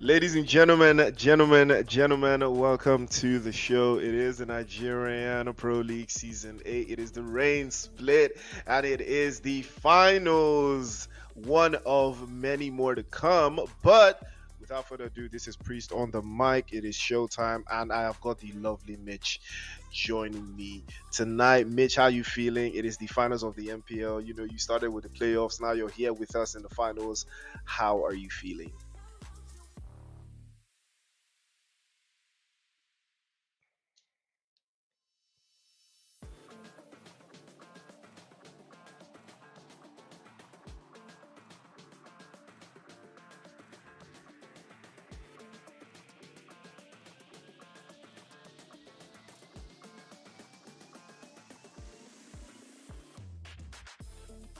Ladies and gentlemen, welcome to the show. It is the Nigerian Pro League Season 8. It is the rain split, and it is the finals. One of many more to come, but without further ado, this is Priest on the mic. It is showtime, and I have got the lovely Mitch joining me tonight. Mitch, how you feeling? It is the finals of the MPL. You know, you started with the playoffs. Now you're here with us in the finals. How are you feeling?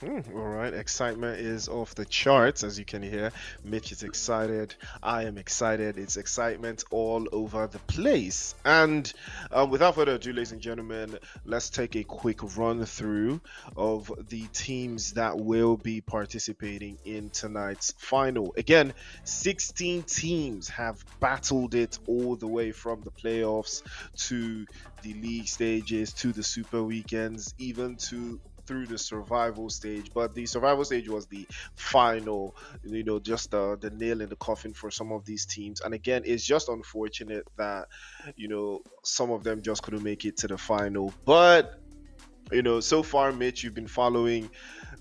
All right, excitement is off the charts, as you can hear. Mitch is excited. I am excited. It's excitement all over the place. And without further ado, ladies and gentlemen, let's take a quick run through of the teams that will be participating in tonight's final. Again, 16 teams have battled it all the way from the playoffs to the league stages to the super weekends, even to through the survival stage, but the survival stage was the final, just the nail in the coffin for some of these teams. And again, it's just unfortunate that some of them just couldn't make it to the final. But so far, Mitch, you've been following.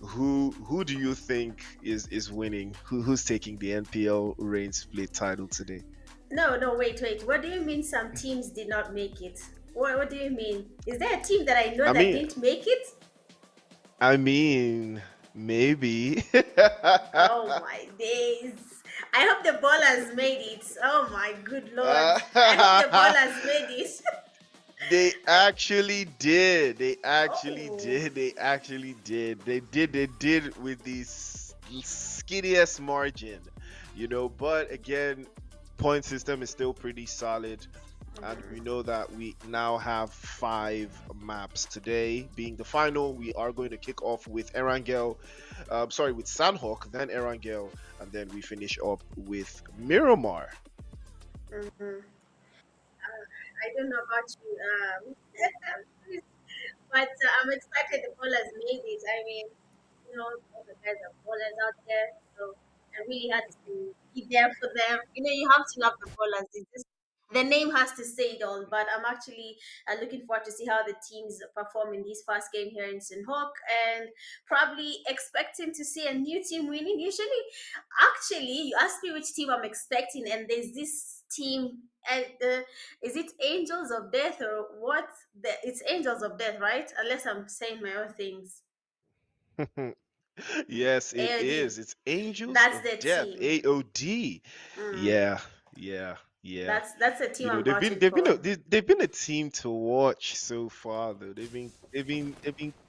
Who do you think is winning? Who's taking the NPL Reign Split title today? No, no, wait. What do you mean some teams did not make it? What do you mean? Is there a team that I know I that mean, didn't make it? I mean, maybe. Oh my days. I hope the ball has made it. Oh my good lord. I hope the ball uh, has made it. They actually did. They actually Oh. did. They actually did. They did. They did with the skinniest margin, But again, point system is still pretty solid. And we Mhm. know that we now have five maps today. Being the final, we are going to kick off with Erangel, sorry, with Sanhok, then Erangel, and then we finish up with Miramar. Mhm. I don't know about you, but I'm excited the ball has made it. I mean, all the guys are ballers out there, so I really had to be there for them. You have to love the ballers. It's just, the name has to say it all. But I'm actually looking forward to see how the teams perform in this first game here in Sanhok, and probably expecting to see a new team winning. Actually, you asked me which team I'm expecting, and there's this team. And is it Angels of Death or what? It's Angels of Death, right? Unless I'm saying my own things. Yes, it is. AOD. It's Angels That's of the Death, team. AOD. Mm, Yeah, yeah, yeah. that's the team I'm They've been vouching for. they've been a team to watch so far though. They've been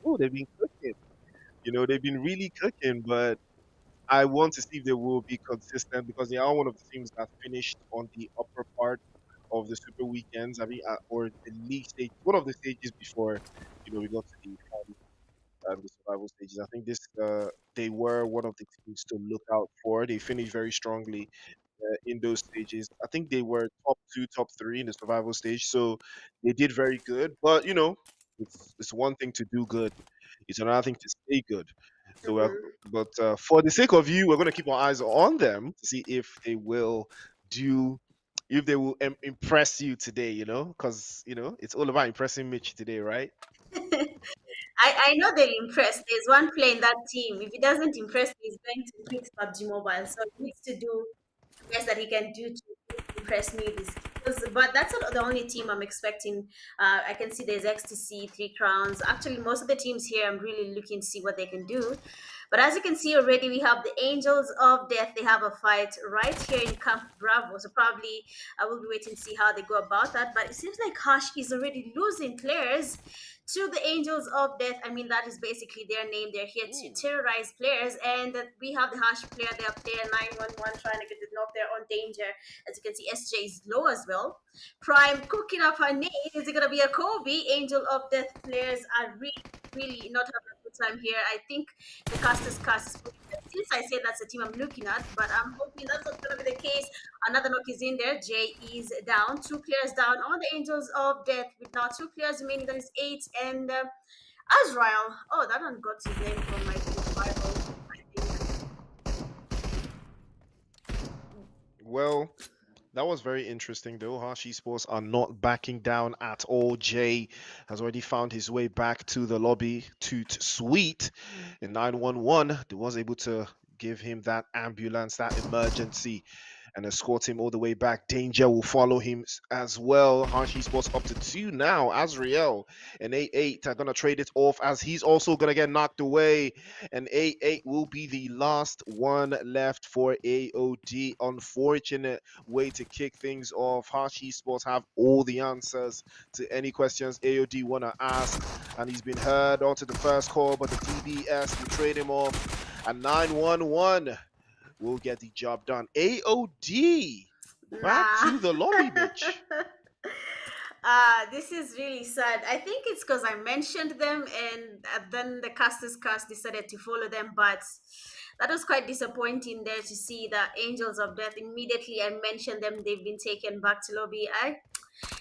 cool. They've been cooking. They've been really cooking, but I want to see if they will be consistent because they are one of the teams that finished on the upper part of the super weekends. I mean, or the league stage, one of the stages before, we got to the final and the survival stages. I think this they were one of the teams to look out for. They finished very strongly in those stages. I think they were top two, top three in the survival stage, so they did very good. But it's one thing to do good; it's another thing to stay good. So, Hmm. but for the sake of you, we're going to keep our eyes on them to see if they will do. If they will impress you today, because it's all about impressing Mitch today, right? I know they'll impress. There's one player in that team. If he doesn't impress me, he's going to quit PUBG Mobile. So he needs to do the best that he can do to impress me with skills. But that's not the only team I'm expecting. I can see there's XTC, Three Crowns. Actually, most of the teams here, I'm really looking to see what they can do. But as you can see already, we have the Angels of Death. They have a fight right here in Camp Bravo. So probably I will be waiting to see how they go about that. But it seems like Hush is already losing players to the Angels of Death. I mean, that is basically their name. They're here to Ooh. terrorize players. And we have the Hush player, their player 911, trying to get the knock there on danger. As you can see, SJ is low as well. Prime cooking up her nade. Is it going to be a Kobe? Angel of Death players are really not having a good time here. I think the caster's cast is fully dead. Since I say that's the team I'm looking at, but I'm hoping that's not going to be the case. Another knock is in there. Jay is down. Two players down on the Angels of Death with now two players remaining. That is eight. And Azrael. Oh, that one got his name from my Bible, I think. Well, That was very interesting, though. Hashi Sports are not backing down at all. Jay has already found his way back to the lobby. Toot Sweet in 911. They was able to give him that ambulance, that emergency, and escort him all the way back. Danger will follow him as well. Hashi Sports up to two now. Azriel and 8-8 are going to trade it off as he's also going to get knocked away. And 8-8 will be the last one left for AOD. Unfortunate way to kick things off. Hashi Sports have all the answers to any questions AOD want to ask. And he's been heard onto the first call, but the DBS will trade him off. And 911 will get the job done. AOD back Nah. to the lobby, Mitch. This is really sad. I think it's because I mentioned them and then the casters cast decided to follow them, but that was quite disappointing there to see the Angels of Death. Immediately I mentioned them, they've been taken back to lobby.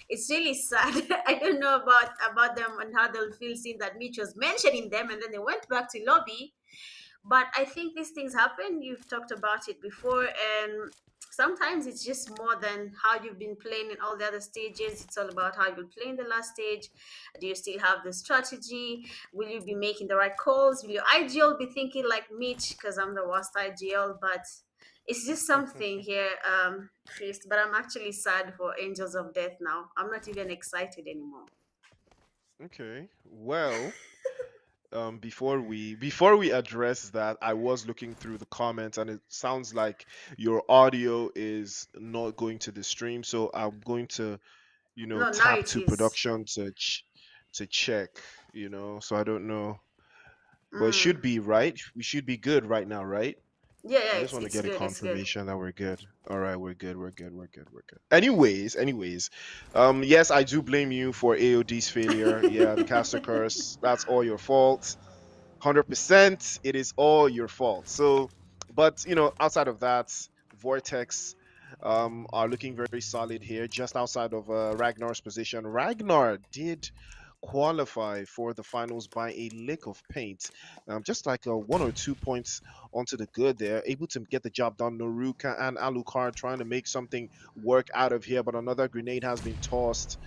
It's really sad. I don't know about them and how they'll feel seeing that Mitch was mentioning them and then they went back to lobby. But I think these things happen. You've talked about it before, and sometimes it's just more than how you've been playing in all the other stages. It's all about how you play in the last stage. Do you still have the strategy? Will you be making the right calls? Will your IGL be thinking like Mitch? Because I'm the worst IGL, but it's just something here, Chris. But I'm actually sad for Angels of Death now. I'm not even excited anymore. Okay. Well, before we address that, I was looking through the comments and it sounds like your audio is not going to the stream, so I'm going to, No, now tap it to is. production to check, so I don't know. But it should Mm. be right. We should be good right now, right? Yeah, I just it's want to it's get a good. It's good. confirmation that we're good. All right, we're good. We're good. We're good. We're good. Anyways, yes, I do blame you for AOD's failure. Yeah, the caster curse. That's all your fault. 100%. It is all your fault. So, but outside of that, Vortex are looking very solid here, just outside of Ragnar's position. Ragnar did qualify for the finals by a lick of paint, just like 1 or 2 points onto the good there, able to get the job done. Noruka and Alucard trying to make something work out of here, but another grenade has been tossed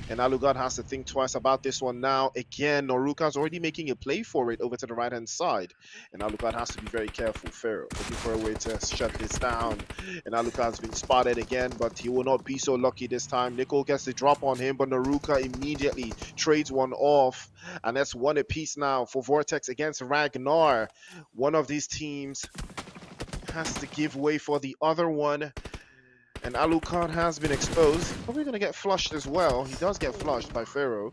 and Alugard has to think twice about this one now. Again, Noruka's already making a play for it over to the right hand side. And Alugard has to be very careful. Pharaoh looking for a way to shut this down. And Alucard's been spotted again, but he will not be so lucky this time. Nickel gets the drop on him, but Noruka immediately trades one off. And that's one apiece now for Vortex against Ragnar. One of these teams has to give way for the other one. And Alucard has been exposed. He's probably going to get flushed as well. He does get flushed by Pharaoh.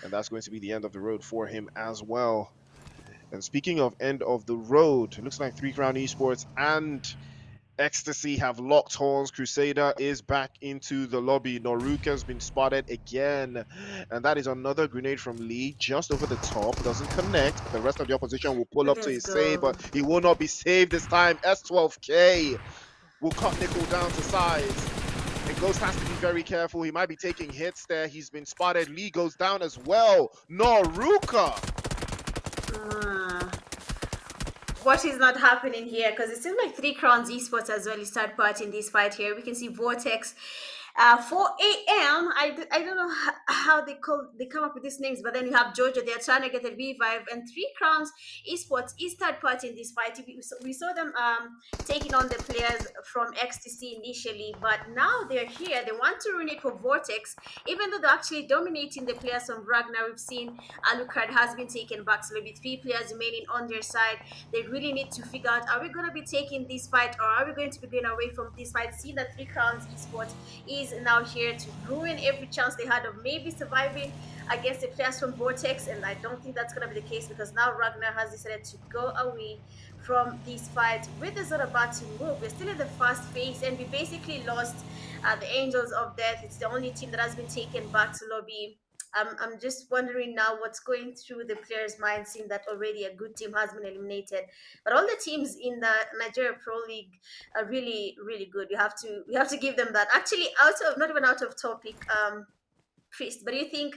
And that's going to be the end of the road for him as well. And speaking of end of the road, it looks like Three Crown Esports and Ecstasy have locked horns. Crusader is back into the lobby. Noruka has been spotted again. And that is another grenade from Lee just over the top. Doesn't connect, but the rest of the opposition will pull up to Let's his save, go. but he will not be saved this time. S12K will cut Nickel down to size. And Ghost has to be very careful. He might be taking hits there. He's been spotted. Lee goes down as well. Noruka. Uh, what is not happening here? Because it seems like Three Crowns Esports as well is start part in this fight here. We can see Vortex 4 a.m. I don't know how they come up with these names, but then you have Georgia. They're trying to get a revive, and Three Crowns Esports is third party in this fight. We saw them taking on the players from XTC initially, but now they're here. They want to ruin it for Vortex, even though they're actually dominating the players from Ragnar. We've seen Alucard has been taken back, so maybe three players remaining on their side. They really need to figure out: are we going to be taking this fight, or are we going to be going away from this fight? See that Three Crowns Esports is now here to ruin every chance they had of maybe surviving against the players from Vortex, and I don't think that's going to be the case because now Ragnar has decided to go away from this fight. With is not about to move. We're still in the first phase, and we basically lost the Angels of Death. It's the only team that has been taken back to lobby. I'm just wondering now what's going through the players' minds, seeing that already a good team has been eliminated. But all the teams in the Nigeria Pro League are really, really good. We have to give them that. Actually, out of not even out of topic, Chris, but do you think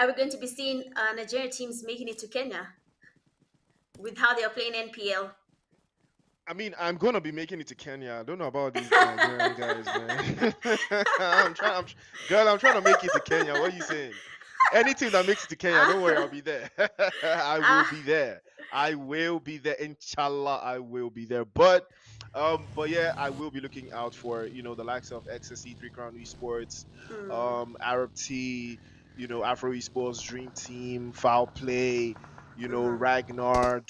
are we going to be seeing Nigerian teams making it to Kenya with how they are playing NPL? I mean, I'm gonna be making it to Kenya. I don't know about these Nigerian guys, man. Girl, I'm trying to make it to Kenya. What are you saying? Any team that makes it to Kenya, don't worry, I'll Ah, be there. I will ah, be there. I will be there. Inshallah, I will be there. But yeah, I will be looking out for the likes of XSC, Three Crown Esports, mm, Arab T, Afro Esports, Dream Team, Foul Play, mm-hmm, Ragnar,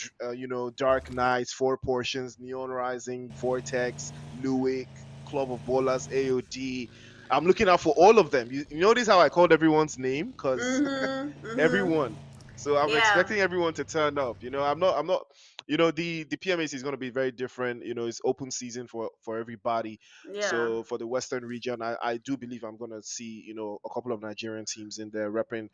Dark Knights, Four Portions, Neon Rising, Vortex, Luick, Club of Ballers, AOD. I'm looking out for all of them. You notice how I called everyone's name? Because mm-hmm, mm-hmm. everyone. So I'm Yeah, expecting everyone to turn up. I'm not. The PMAC is going to be very different. It's open season for everybody. yeah. So for the Western region, I do believe I'm going to see a couple of Nigerian teams in there repping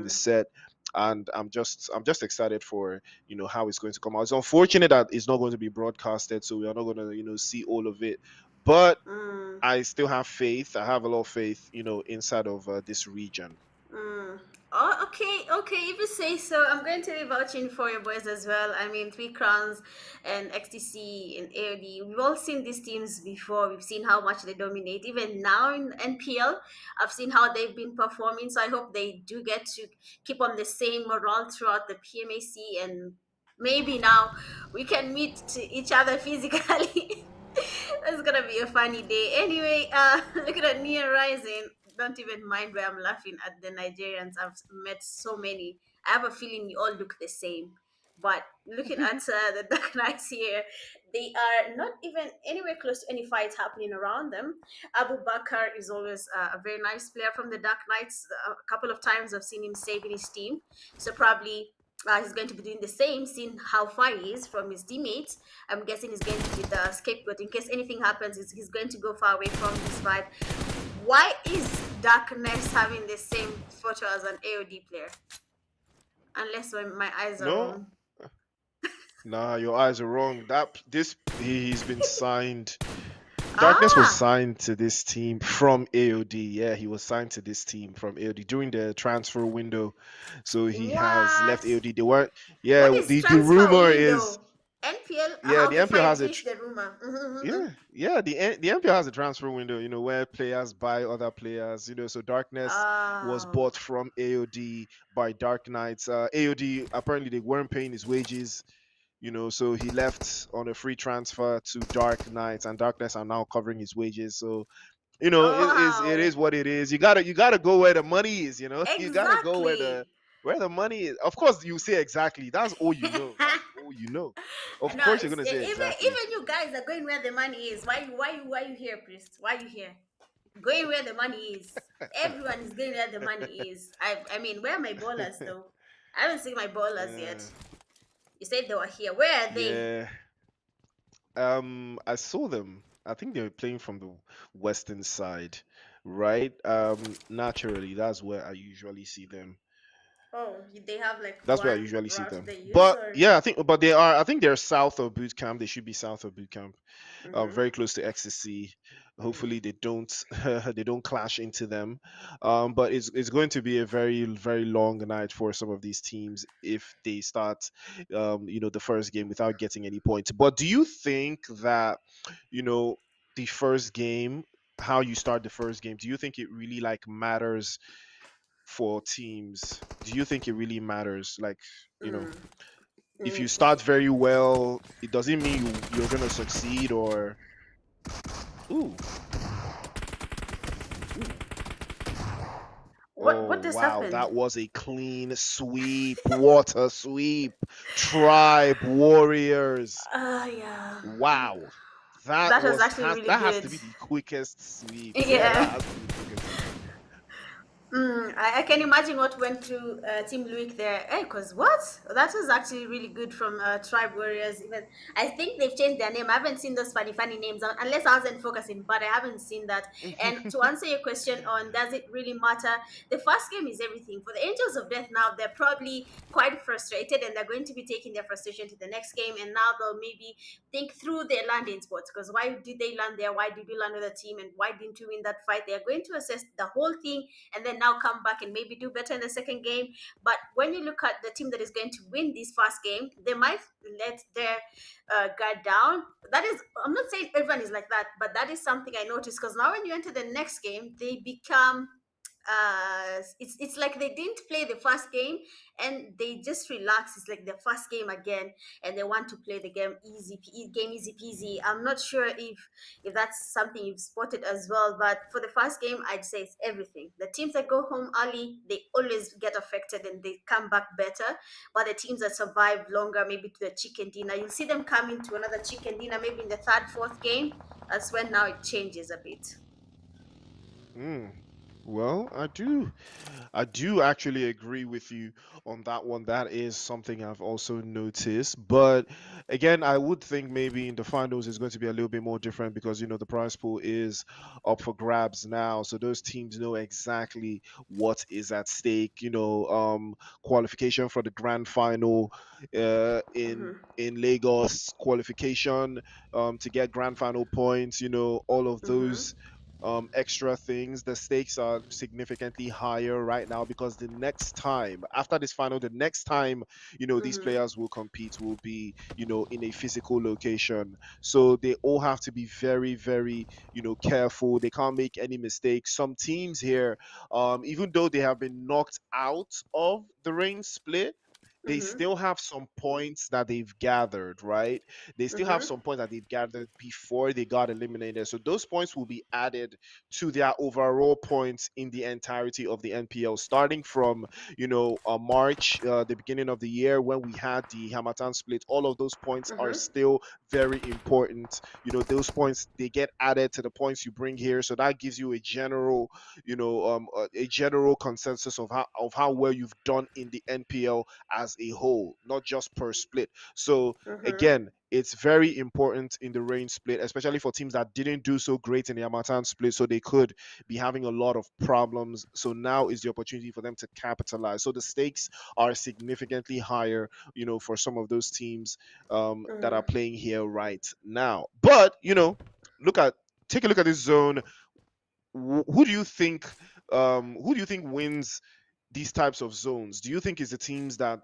the Mm-hmm, set. And I'm just excited for how it's going to come out. It's unfortunate that it's not going to be broadcasted, so we are not going to see all of it. But mm. I still have faith. I have a lot of faith, inside of this region. Mm. Oh, okay, okay. If you say so, I'm going to be vouching for your boys as well. I mean, Three Crowns and XTC and AOD. We've all seen these teams before. We've seen how much they dominate. Even now in NPL, I've seen how they've been performing. So I hope they do get to keep on the same morale throughout the PMAC, and maybe now we can meet to each other physically. That's gonna be a funny day. Anyway, looking at Neon Rising, don't even mind where I'm laughing at the Nigerians. I've met so many. I have a feeling you all look the same. But looking at the Dark Knights here, they are not even anywhere close to any fights happening around them. Abu Bakr is always a very nice player from the Dark Knights. A couple of times I've seen him saving his team. So probably he's going to be doing the same, seeing how far he is from his teammates. I'm guessing he's going to be the scapegoat in case anything happens. He's going to go far away from this fight. Why is Darkness having the same photo as an AOD player? Unless when my eyes are No, wrong. nah, your eyes are wrong. He's been signed. Darkness was Ah, signed to this team from AOD. Yeah, he was signed to this team from AOD during the transfer window. So he has left what? AOD. They weren't. Yeah, What is the transfer rumor is. window? NPL? Yeah, the Okay, MPL fine. has Finish the rumor. yeah, the MPL has a transfer window. Where players buy other players. So Darkness was Oh, bought from AOD by Dark Knights. AOD apparently they weren't paying his wages. So he left on a free transfer to Dark Knights, and Darkness are now covering his wages. So it is oh, wow. what it is. You gotta go where the money is. You gotta go where the Exactly. money is. Of course, you say exactly. That's all you know. That's all you know. Of No, course, you're gonna say exactly. even you guys are going where the money is. Why you here, priest? Why you here? Going where the money is. Everyone is going where the money is. I mean, where are my ballers though? I haven't seen my ballers Uh, yet. You said they were here. Where are they? yeah. I saw them. I think they were playing from the western side, right? Naturally, that's where I usually see them. Oh, they have like That's where I one usually see route them. they use, But or yeah, I think they're south of boot camp. They should be south of boot camp. mm-hmm. Very close to ecstasy. Mm. Hopefully they don't they don't clash into them. But it's going to be a very very long night for some of these teams if they start the first game without getting any points. But do you think that you know the first game, how you start the first game, do you think it really like matters for teams? Do you think it really matters? Like, you know, Mm. if you Mm. start very well, it doesn't mean you're gonna succeed or ooh, ooh. Oh What just wow, happened? that was a clean sweep, water sweep, tribe warriors. Yeah. Wow. That was actually really That has good. to be the quickest sweep. Yeah, that Yeah. has to be the quickest sweep. I can imagine what went through Team Luik there. Hey, cause what? That was actually really good from Tribe Warriors. Even I think they've changed their name. I haven't seen those funny names unless I wasn't focusing, but I haven't seen that. And to answer your question on does it really matter? The first game is everything. For the Angels of Death now, they're probably quite frustrated and they're going to be taking their frustration to the next game. And now they'll maybe think through their landing spots. Because why did they land there? Why did you land with a team? And why didn't you win that fight? They're going to assess the whole thing and then now come back and maybe do better in the second game. But when you look at the team that is going to win this first game, they might let their guard down. That is, I'm not saying everyone is like that, but that is something I noticed, because now when you enter the next game, they become it's like they didn't play the first game and they just relax. It's like the first game again, and they want to play the game game easy peasy. I'm not sure if that's something you've spotted as well, but for the first game, I'd say it's everything. The teams that go home early, they always get affected and they come back better. But the teams that survive longer, maybe to the chicken dinner, you'll see them coming to another chicken dinner maybe in the third, fourth game. That's when now it changes a bit. Mm. Well, I do actually agree with you on that one. That is something I've also noticed. But again, I would think maybe in the finals it's going to be a little bit more different because the prize pool is up for grabs now. So those teams know exactly what is at stake. Qualification for the grand final in Lagos, qualification to get grand final points, all of those Mm-hmm. extra things. The stakes are significantly higher right now because the next time, after this final, the next time, these Mm-hmm. players will compete will be, in a physical location. So they all have to be very, very, careful. They can't make any mistakes. Some teams here, even though they have been knocked out of the rain split, they Mm-hmm. still have some points that they've gathered, right? They still have Mm-hmm. some points that they've gathered before they got eliminated. So those points will be added to their overall points in the entirety of the NPL, starting from March, the beginning of the year when we had the Hamatan split. All of those points are Mm-hmm. still very important. Those points they get added to the points you bring here, so that gives you a general, a general consensus of how well you've done in the NPL as a whole, not just per split. So Mm-hmm. again, it's very important in the rain split, especially for teams that didn't do so great in the Amatan split, so they could be having a lot of problems. So now is the opportunity for them to capitalize. So the stakes are significantly higher, for some of those teams that are Mm-hmm. playing here right now. But look at take a look at this zone. Who do you think wins these types of zones? Do you think it's the teams that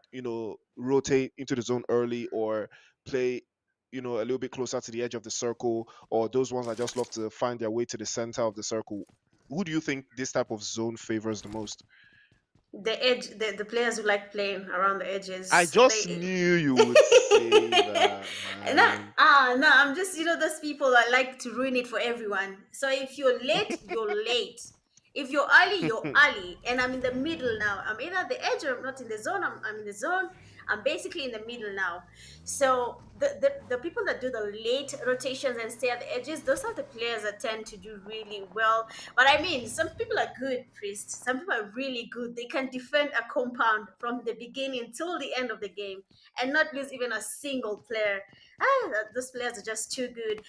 rotate into the zone early or play a little bit closer to the edge of the circle, or those ones that just love to find their way to the center of the circle? Who do you think this type of zone favors the most? The edge, the players who like playing around the I edges, just they. knew you would say that, No, man. no, I'm just, those people that like to ruin it for everyone. So if you're late, you're late. If you're early, you're early. And I'm in the middle now. I'm either at the edge or I'm not in the zone. I'm in the zone. I'm basically in the middle now. So the people that do the late rotations and stay at the edges, those are the players that tend to do really well. But I mean, some people are good, Priest. Some people are really good. They can defend a compound from the beginning till the end of the game and not lose even a single player. Those players are just too good.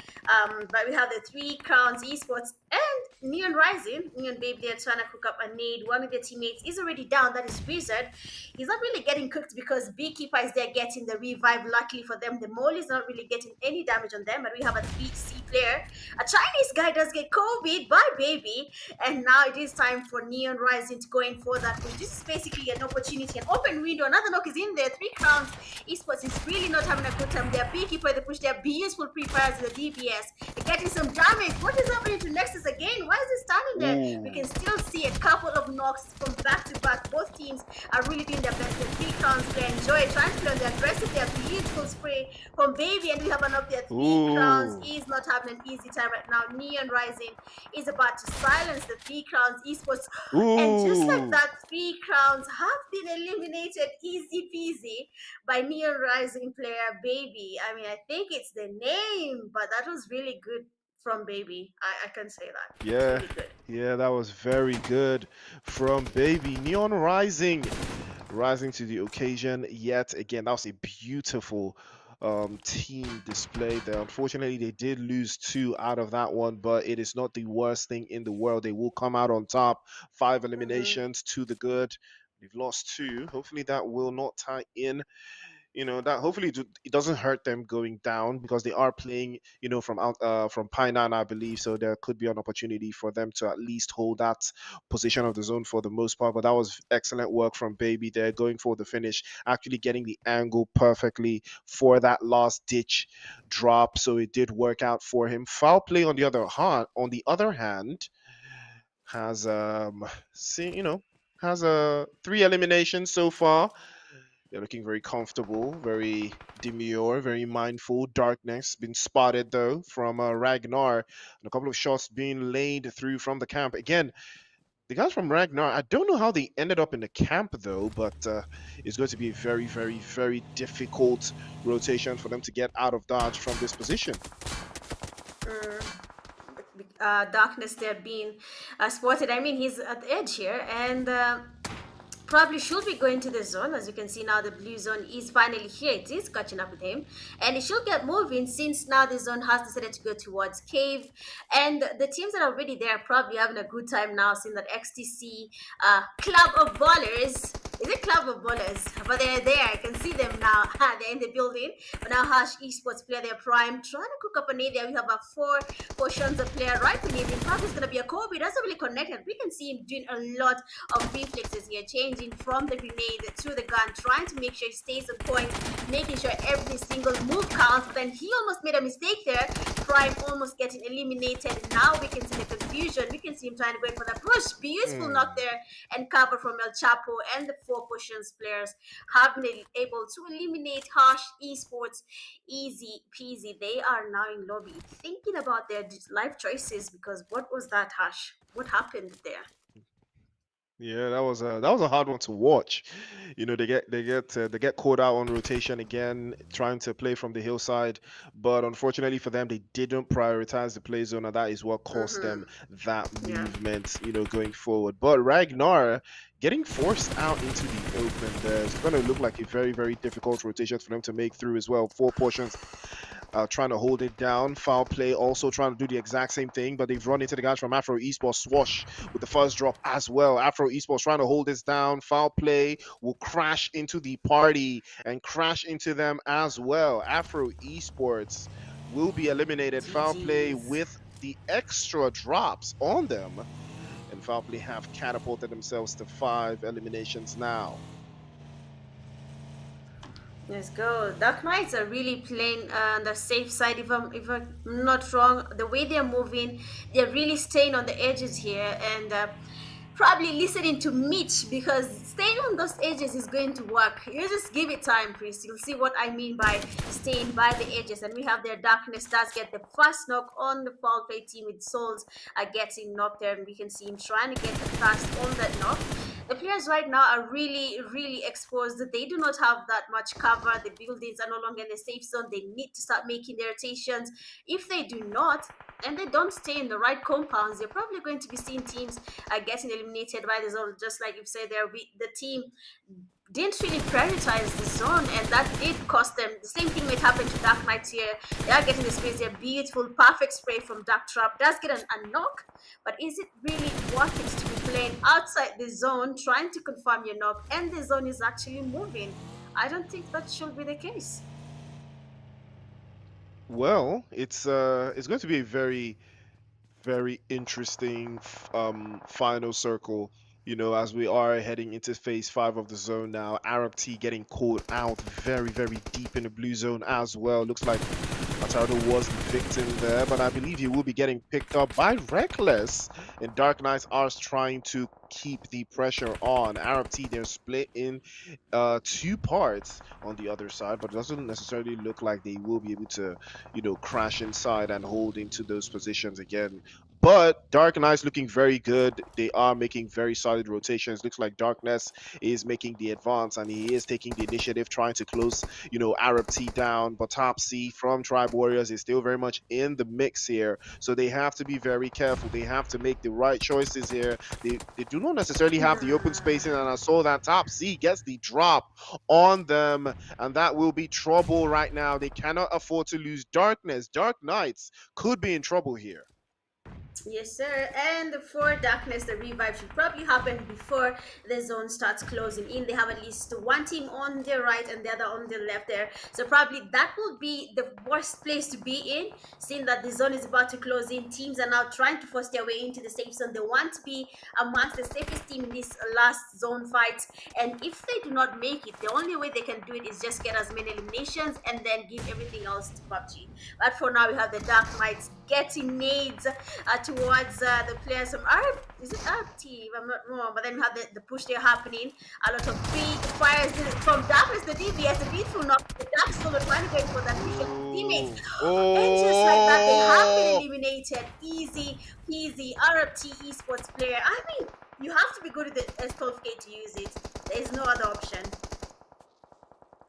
But we have the Three Crowns Esports and Neon Rising. Neon Babe, they're trying to cook up a nade. One of their teammates is already down. That is Wizard. He's not really getting cooked because Beekeeper is there getting the revive. Luckily for them, the Mole is not really getting any damage on them. But we have a 3C player. A Chinese guy does get COVID. Bye, baby. And now it is time for Neon Rising to go in for that push. This is basically an opportunity, an open window. Another knock is in there. Three Crowns Esports is really not having a good time. Their Beekeeper, they push their beautiful pre-fires in the DPS. They're getting some damage. What is happening to Nexus again? Why is it standing there? We can Ooh. still see a couple of knocks from back to back. Both teams are really doing their best. The Three Crowns, they enjoy trying to play on the aggressive, their beautiful spray from Baby, and we have an up there. Three Crowns Ooh. is not having an easy time right now. Neon Rising is about to silence the Three Crowns Esports. And just like Ooh. that, Three Crowns have been eliminated easy peasy by Neon Rising player Baby. I mean, I think it's the name, but that was really good from Baby. I can say that. It's Yeah, really good. yeah, that was very good from Baby Neon rising to the occasion yet again. That was a beautiful team display there. Unfortunately, they did lose two out of that one, but it is not the worst thing in the world. They will come out on top. Five Mm-hmm. eliminations to the good. They've lost two. Hopefully, that will not tie in that hopefully it doesn't hurt them going down, because they are playing, from out from Painan, I believe. So there could be an opportunity for them to at least hold that position of the zone for the most part. But that was excellent work from Baby there, going for the finish, actually getting the angle perfectly for that last ditch drop. So it did work out for him. Foul play on the other hand has see has three eliminations so far. They're looking very comfortable, very demure, very mindful. Darkness been spotted though from Ragnar, and a couple of shots being laid through from the camp. Again, the guys from Ragnar, I don't know how they ended up in the camp though, but it's going to be a very, very, very difficult rotation for them to get out of dodge from this position. Darkness there being spotted. I mean, he's at the edge here, and probably should be going to the zone. As you can see now, the blue zone is finally here. It is catching up with him, and it should get moving since now the zone has decided to go towards cave. And the teams that are already there are probably having a good time now, seeing that XTC Club of Ballers. Is it Club of Ballers? But they're there. I can see them now. They're in the building. But now Hash Esports play their prime, trying to cook up an area. We have a four portions of player right beneath him. Probably it's gonna be a Kobe. Doesn't really connected. We can see him doing a lot of reflexes here, changing from the grenade to the gun, trying to make sure he stays on point, making sure every single move counts. But then he almost made a mistake there. Prime almost getting eliminated. Now we can see the confusion. We can see him trying to go for the push. Beautiful knock Hmm. there and cover from El Chapo, and the four potions players have been able to eliminate Harsh Esports easy peasy. They are now in lobby thinking about their life choices, because what was that, Harsh? What happened there? Yeah, that was a hard one to watch. They get caught out on rotation again, trying to play from the hillside, but unfortunately for them, they didn't prioritize the play zone, and that is what cost them that Yeah. movement, going forward. But Ragnar getting forced out into the open, there's going to look like a very, very difficult rotation for them to make through as well. Four portions trying to hold it down. Foul play also trying to do the exact same thing, but they've run into the guys from Afro Esports. Swash with the first drop as well. Afro Esports trying to hold this down. Foul play will crash into the party and crash into them as well. Afro Esports will be eliminated. Foul play GG's. with the extra drops on them, and Foul play have catapulted themselves to 5 eliminations now. Let's go. Dark Knights are really playing on the safe side. If I'm not wrong, the way they're moving, they're really staying on the edges here, and probably listening to Mitch, because staying on those edges is going to work. You just give it time, Chris. You'll see what I mean by staying by the edges. And we have their Darkness does get the first knock on the foul play team with Souls getting knocked there, and we can see him trying to get the fast on that knock. The players right now are really, really exposed. They do not have that much cover. The buildings are no longer in the safe zone. They need to start making their rotations. If they do not, and they don't stay in the right compounds, they're probably going to be seeing teams getting eliminated by the zone. Just like you've said there, the team didn't really prioritize the zone, and that did cost them. The same thing might happen to Dark Knights here. They are getting the space here. Beautiful, perfect spray from Dark Trap. Does get a knock, but is it really worth it to be playing outside the zone, trying to confirm your knock, and the zone is actually moving? I don't think that should be the case. Well, it's going to be a very, very interesting final circle, as we are heading into phase 5 of the zone now. Arab T getting caught out very, very deep in the blue zone as well. Looks like Atardo was the victim there, but I believe he will be getting picked up by Reckless, and Dark Knights are trying to keep the pressure on. Arab T, they're split in two parts on the other side, but it doesn't necessarily look like they will be able to, crash inside and hold into those positions again. But Dark Knights looking very good. They are making very solid rotations. Looks like Darkness is making the advance, and he is taking the initiative, trying to close, Arab T down. But Top C from Tribe Warriors is still very much in the mix here. So they have to be very careful. They have to make the right choices here. They do not necessarily have the open spacing, and I saw that Top C gets the drop on them, and that will be trouble right now. They cannot afford to lose Darkness. Dark Knights could be in trouble here. Yes, sir. And for darkness, the revive should probably happen before the zone starts closing in. They have at least one team on the right and the other on the left there. So probably that will be the worst place to be in, seeing that the zone is about to close in. Teams are now trying to force their way into the safe zone. They want to be amongst the safest team in this last zone fight. And if they do not make it, the only way they can do it is just get as many eliminations and then give everything else to PUBG. But for now, we have the Dark Knights getting nades towards the players from Arab. Is it Arab team? I'm not wrong. But then we have the push there happening. A lot of free fires from Darkness, the DBS, the beautiful knock. The Dark Solo trying to go for that mission with teammates. Oh, And just like that, they have been oh, eliminated. Easy peasy. Arab T esports player. I mean, you have to be good at the S12K to use it. There is no other option.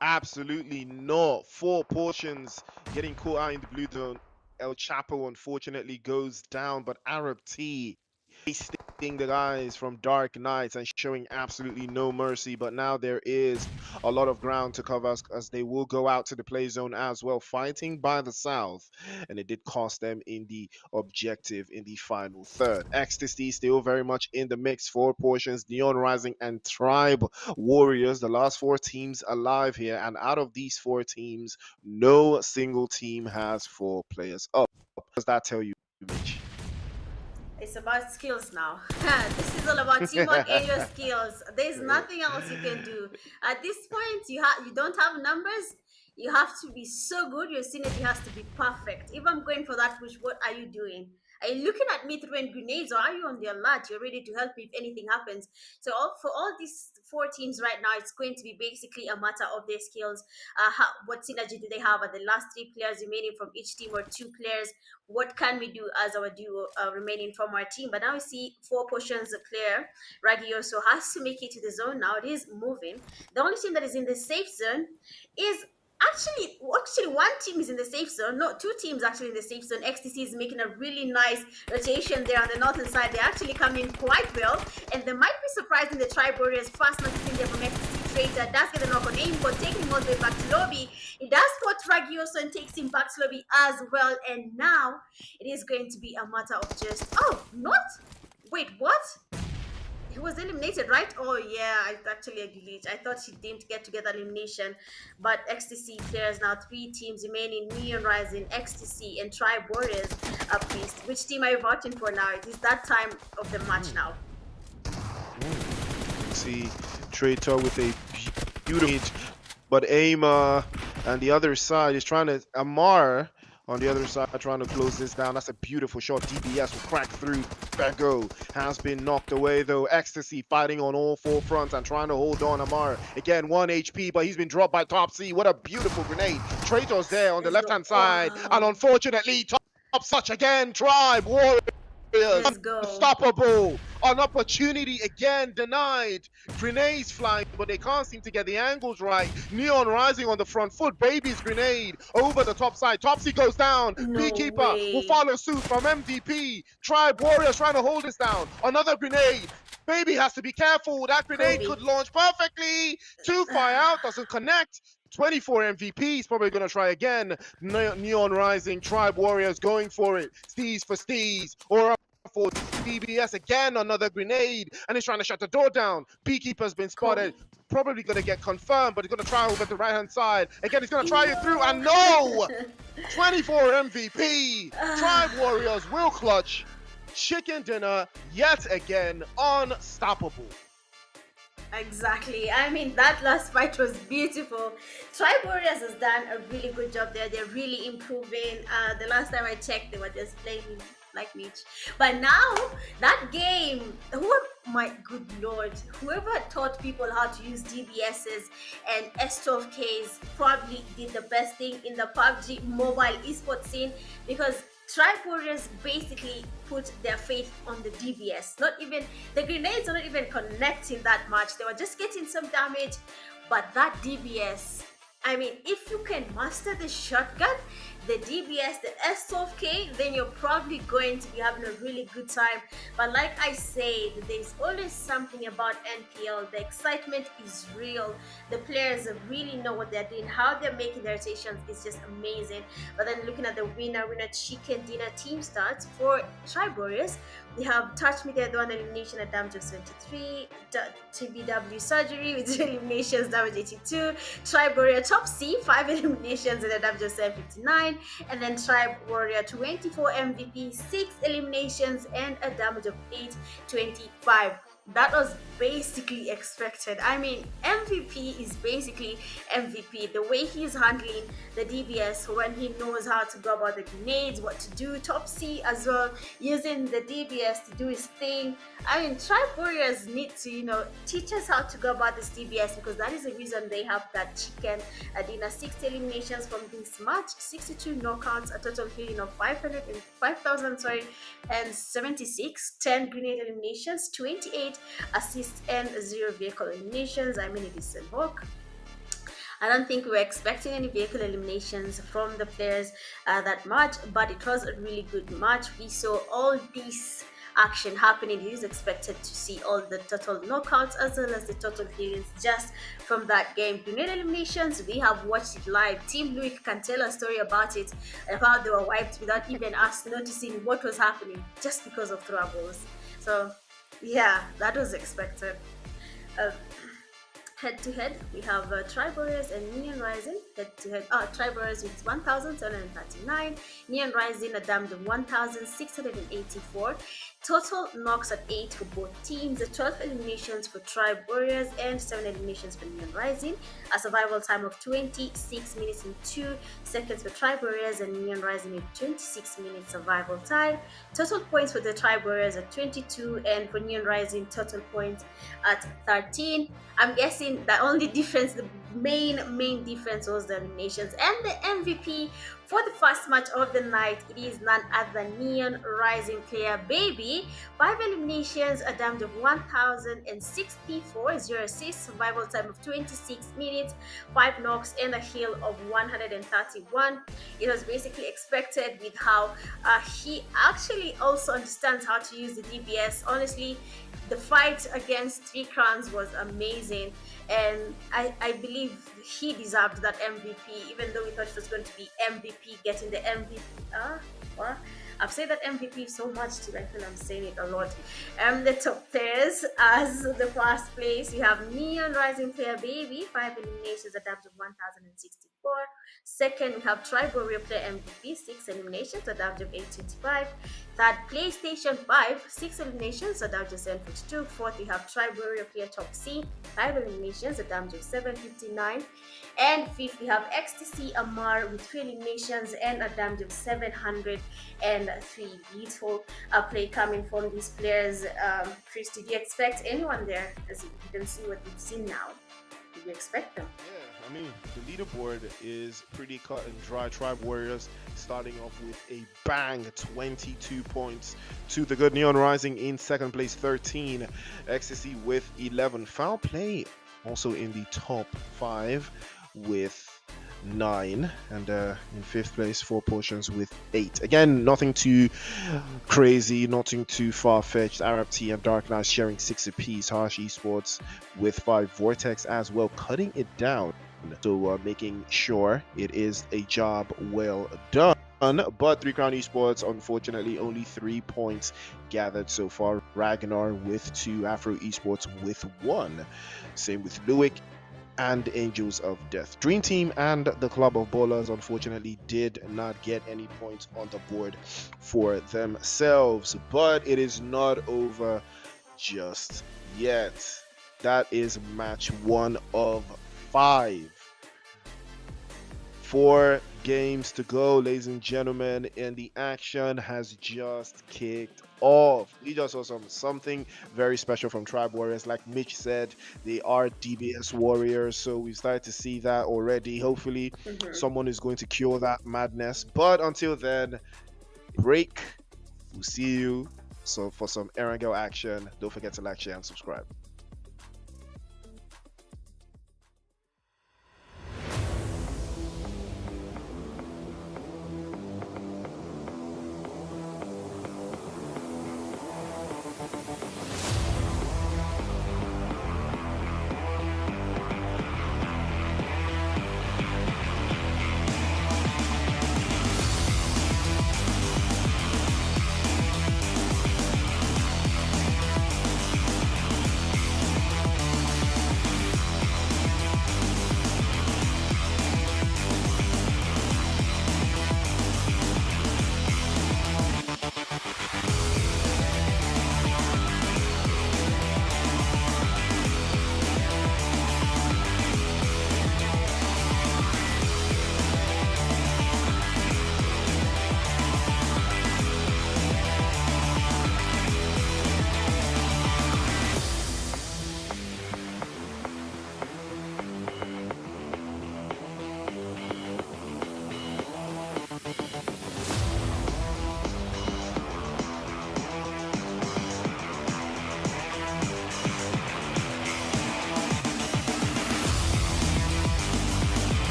absolutely not. Four portions getting caught out in the blue zone. El Chapo unfortunately goes down, but Arab T wasting the guys from Dark Knights and showing absolutely no mercy. But now there is a lot of ground to cover as they will go out to the play zone as well, fighting by the south. And it did cost them in the objective in the final third. Ecstasy still very much in the mix. Four portions, Neon Rising and Tribe Warriors, the last four teams alive here. And out of these four teams, no single team has four players up. What does that tell you, Mitch? It's about skills now. This is all about teamwork and your skills. There's nothing else you can do. At this point, you don't have numbers. You have to be so good. Your synergy has to be perfect. If I'm going for that push, what are you doing? Are you looking at me throwing grenades, or are you on the alert? You're ready to help me if anything happens. So for all these four teams right now, it's going to be basically a matter of their skills. What synergy do they have? Are the last three players remaining from each team, or two players? What can we do as our duo remaining from our team? But now we see four portions clear. Ragioso has to make it to the zone now. It is moving. The only team that is in the safe zone is actually one team is in the safe zone. No, two teams actually in the safe zone. XTC is making a really nice rotation there on the northern side. They're actually coming quite well, and they might be surprising the Tribe Warriors. Fast man sitting there from XTC Trader does get a knock on aim, but taking him all the way back to lobby. He does spot Ragioso and takes him back to lobby as well. And now it is going to be a matter of just not wait, what? He was eliminated, right? Oh yeah, it's actually a glitch. I thought he didn't get to get elimination, but XTC players now, three teams remaining: Neon Rising, XTC, and Tribe Warriors up east. Which team are you voting for now? It is that time of the match now. See Traitor with a beautiful hit, but Aima and the other side is trying to Amar on the other side trying to close this down. That's a beautiful shot. DBS will crack through. Bego has been knocked away though. Ecstasy fighting on all four fronts and trying to hold on. Amar again 1 HP, but he's been dropped by Top C. What a beautiful grenade. Traitor's there on the Let's left go. hand side, and Wow. unfortunately Top Such again. Tribe Warriors Let's go. unstoppable. An opportunity again denied. Grenades flying, but they can't seem to get the angles right. Neon Rising on the front foot. Baby's grenade over the top side. Topsy goes down. No Beekeeper will way. follow suit from MVP. Tribe Warriors trying to hold this down. Another grenade. Baby has to be careful. That grenade Kobe. could launch perfectly. Too far out, doesn't connect. 24 MVP. He's probably going to try again. Neon Rising, Tribe Warriors going for it. Steez for Steez. Or for DBS again, another grenade, and he's trying to shut the door down. Beekeeper's been Kobe. spotted. Probably going to get confirmed, but he's going to try over the right hand side. Again, he's going to try it through, and no! 24 MVP. Tribe Warriors will clutch. Chicken dinner yet again unstoppable. Exactly. I mean, that last fight was beautiful. Tribe Warriors has done a really good job there. They're really improving. The last time I checked, they were just playing like Mitch. But now, that game, my good lord, whoever taught people how to use DBSs and S12Ks probably did the best thing in the PUBG Mobile esports scene, because Tribe Warriors basically put their faith on the DBS. Not even the grenades are not even connecting that much. They were just getting some damage, but that DBS I mean, if you can master the shotgun, the DBS, the S12K, then you're probably going to be having a really good time. But like I said, there's always something about NPL. The excitement is real. The players really know what they're doing, how they're making their rotations is just amazing. But then looking at the winner chicken dinner team starts for Tribe Warriors, we have Touch Me Dead, one elimination at damage of 73, TBW Surgery with eliminations damage 82, Tribe Warrior Top C, 5 eliminations and a damage of 759, and then Tribe Warrior 24 MVP, 6 eliminations and a damage of 825. That was basically expected. I mean, MVP is basically MVP. The way he's handling the DBS when he knows how to go about the grenades, what to do, top C as well, using the DBS to do his thing. I mean, Tribe Warriors need to, teach us how to go about this DBS, because that is the reason they have that chicken dinner. 60 eliminations from this match, 62 knockouts, a total healing of 5,000, and 76, 10 grenade eliminations, 28 assists, and 0 vehicle eliminations. I mean, it is Sanhok. I don't think we were expecting any vehicle eliminations from the players that much, but it was a really good match. We saw all this action happening. It is expected to see all the total knockouts as well as the total healings just from that game. Grenade eliminations, we have watched it live. Team Louis can tell a story about it, about they were wiped without even us noticing what was happening just because of throwables. So, yeah, that was expected. Um, Head to head, we have Tribe Warriors and Neon Rising. Head to head, Tribe Warriors with 1,739, Neon Rising a damage of 1,684. Total knocks at 8 for both teams, 12 eliminations for Tribe Warriors and 7 eliminations for Neon Rising. A survival time of 26 minutes and 2 seconds for Tribe Warriors and Neon Rising with 26 minutes survival time. Total points for the Tribe Warriors at 22 and for Neon Rising total points at 13. I'm guessing the only difference, the main difference was the eliminations. And the MVP for the first match of the night, it is none other than Neon Rising player Baby. 5 eliminations, a damage of 1,064, 0 assists, survival time of 26 minutes, 5 knocks, and a heal of 131. It was basically expected with how he actually also understands how to use the DPS. Honestly, the fight against Three Crowns was amazing, and I believe he deserved that MVP, even though we thought it was going to be MVP getting the MVP. I've said that MVP so much till I feel I'm saying it a lot. The top players, as the first place, we have Neon Rising player Baby, 5 eliminations, a damage of 1,064. Second, we have Tribe Warrior player MVP, 6 eliminations, a damage of 825. Third, PlayStation 5, 6 eliminations, a damage of 742. Fourth, we have Tribe Warrior player Top C, 5 eliminations, a damage of 759. And fifth, we have XTC Amar with 3 eliminations and a damage of 703. Beautiful play coming from these players. Chris, did you expect anyone there? As you can see what you've seen now. Did you expect them? Yeah, I mean, the leaderboard is pretty cut and dry. Tribe Warriors starting off with a bang, 22 points to the good. Neon Rising in second place, 13. Ecstasy with 11. Foul Play also in the top 5 with 9, and in fifth place, 4 Potions with 8. Again, nothing too crazy, nothing too far-fetched. Arab T and Dark Knight sharing 6 apiece. Harsh Esports with 5. Vortex as well, cutting it down, so making sure it is a job well done. But 3 Crown Esports, unfortunately, only 3 points gathered so far. Ragnar with 2, Afro Esports with 1. Same with Luick and Angels of Death. Dream Team and the Club of Bowlers unfortunately did not get any points on the board for themselves, but it is not over just yet. That is match 1 of 5. 4 games to go, ladies and gentlemen, and the action has just kicked off. We just saw something very special from Tribe Warriors. Like Mitch said, they are DBS warriors, so we started to see that already. Hopefully someone is going to cure that madness, but until then, break. We'll see you for some Erangel action. Don't forget to like, share, and subscribe.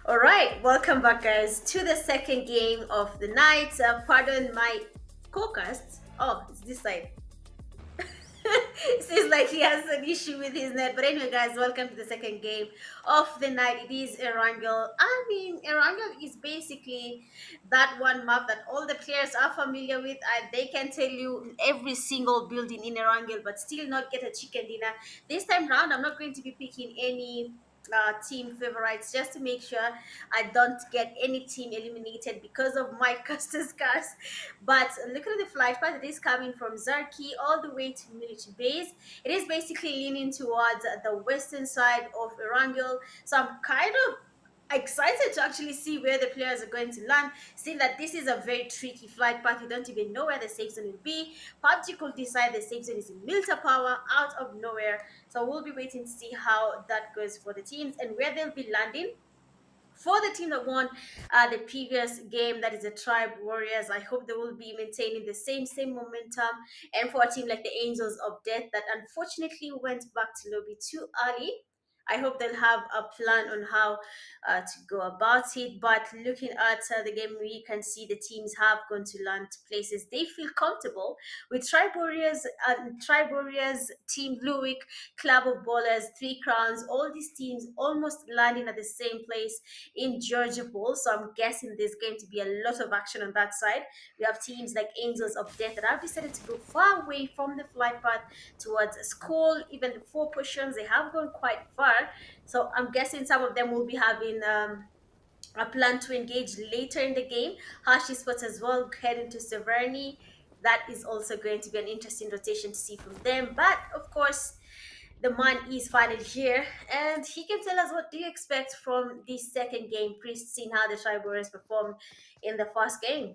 All right, welcome back, guys, to the second game of the night. Pardon my co-cast. Oh, it's this side. Seems like he has an issue with his net. But anyway, guys, welcome to the second game of the night. It is Erangel. I mean, Erangel is basically that one map that all the players are familiar with. They can tell you every single building in Erangel, but still not get a chicken dinner. This time round, I'm not going to be picking any team favorites just to make sure I don't get any team eliminated because of my Custer's cars. But looking at the flight path, it is coming from Zarki all the way to military base. It is basically leaning towards the western side of Erangel. So I'm kind of excited to actually see where the players are going to land. Seeing that this is a very tricky flight path, you don't even know where the safe zone will be. PUBG could decide the safe zone is in Milta Power out of nowhere. So we'll be waiting to see how that goes for the teams and where they'll be landing. For the team that won the previous game, that is the Tribe Warriors, I hope they will be maintaining the same momentum. And for a team like the Angels of Death that unfortunately went back to lobby too early, I hope they'll have a plan on how to go about it. But looking at the game, we can see the teams have gone to land places they feel comfortable with. Tribe Warriors, Team Bluewick, Club of Ballers, Three Crowns, all these teams almost landing at the same place in Georgia Bowl. So I'm guessing there's going to be a lot of action on that side. We have teams like Angels of Death that have decided to go far away from the flight path towards school. Even the four portions, they have gone quite far. So I'm guessing some of them will be having a plan to engage later in the game. Hashi Sports as well, heading to Severny. That is also going to be an interesting rotation to see from them. But of course, the man is finally here, and he can tell us what do you expect from this second game, Priest, seeing how the Tribal performed in the first game.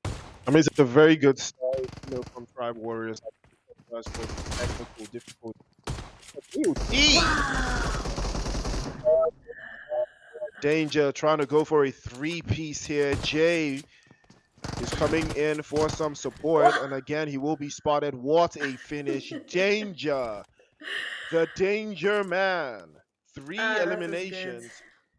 I mean, it's a very good start, from Tribe Warriors. I think us with technical difficulty. BOT! Wow! Danger trying to go for a three-piece here. Jay is coming in for some support, Wow! and again, he will be spotted. What a finish. Danger! The Danger Man. Three Ah, that was good. eliminations.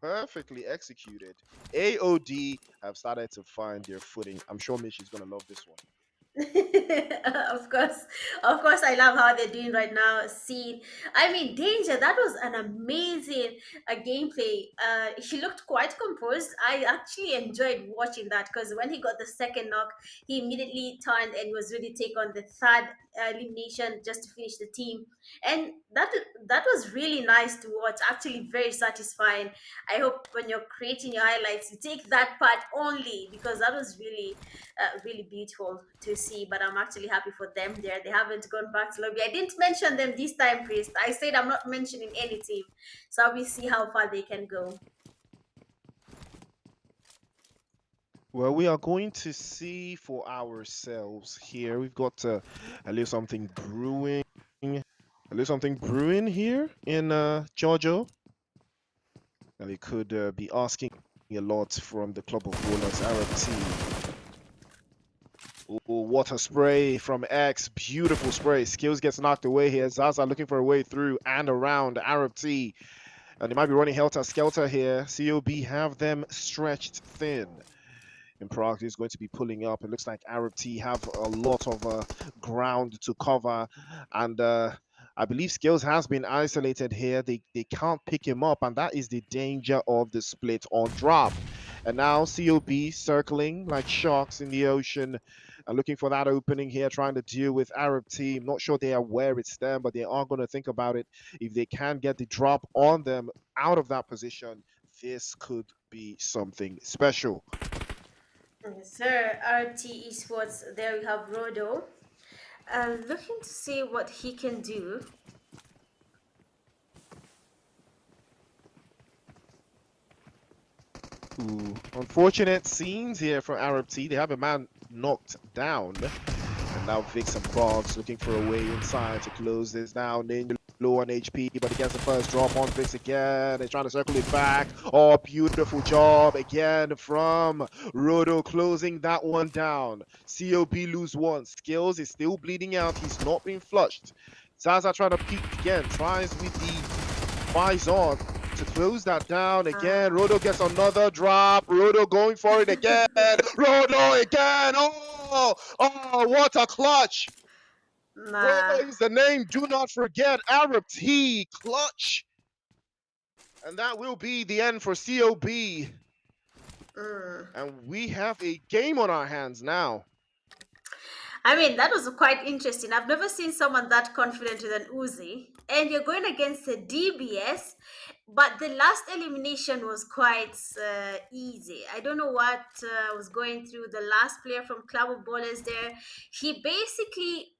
perfectly executed. AOD have started to find their footing. I'm sure Mitch is going to love this one. Of course, of course, I love how they're doing right now. Scene, I mean, Danger. That was an amazing gameplay. He looked quite composed. I actually enjoyed watching that because when he got the second knock, he immediately turned and was ready to take on the third elimination just to finish the team. And that was really nice to watch. Actually, very satisfying. I hope when you're creating your highlights, you take that part only because that was really beautiful to see. But I'm actually happy for them there. They haven't gone back to lobby. I didn't mention them this time, Priest. I said I'm not mentioning any team. So we see how far they can go. Well, we are going to see for ourselves here. We've got a little something brewing. A little something brewing here in Georgia. And they could be asking a lot from the club of bowlers, Arab team. Oh, water spray from X. Beautiful spray. Skills gets knocked away here. Zaza looking for a way through and around Arab T. And they might be running helter skelter here. COB have them stretched thin. In Prague is going to be pulling up. It looks like Arab T have a lot of ground to cover, and I believe Skills has been isolated here. They can't pick him up, and that is the danger of the split on drop. And now COB circling like sharks in the ocean and looking for that opening here, trying to deal with Arab team. Not sure they are where it's them, but they are going to think about it. If they can get the drop on them out of that position, this could be something special. Yes, sir. RT Esports. There we have Rodo. Looking to see what he can do. Ooh, unfortunate scenes here for Arab T. They have a man knocked down. And now Vix and Boggs looking for a way inside to close this down. Ninja low on HP, but he gets the first drop on Vix again. They're trying to circle it back. Oh, beautiful job again from Rodo closing that one down. COB lose one. Skills is still bleeding out. He's not been flushed. Zaza trying to peek again. Tries with the Bison to close that down again. Rodo gets another drop. Rodo going for it again. Rodo again. Oh, what a clutch. Nah. Rodo is the name. Do not forget Arab T. Clutch. And that will be the end for COB. Mm. And we have a game on our hands now. I mean, that was quite interesting. I've never seen someone that confident with an Uzi. And you're going against a DBS, but the last elimination was quite easy. I don't know what was going through the last player from Club of Ballers there. He basically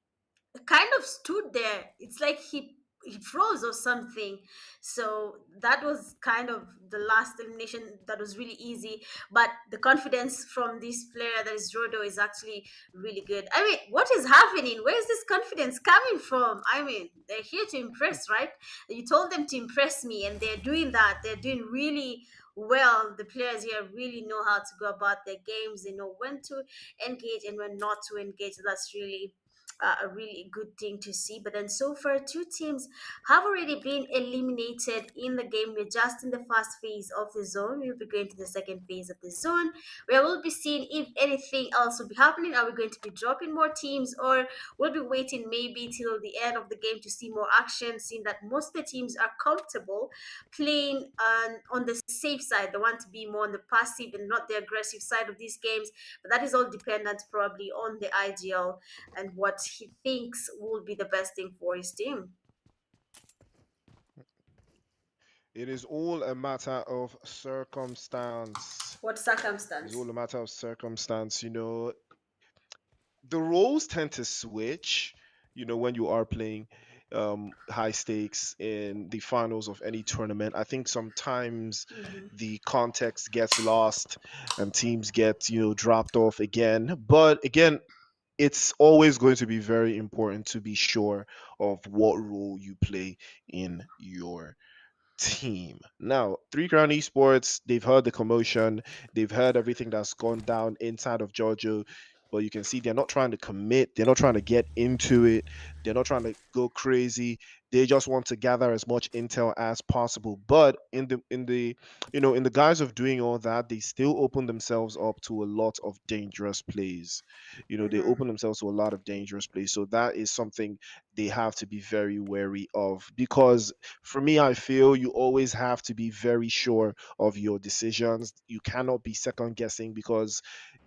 kind of stood there. It's like he froze or something. So that was kind of the last elimination that was really easy. But the confidence from this player that is Rodo is actually really good. I mean, what is happening? Where is this confidence coming from? I mean, they're here to impress, right? You told them to impress me, and they're doing that. They're doing really well. The players here really know how to go about their games. They know when to engage and when not to engage. That's really a really good thing to see. But then so far, two teams have already been eliminated in the game. We're just in the first phase of the zone. We'll be going to the second phase of the zone, where we'll be seeing if anything else will be happening. Are we going to be dropping more teams, or we'll be waiting maybe till the end of the game to see more action, seeing that most of the teams are comfortable playing on the safe side. They want to be more on the passive and not the aggressive side of these games. But that is all dependent probably on the IGL and what he thinks will be the best thing for his team. It is all a matter of circumstance. What It's circumstance? all a matter of circumstance. The roles tend to switch, when you are playing high stakes in the finals of any tournament. I think sometimes Mhm. the context gets lost and teams get, dropped off again. But again, it's always going to be very important to be sure of what role you play in your team. Now, Three Crown Esports, they've heard the commotion, they've heard everything that's gone down inside of Georgia, but you can see they're not trying to commit, they're not trying to get into it. They're not trying to go crazy. They just want to gather as much intel as possible. But in the in the guise of doing all that, they still open themselves up to a lot of dangerous plays. They open themselves to a lot of dangerous plays. So that is something they have to be very wary of, because for me, I feel you always have to be very sure of your decisions. You cannot be second guessing, because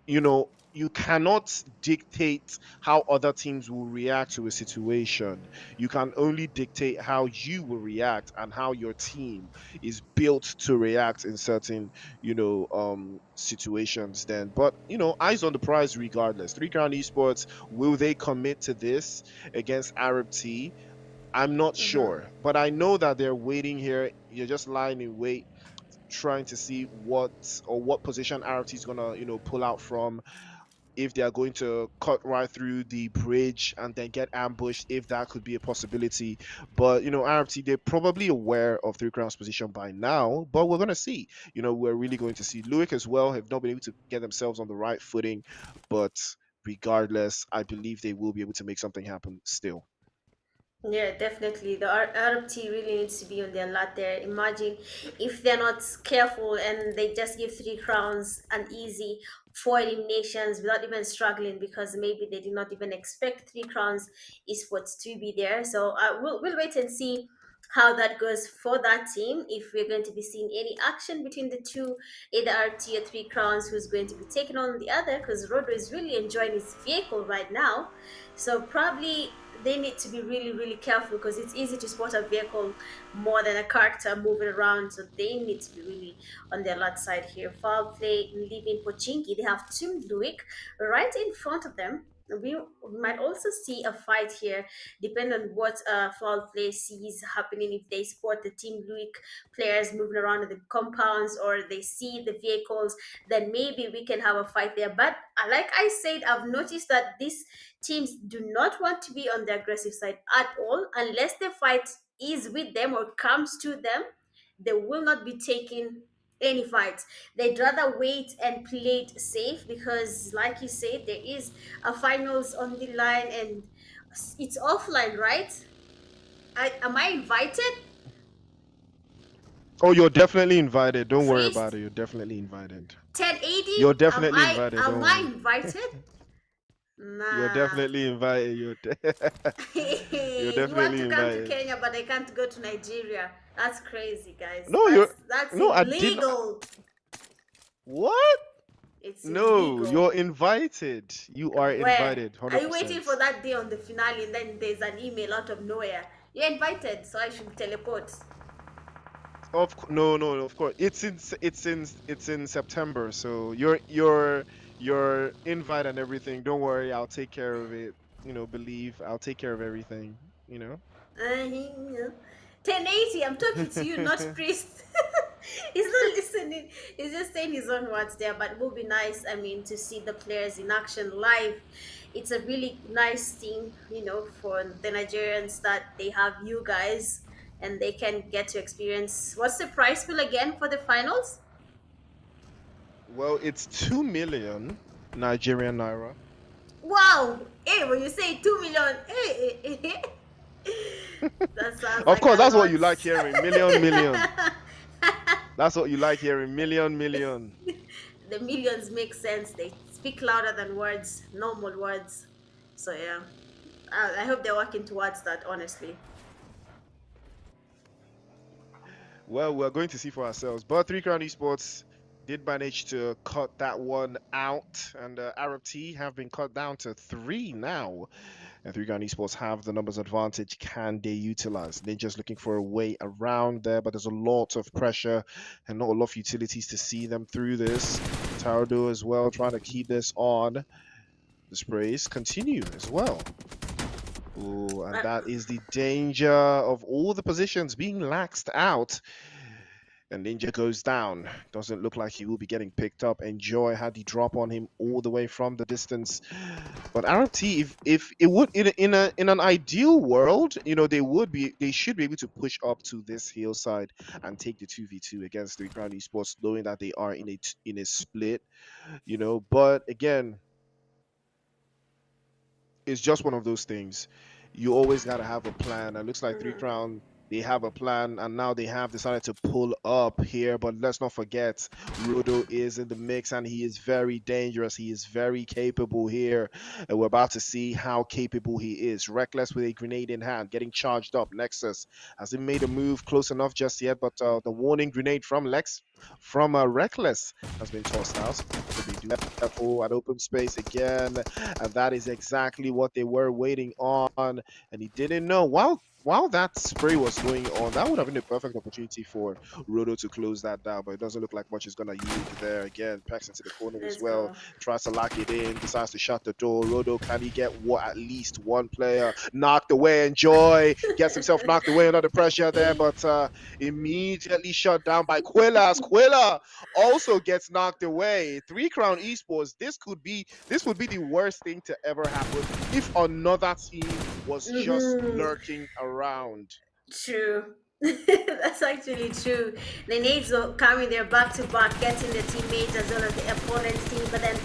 you cannot dictate how other teams will react to a situation. You can only dictate how you will react and how your team is built to react in certain situations. Then, but eyes on the prize regardless. Three Crown Esports, will they commit to this against Arab T? I'm not Mm-hmm. sure, but I know that they're waiting here. You're just lying in wait, trying to see what position RFT is gonna pull out from, if they are going to cut right through the bridge and then get ambushed, if that could be a possibility. But RFT, they're probably aware of Three Crowns position by now, but we're gonna see. We're really going to see. Luik as well have not been able to get themselves on the right footing, but regardless, I believe they will be able to make something happen still. Yeah, definitely. The RT really needs to be on their alert there. Imagine if they're not careful and they just give 3 crowns and easy 4 eliminations without even struggling, because maybe they did not even expect 3 crowns esports to be there. So we'll wait and see how that goes for that team. If we're going to be seeing any action between the two, either RT or 3 crowns, who's going to be taking on the other, because Rodo is really enjoying his vehicle right now. So probably they need to be really, really careful, because it's easy to spot a vehicle more than a character moving around. So they need to be really on their alert side here. Foul play, leaving Pochinki. They have Tim Luik right in front of them. We might also see a fight here, depending on what foul play sees happening. If they spot the Team Luik players moving around in the compounds, or they see the vehicles, then maybe we can have a fight there. But like I said, I've noticed that these teams do not want to be on the aggressive side at all, unless the fight is with them or comes to them. They will not be taking any fights. They'd rather wait and play it safe, because like you said, there is a finals on the line, and it's offline, right? Am I invited? Oh, you're definitely invited. Don't worry about Priest it. You're definitely invited. You're 1080? Am definitely I invited. am Don't I worry. invited? You're Nah. definitely invited. You're You want definitely to come to invited. Kenya, but I can't go to Nigeria. That's crazy, guys. No, That's no, I didn't. illegal. What? It's No, you're illegal. invited. You are Where invited, are you waiting 100%. for that day on the finale, and then there's an email out of nowhere? You're invited, so I should teleport. No, no, no, of course. It's in September, so your invite and everything. Don't worry, I'll take care of it. Believe I'll take care of everything. You know. Uh, 1080, I'm talking to you, not priest. He's not listening. He's just saying his own words there, but it will be nice, I mean, to see the players in action live. It's a really nice thing, for the Nigerians, that they have you guys and they can get to experience. What's the prize pool again for the finals? Well, it's 2 million Nigerian naira. Wow! Hey, when you say 2 million, hey, that sounds Of like course, a that's what lot. you like hearing. Million, million. That's what you like hearing. Million, million. The millions make sense. They speak louder than words, normal words. So yeah, I hope they're working towards that. Honestly. Well, we're going to see for ourselves. But Three Crown Esports did manage to cut that one out, and Arab T have been cut down to three now. And Three Crown Esports have the numbers advantage. Can they utilize? They're just looking for a way around there, but there's a lot of pressure and not a lot of utilities to see them through this. Tardo as well, trying to keep this on. The sprays continue as well. Ooh, and Uh, that is the danger of all the positions being laxed out. And Ninja goes down. Doesn't look like he will be getting picked up. Enjoy had the drop on him all the way from the distance. But RT, if it would in an ideal world, they should be able to push up to this hillside and take the 2v2 against Three Crown Esports, knowing that they are in a split. But again, it's just one of those things. you always got to have a plan. And looks like Three Crown, they have a plan, and now they have decided to pull up here. But let's not forget, Rudo is in the mix, and he is very dangerous. He is very capable here, and we're about to see how capable he is. Reckless with a grenade in hand, getting charged up. Nexus hasn't made a move close enough just yet, but the warning grenade from Reckless has been tossed out. So they do careful at open space again, and that is exactly what they were waiting on. And he didn't know while that spray was going on, that would have been a perfect opportunity for Rodo to close that down, but it doesn't look like much is going to yield there. Again, packs into the corner as Let's well, go. tries to lock it in, decides to shut the door. Rodo, can he get what at least one player knocked away? Enjoy gets himself knocked away under the pressure there, but immediately shut down by Quilla. As Quilla also gets knocked away. Three Crown Esports, this would be the worst thing to ever happen if another team was just Mm-hmm. lurking around. True. That's actually true. The nades were coming there back to back, getting the teammates as well as the opponent's team. But then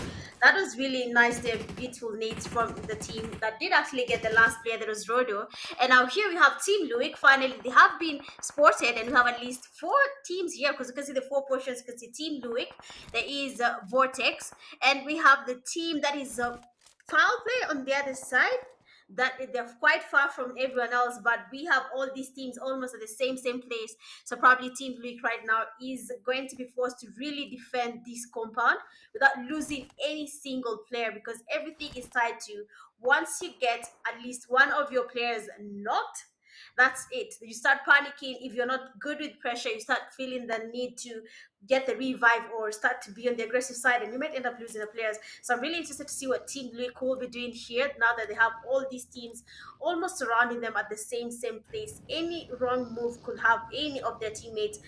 that was really nice. They're beautiful nades from the team that did actually get the last player, that was Rodo. And now here we have Team Luik. Finally, they have been sported, and we have at least four teams here because you can see the four portions. You can see Team Luik, there is Vortex, and we have the team that is foul play on the other side, that they're quite far from everyone else, but we have all these teams almost at the same place. So probably Team League right now is going to be forced to really defend this compound without losing any single player, because everything is tied to, once you get at least one of your players knocked, that's it. You start panicking. If you're not good with pressure, you start feeling the need to get the revive or start to be on the aggressive side, and you might end up losing the players. So I'm really interested to see what Team Luke will be doing here now that they have all these teams almost surrounding them at the same place. Any wrong move could have any of their teammates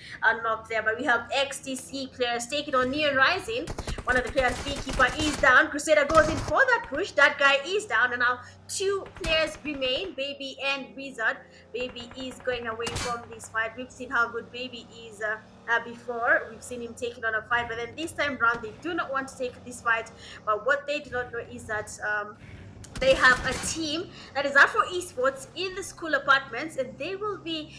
knocked there. But we have XTC players taking on Neon Rising. One of the players, Beekeeper, is down. Crusader goes in for that push. That guy is down, and now two players remain, Baby and Wizard. Baby is going away from this fight. We've seen how good Baby is before. We've seen him taking on a fight, but then this time round, they do not want to take this fight. But what they do not know is that they have a team that is Afro Esports in the school apartments, and they will be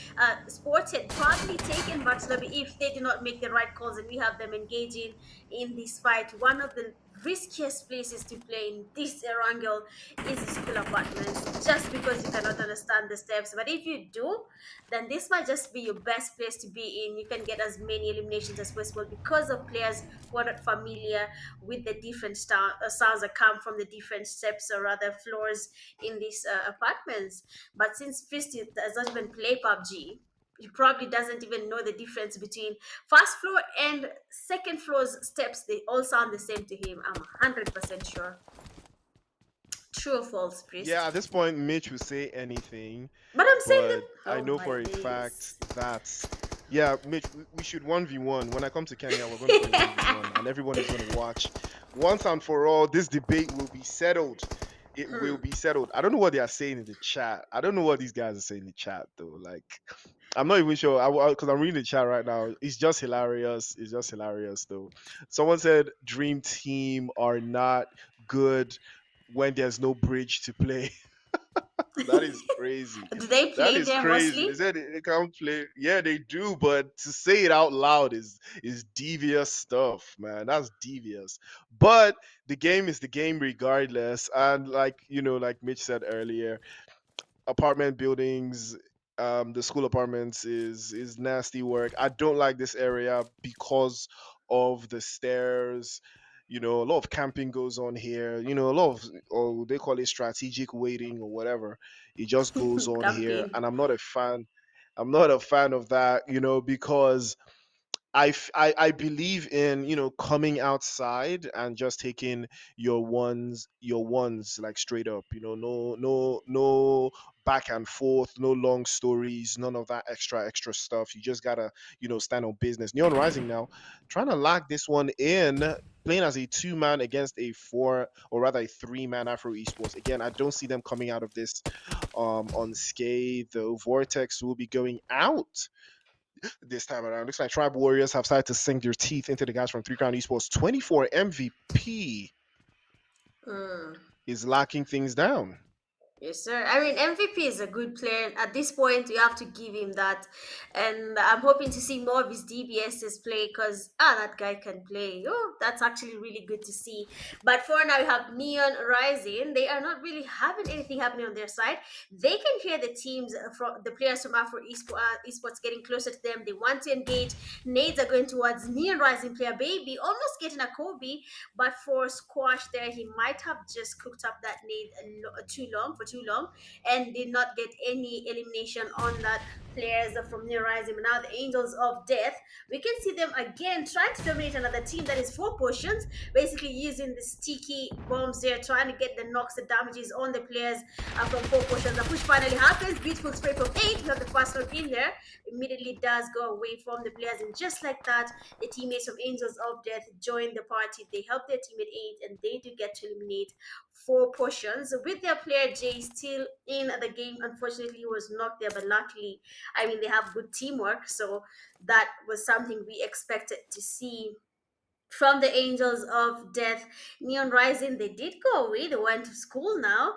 sported, probably taken back to lobby if they do not make the right calls. And we have them engaging in this fight. One of the riskiest places to play in this Erangel is the school apartments, just because you cannot understand the steps. But if you do, then this might just be your best place to be in. You can get as many eliminations as possible because of players who are not familiar with the different styles that come from the different steps or other floors in these apartments. But since Fisty does not even play PUBG, he probably doesn't even know the difference between first floor and second floor's steps. They all sound the same to him. I'm 100% sure. True or false, Yeah, Priest? at this point, Mitch will say anything, But I'm saying that. but I Oh know my for a fact days. that, yeah, Mitch, we should 1v1. When I come to Kenya, we're going to play 1v1, and everyone is going to watch. Once and for all, this debate will be settled. It will be settled. I don't know what they are saying in the chat. I don't know what these guys are saying in the chat, though. Like, I'm not even sure. Because I'm reading the chat right now. It's just hilarious. It's just hilarious, though. Someone said Dream Team are not good when there's no bridge to play. That is crazy. Do they That play is there crazy. They mostly? said they can't play. Yeah, they do, but to say it out loud is devious stuff, man. That's devious. But the game is the game regardless. And like like Mitch said earlier, apartment buildings, the school apartments is nasty work. I don't like this area because of the stairs. A lot of camping goes on here. A lot of, or they call it strategic waiting or whatever. It just goes on here, Camping. and I'm not a fan. I'm not a fan of that, because I believe in coming outside and just taking your ones like straight up, no back and forth, no long stories, none of that extra stuff. You just gotta stand on business. Neon Rising now trying to lock this one in, playing as a two-man against a four, or rather a three-man Afro Esports. Again, I don't see them coming out of this unscathed. The Vortex will be going out this time around. Looks like Tribe Warriors have started to sink their teeth into the guys from Three Crown Esports. 24 MVP Mm. is locking things down. Yes, sir. I mean, MVP is a good player. At this point, you have to give him that. And I'm hoping to see more of his DBSs play because, that guy can play. Oh, that's actually really good to see. But for now, you have Neon Rising. They are not really having anything happening on their side. They can hear the teams from the players from Afro Esports getting closer to them. They want to engage. Nades are going towards Neon Rising player Baby, almost getting a Kobe. But for Squash there, he might have just cooked up that nade too long and did not get any elimination on that players from New Rising. Now the Angels of Death, we can see them again trying to dominate another team that is four potions, basically using the sticky bombs there, trying to get the knocks, the damages on the players from four potions. The push finally happens. Beautiful spray from 8. We have the fast knock in there. Immediately does go away from the players, and just like that, the teammates of Angels of Death join the party. They help their teammate 8, and they do get to eliminate four portions with their player Jay still in the game. Unfortunately, he was not there, but luckily, I mean, they have good teamwork, so that was something we expected to see from the Angels of Death. Neon Rising, they did go away. They went to school now.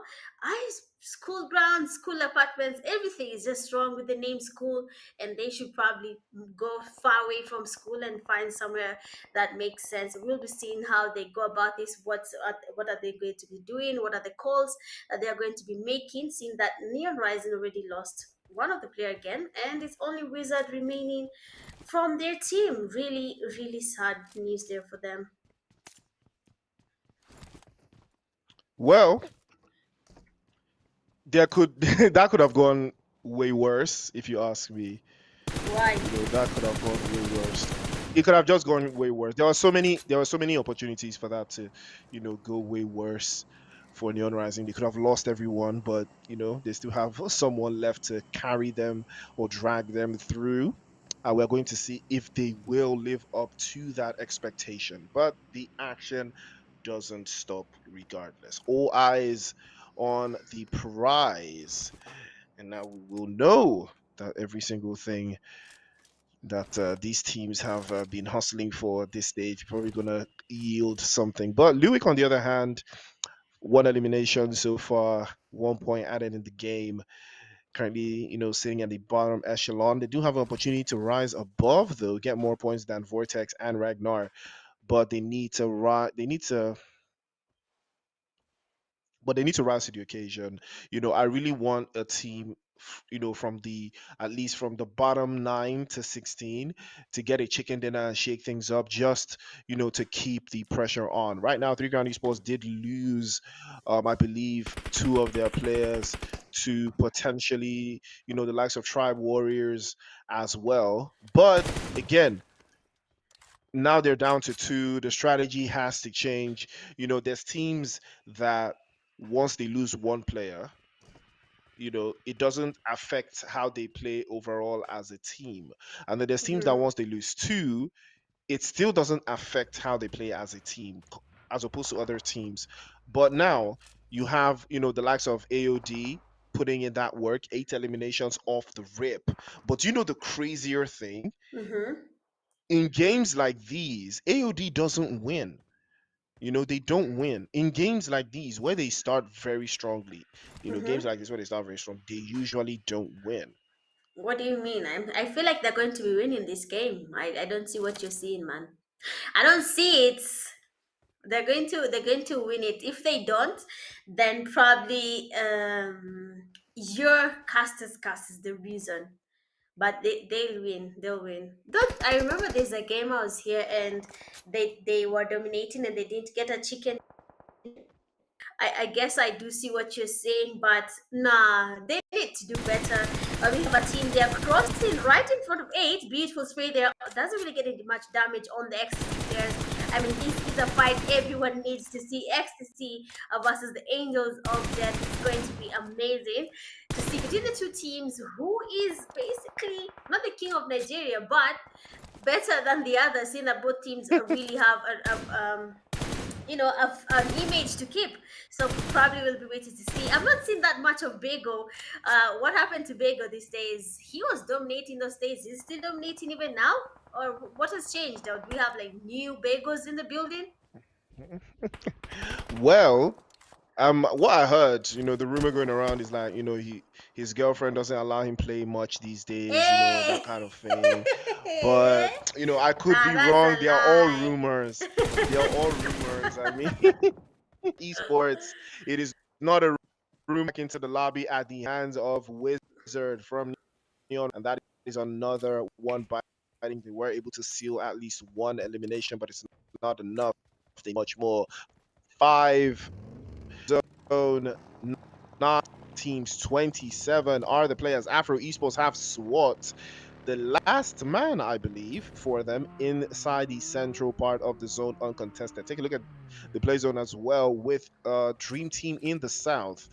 School grounds, school apartments, everything is just wrong with the name school, and they should probably go far away from school and find somewhere that makes sense. We'll be seeing how they go about this. What are they going to be doing? What are the calls that they are going to be making? Seeing that Neon Rising already lost one of the player again, and it's only Wizard remaining from their team. Really, really sad news there for them. Well, there could that could have gone way worse if you ask me. Why? That could have gone way worse. It could have just gone way worse. There were so many opportunities for that to, go way worse for Neon Rising. They could have lost everyone, but they still have someone left to carry them or drag them through. We're going to see if they will live up to that expectation. But the action doesn't stop regardless. All eyes on the prize. And now we will know that every single thing that these teams have been hustling for at this stage probably going to yield something. But Lewick, on the other hand, one elimination so far, 1 point added in the game. Currently, sitting at the bottom echelon. They do have an opportunity to rise above, though, get more points than Vortex and Ragnar. But they need to rise to the occasion. I really want a team, from the at least from the bottom 9 to 16 to get a chicken dinner and shake things up, just to keep the pressure on. Right now, Three Ground Esports did lose, I believe, two of their players to potentially, the likes of Tribe Warriors as well. But again, now they're down to two. The strategy has to change. There's teams that once they lose one player, it doesn't affect how they play overall as a team. And then there's teams that Mhm. once they lose two, it still doesn't affect how they play as a team, as opposed to other teams. But now you have, the likes of AOD putting in that work, 8 eliminations off the rip. But the crazier thing? Mhm. In games like these, AOD doesn't win. They don't win. In games like these, where they start very strongly, games Mhm. like this where they start very strong, they usually don't win. What do you mean? I feel like they're going to be winning this game. I don't see what you're seeing, man. I don't see it. They're going to win it. If they don't, then probably your cast is the reason. But they'll win. They'll win. Don't I remember there's a game I was here and they were dominating and they didn't get a chicken. I guess I do see what you're saying, but nah, they need to do better. We have a team there crossing right in front of 8. Beautiful spray there. Doesn't really get any much damage on the ecstasy players. I mean, this is a fight everyone needs to see. Ecstasy versus the Angels of Death is going to be amazing to see between the two teams who is basically not the king of Nigeria, but better than the others, seeing that both teams really have an image to keep. So probably we'll be waiting to see. I've not seen that much of Bego. What happened to Bego these days? He was dominating those days. Is he still dominating even now? Or what has changed? Or do we have like new Begos in the building? Well, What I heard, the rumor going around is like, his girlfriend doesn't allow him play much these days, Hey! that kind of thing. But I could Nah, be that's wrong. a They are all lie. rumors. They are all rumors. I mean, esports. It is not a room back into the lobby at the hands of Wizard from Neon, and that is another one biting. They were able to seal at least one elimination, but it's not enough. They need much more. Five zone, nine teams, 27 are the players. Afro Esports have SWAT, the last man, I believe, for them inside the central part of the zone uncontested. Take a look at the play zone as well with Dream Team in the south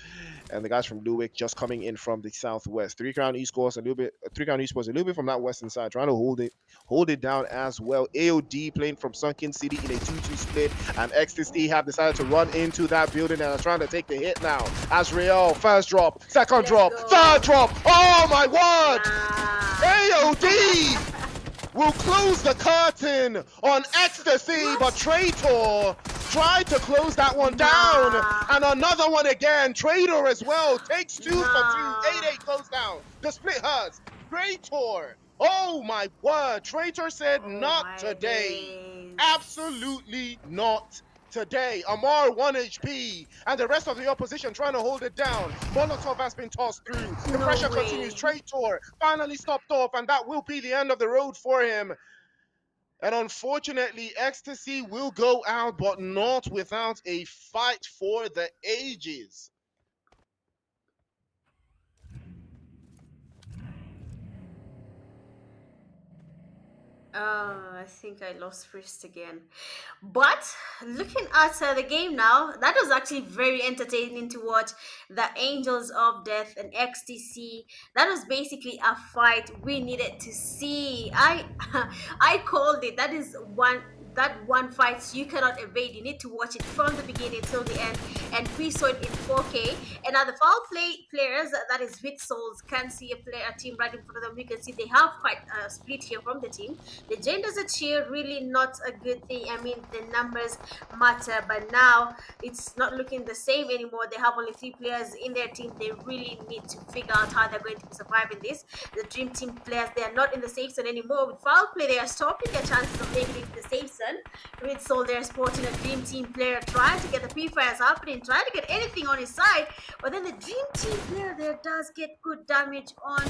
and the guys from Lewick just coming in from the southwest. Three Crown Esports a little bit from that western side, trying to hold it down as well. AOD playing from Sunken City in a 2-2 split, and XTC have decided to run into that building and are trying to take the hit now. Azrael, first drop, second Let's drop, go. third drop. Oh my word! Nah. AOD will close the curtain on Ecstasy, but What? Traitor tried to close that one down. Nah. And another one again. Traitor as well. Takes 2 for 2. Nah. 8-8 close down. The split hurts. Traitor. Oh my word. Traitor said Oh not my today. days. Absolutely not today. Amar 1 HP and the rest of the opposition trying to hold it down. Molotov has been tossed through. The No pressure way. continues. Traitor finally stopped off, and that will be the end of the road for him. And unfortunately, Ecstasy will go out, but not without a fight for the ages. I think I lost first again. But looking at the game now, that was actually very entertaining to watch. The Angels of Death and XTC. That was basically a fight we needed to see. I called it. That one fight you cannot evade. You need to watch it from the beginning till the end, and we saw it in 4K. And now the foul play players, that is with souls, can see a team right in front of them. You can see they have quite a split here from the team. The genders are cheer, really not a good thing. I mean, the numbers matter, but now it's not looking the same anymore. They have only 3 players in their team. They really need to figure out how they're going to be surviving this. The dream team players, they are not in the safe zone anymore. With foul play, they are stopping their chances of making it to the safe zone. With Soul, they're sporting a dream team player trying to get the pre-fires happening, trying to get anything on his side, but then the dream team player there does get good damage on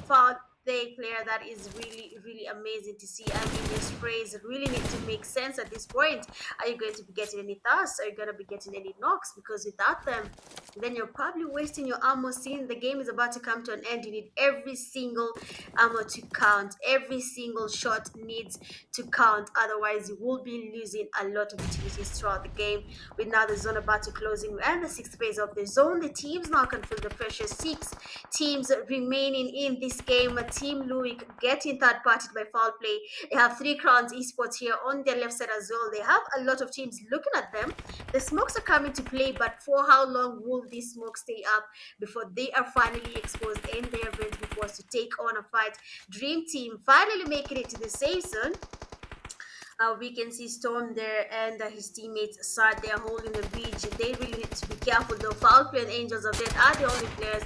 foul player. That is really, really amazing to see. I mean, your sprays really need to make sense at this point. Are you going to be getting any thrusts? Are you going to be getting any knocks? Because without them, then you're probably wasting your ammo. Seeing the game is about to come to an end, you need every single ammo to count. Every single shot needs to count. Otherwise, you will be losing a lot of utilities throughout the game. With now the zone about to closing and the sixth phase of the zone, the teams now can feel the pressure. 6 teams remaining in this game. Team Luik getting third party by foul play. They have 3 Crowns Esports here on their left side as well. They have a lot of teams looking at them. The smokes are coming to play, but for how long will these smokes stay up before they are finally exposed and they are going to be forced to take on a fight? Dream Team finally making it to the safe zone. We can see Storm there and his teammates Sard. They are holding the bridge. They really need to be careful though. Foul play and Angels of Death are the only players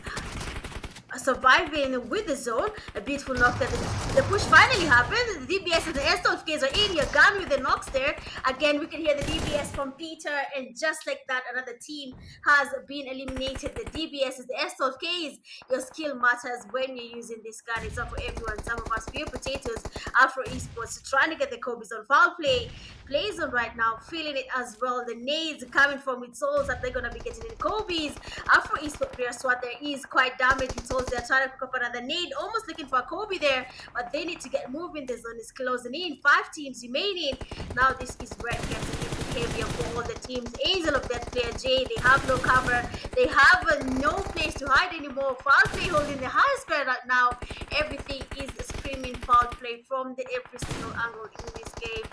surviving with the zone. A beautiful knock that the push finally happened. The DBS and the S12 Ks are in. You're gone with the knocks there. Again, we can hear the DBS from Peter, and just like that, another team has been eliminated. The DBS is the S12 Ks. Your skill matters when you're using this gun. It's not for everyone. Some of us pure potatoes. Afro Esports trying to get the Kobe's on foul play. Plays on right now, feeling it as well. The nades coming from with souls that they're gonna be getting in Kobe's. Afro Esports player SWAT there is quite damaged with souls. They're trying to pick up another nade, almost looking for a Kobe there, but they need to get moving. The zone is closing in. 5 teams remaining. Now this is where it gets a bit heavier for all the teams. Angel of Death player J, they have no cover. They have no place to hide anymore. Foul play holding the highest square right now. Everything is screaming foul play from the every single angle in this game.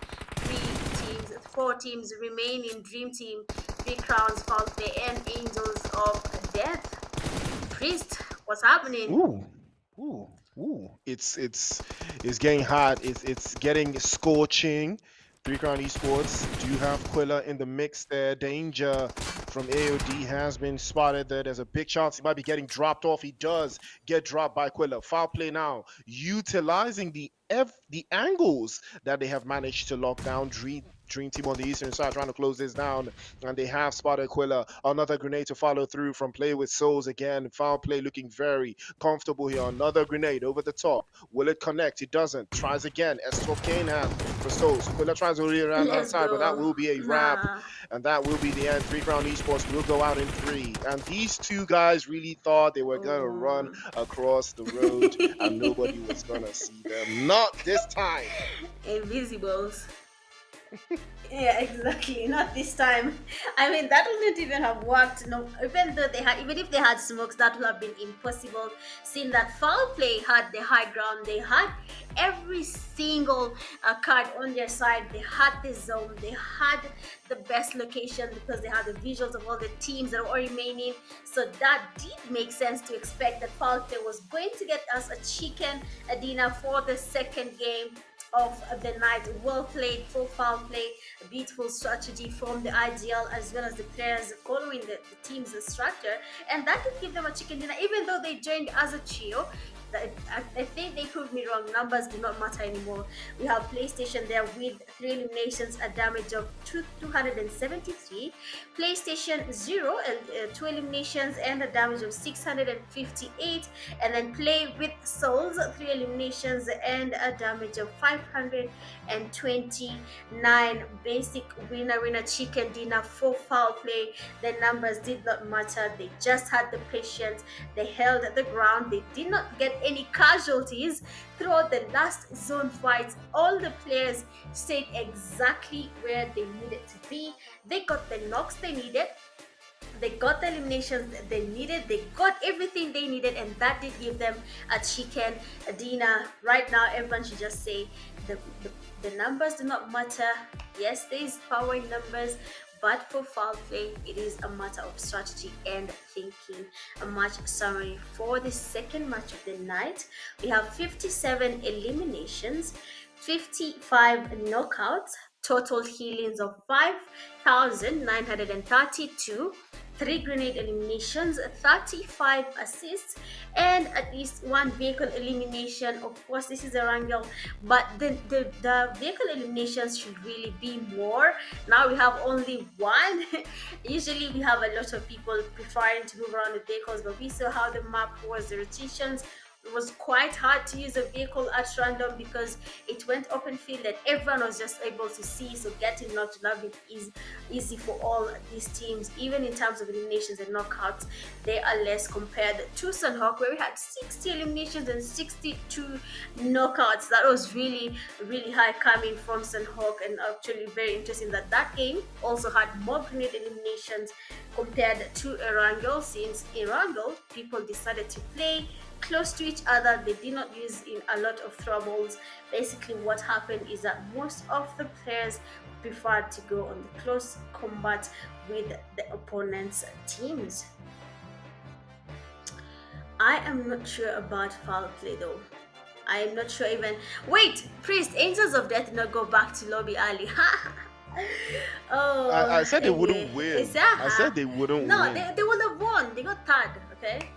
4 teams remaining. Dream Team, 3 Crowns, foul play, and Angels of Death. Priest, what's happening? Ooh. It's getting hot. It's getting scorching. 3 Crown Esports do have Quilla in the mix there. Danger from AOD has been spotted there. There's a big chance he might be getting dropped off. He does get dropped by Quilla. Foul play now, utilizing the angles that they have managed to lock down. Dream Team on the eastern side trying to close this down, and they have spotted Quilla. Another grenade to follow through from Play with Souls again. Foul play looking very comfortable here. Another grenade over the top. Will it connect? It doesn't. Tries again. S12 Kane has for Souls. Quilla tries to lead around the Let's outside, but that go. will be a wrap, Nah. and that will be the end. Three Crown Esports will go out in three. And these two guys really thought they were going to run Oh. across the road and nobody was going to see them. Not this time. Invisibles. Yeah, exactly. Not this time. I mean, that wouldn't even have worked. No, even though they had, even if they had smokes, that would have been impossible. Seeing that foul play had the high ground, they had every single card on their side. They had the zone. They had the best location because they had the visuals of all the teams that were remaining. So that did make sense to expect that foul play was going to get us a chicken, a dinner for the second game of the night. Well played, full foul play, a beautiful strategy from the IGL as well as the players following the team's structure, and that did give them a chicken dinner even though they joined as a trio. I think they proved me wrong. Numbers do not matter anymore. We have PlayStation there with 3 eliminations, a damage of 273. PlayStation 0, 2 eliminations and a damage of 658. And then Play with Souls, 3 eliminations and a damage of 529. Basic winner chicken dinner for foul play. The numbers did not matter. They just had the patience. They held the ground. They did not get any casualties throughout the last zone fights. All the players stayed exactly where they needed to be. They got the knocks they needed. They got the eliminations they needed. They got everything they needed, and that did give them a chicken dinner. Right now, everyone should just say the numbers do not matter. Yes, there is power in numbers, but for foul play, it is a matter of strategy and thinking. A match summary for the second match of the night. We have 57 eliminations, 55 knockouts, total healings of 5,932, 3 grenade eliminations, 35 assists, and at least 1 vehicle elimination. Of course, this is Erangel, but the vehicle eliminations should really be more. Now we have only 1. Usually we have a lot of people preferring to move around with vehicles, but we saw how the map was, the rotations. It was quite hard to use a vehicle at random because it went open field and everyone was just able to see. So getting knocked would have been easy for all these teams. Even in terms of eliminations and knockouts, they are less compared to Sanhok, where we had 60 eliminations and 62 knockouts. That was really high coming from Sanhok, and actually very interesting that that game also had more grenade eliminations compared to Erangel, since Erangel people decided to play close to each other. They did not use in a lot of troubles. Basically what happened is that most of the players preferred to go on the close combat with the opponent's teams. I am not sure about foul play though. I am not sure even. Wait, Priest, Angels of Death did not go back to lobby early. Oh, I said they yeah. wouldn't win. Is that I said they wouldn't no, win. they would have won. They got third, okay?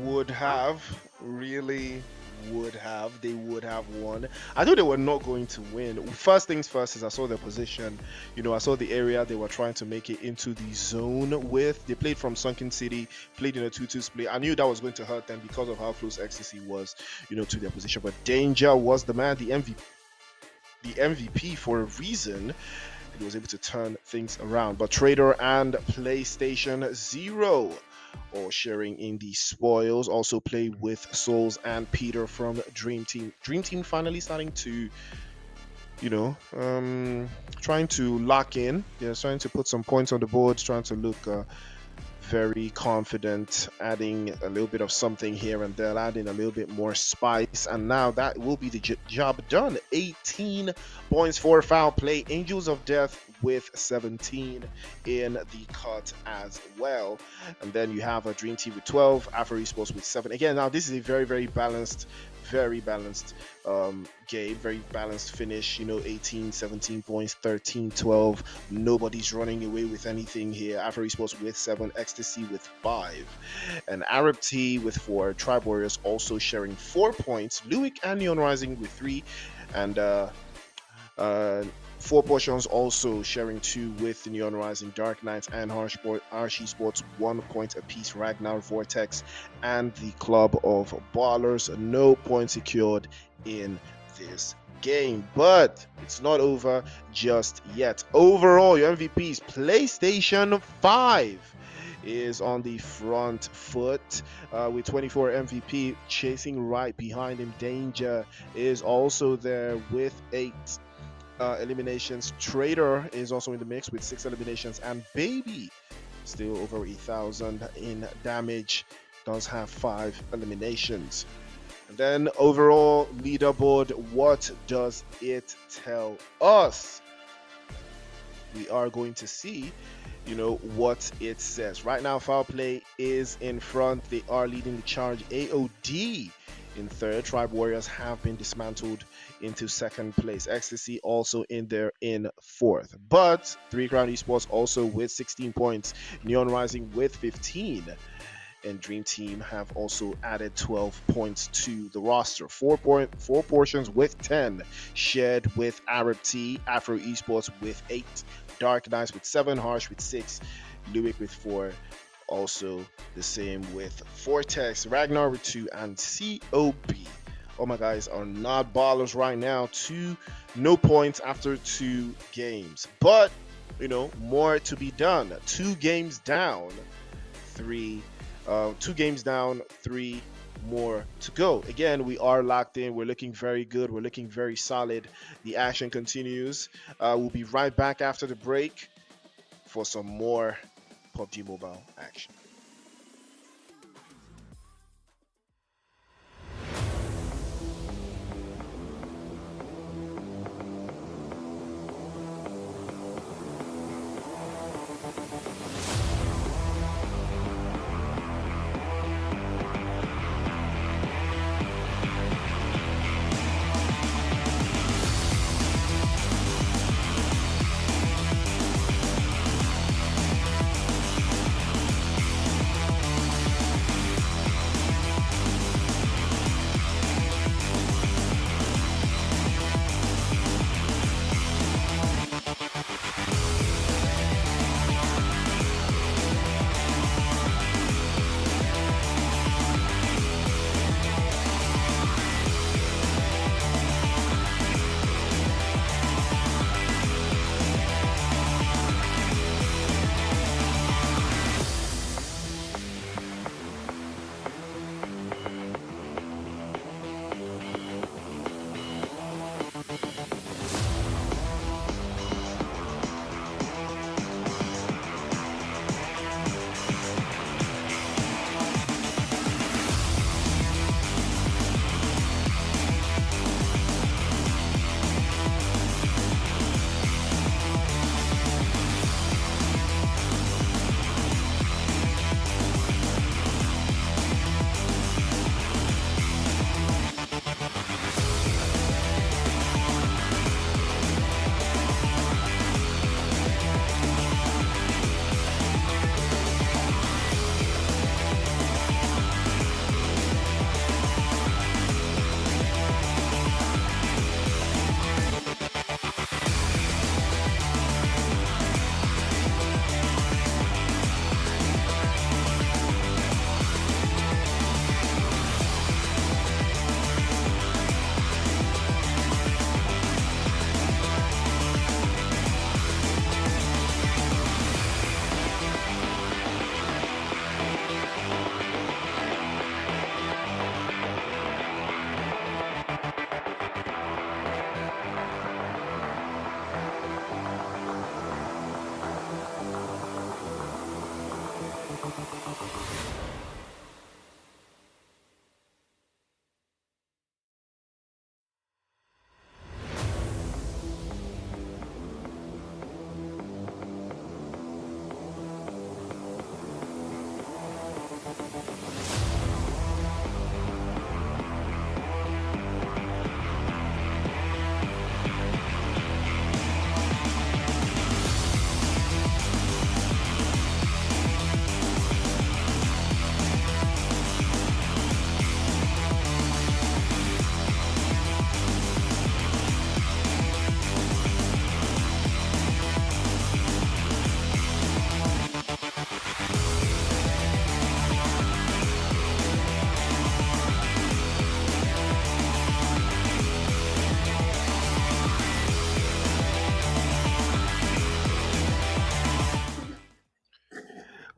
Would have, really would have. They would have won. I thought they were not going to win. First things first is I saw their position. I saw the area they were trying to make it into the zone with. They played from Sunken City, played in a 2-2 split. I knew that was going to hurt them because of how close XCC was, to their position. But Danger was the man, the MVP for a reason. He was able to turn things around. But Trader and PlayStation 0 or sharing in the spoils. Also play with Souls and Peter from Dream Team. Dream Team finally starting to, trying to lock in. They're trying to put some points on the board, trying to look very confident, adding a little bit of something here and there, adding a little bit more spice. And now that will be the job done. 18 points for foul play. Angels of Death with 17 in the cut as well. And then you have a Dream Team with 12, Afro Esports with 7. Again, now this is a very balanced game, very balanced finish. 18, 17 points, 13, 12. Nobody's running away with anything here. Afro Esports with 7, Ecstasy with 5, and Arab T with 4. Tribe Warriors also sharing 4 points. Luik and Neon Rising with 3, and uh, 4 portions also sharing 2 with Neon Rising, Dark Knights, and Harsh Sports 1 point apiece. Ragnar, Vortex, and the Club of Ballers. No points secured in this game, but it's not over just yet. Overall, your MVPs, PlayStation 5 is on the front foot with 24 MVP. Chasing right behind him, Danger is also there with 8 eliminations. Trader is also in the mix with 6 eliminations, and Baby, still over 1,000 in damage, does have 5 eliminations. And then overall leaderboard, what does it tell us? We are going to see what it says. Right now, Foul Play is in front. They are leading the charge. AOD in third. Tribe Warriors have been dismantled into second place. Ecstasy also in there in fourth. But Three Crown Esports also with 16 points. Neon Rising with 15. And Dream Team have also added 12 points to the roster. 4 portions with 10 shared with Arab T, Afro Esports with 8, Dark Knights with 7, Harsh with 6, Luik with 4. Also the same with Vortex, Ragnar with 2, and COB. Oh, my guys are not ballers right now. No points after 2 games. But, more to be done. 2 games down, 2 games down, 3 more to go. Again, we are locked in. We're looking very good. We're looking very solid. The action continues. We'll be right back after the break for some more PUBG Mobile action.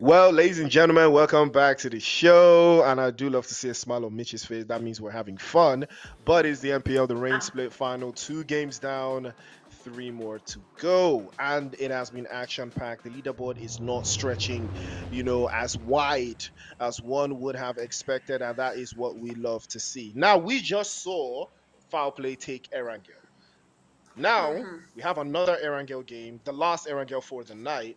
Well, ladies and gentlemen, welcome back to the show. And I do love to see a smile on Mitch's face. That means we're having fun. But it's the MPL, the rain Ah, split final. 2 games down, three more to go. And it has been action packed. The leaderboard is not stretching, as wide as one would have expected. And that is what we love to see. Now, we just saw foul play take Erangel. Now, we have another Erangel game, the last Erangel for the night.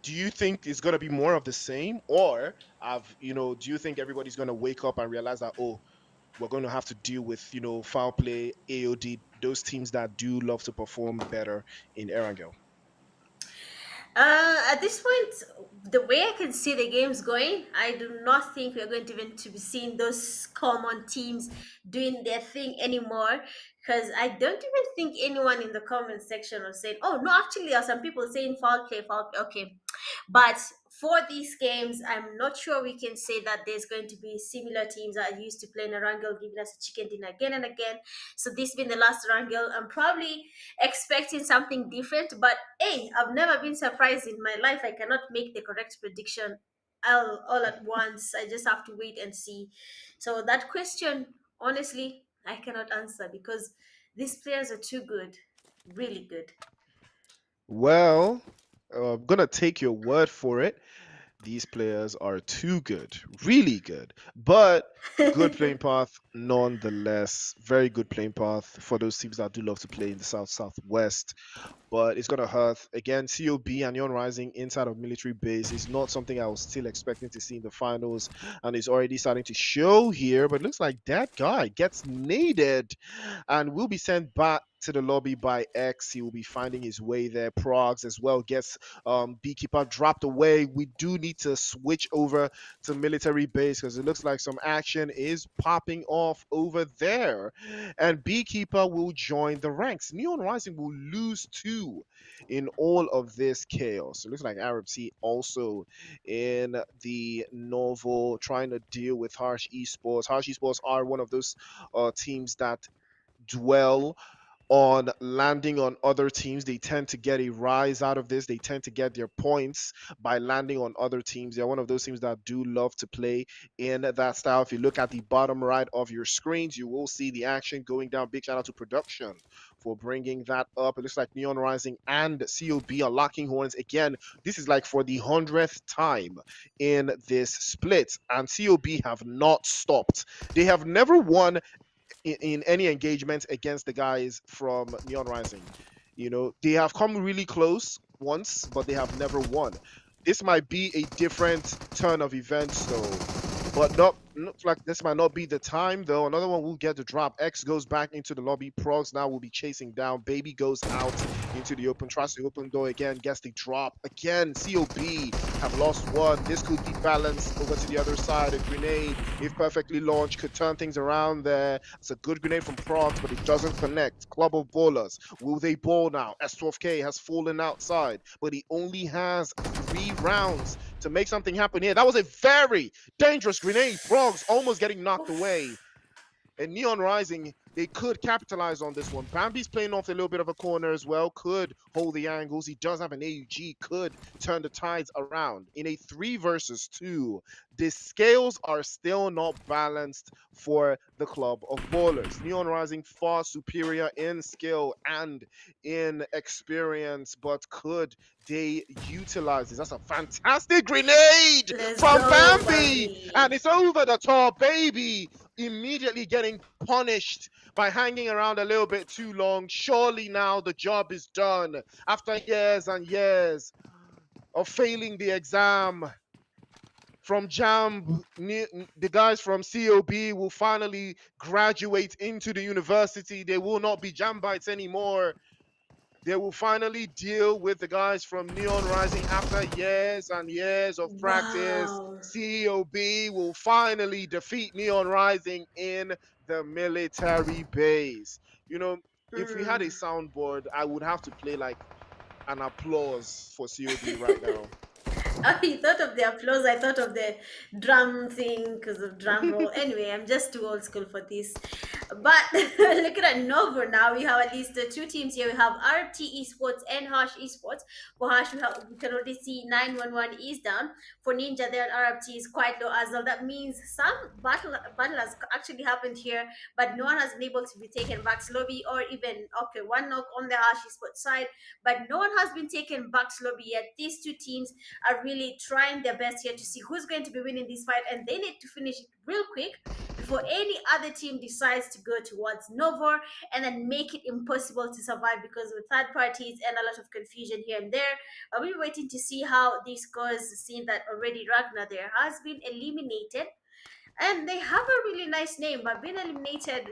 Do you think it's going to be more of the same, or do you think everybody's going to wake up and realize that, oh, we're going to have to deal with foul play, AOD, those teams that do love to perform better in Erangel? at this point, the way I can see the games going, I do not think we're going to even to be seeing those common teams doing their thing anymore. Because I don't even think anyone in the comment section was saying, "Oh no, actually, there are some people saying foul play, foul play." Okay, but for these games, I'm not sure we can say that there's going to be similar teams that are used to playing a Erangel giving us a chicken dinner again and again. So this being the last Erangel, I'm probably expecting something different. But hey, I've never been surprised in my life. I cannot make the correct prediction all at once. I just have to wait and see. So that question, honestly, I cannot answer because these players are too good, really good. Well, I'm going to take your word for it. These players are too good, really good, but good playing path nonetheless. Very good playing path for those teams that do love to play in the South Southwest. But it's gonna hurt again. COB and Neon Rising inside of military base is not something I was still expecting to see in the finals, and it's already starting to show here. But it looks like that guy gets naded and will be sent back to the lobby by X. He will be finding his way there. Progs as well gets Beekeeper dropped away. We do need to switch over to military base because it looks like some action is popping off over there. And Beekeeper will join the ranks. Neon Rising will lose two in all of this chaos. It looks like Arab Sea also in the novel trying to deal with Harsh Esports. Harsh Esports are one of those teams that dwell on landing on other teams. They tend to get a rise out of this. They tend to get their points by landing on other teams. They're one of those teams that do love to play in that style. If you look at the bottom right of your screens, you will see the action going down. Big shout out to production for bringing that up. It looks like Neon Rising and COB are locking horns again. This is like for the 100th time in this split, and COB have not stopped. They have never won in any engagement against the guys from Neon Rising. They have come really close once, but they have never won. This might be a different turn of events, though. But not looks like this might not be the time though. Another one will get the drop. X goes back into the lobby. Progs now will be chasing down. Baby goes out into the open. Tries to open door again. Gets the drop again. COB have lost one. This could be balanced over to the other side. A grenade, if perfectly launched, could turn things around there. It's a good grenade from Progs, but it doesn't connect. Club of Ballers. Will they ball now? S12K has fallen outside, but he only has 3 rounds to make something happen here. That was a very dangerous grenade. Progs almost getting knocked away. And Neon Rising, they could capitalize on this one. Bambi's playing off a little bit of a corner as well, could hold the angles. He does have an AUG, could turn the tides around. In a 3 versus 2, the scales are still not balanced for the Club of Ballers. Neon Rising far superior in skill and in experience, but could they utilize this? That's a fantastic grenade Let's from go, Bambi! And Bambi. it's over the top, baby! Immediately getting punished by hanging around a little bit too long. Surely now the job is done. After years and years of failing the exam from JAMB, the guys from COB will finally graduate into the university. They will not be JAMBites anymore. They will finally deal with the guys from Neon Rising after years and years of practice. Wow. COB will finally defeat Neon Rising in the military base. If we had a Mm. soundboard, I would have to play like an applause for COB right now. I thought of the applause. I thought of the drum thing because of drum roll. Anyway, I'm just too old school for this. But looking at Nova now, we have at least two teams here. We have RT Esports and Hash Esports. For Hash, we can already see 911 is down. For Ninja, there and RT is quite low as well. That means some battle has actually happened here, but no one has been able to be taken back to lobby or even, okay, one knock on the Hash Esports side, but no one has been taken back to lobby yet. These two teams are really trying their best here to see who's going to be winning this fight, and they need to finish it real quick before any other team decides to go towards Novo and then make it impossible to survive because with third parties and a lot of confusion here and there. We're waiting to see how this goes, seeing that already Ragnar there has been eliminated. And they have a really nice name, but being eliminated,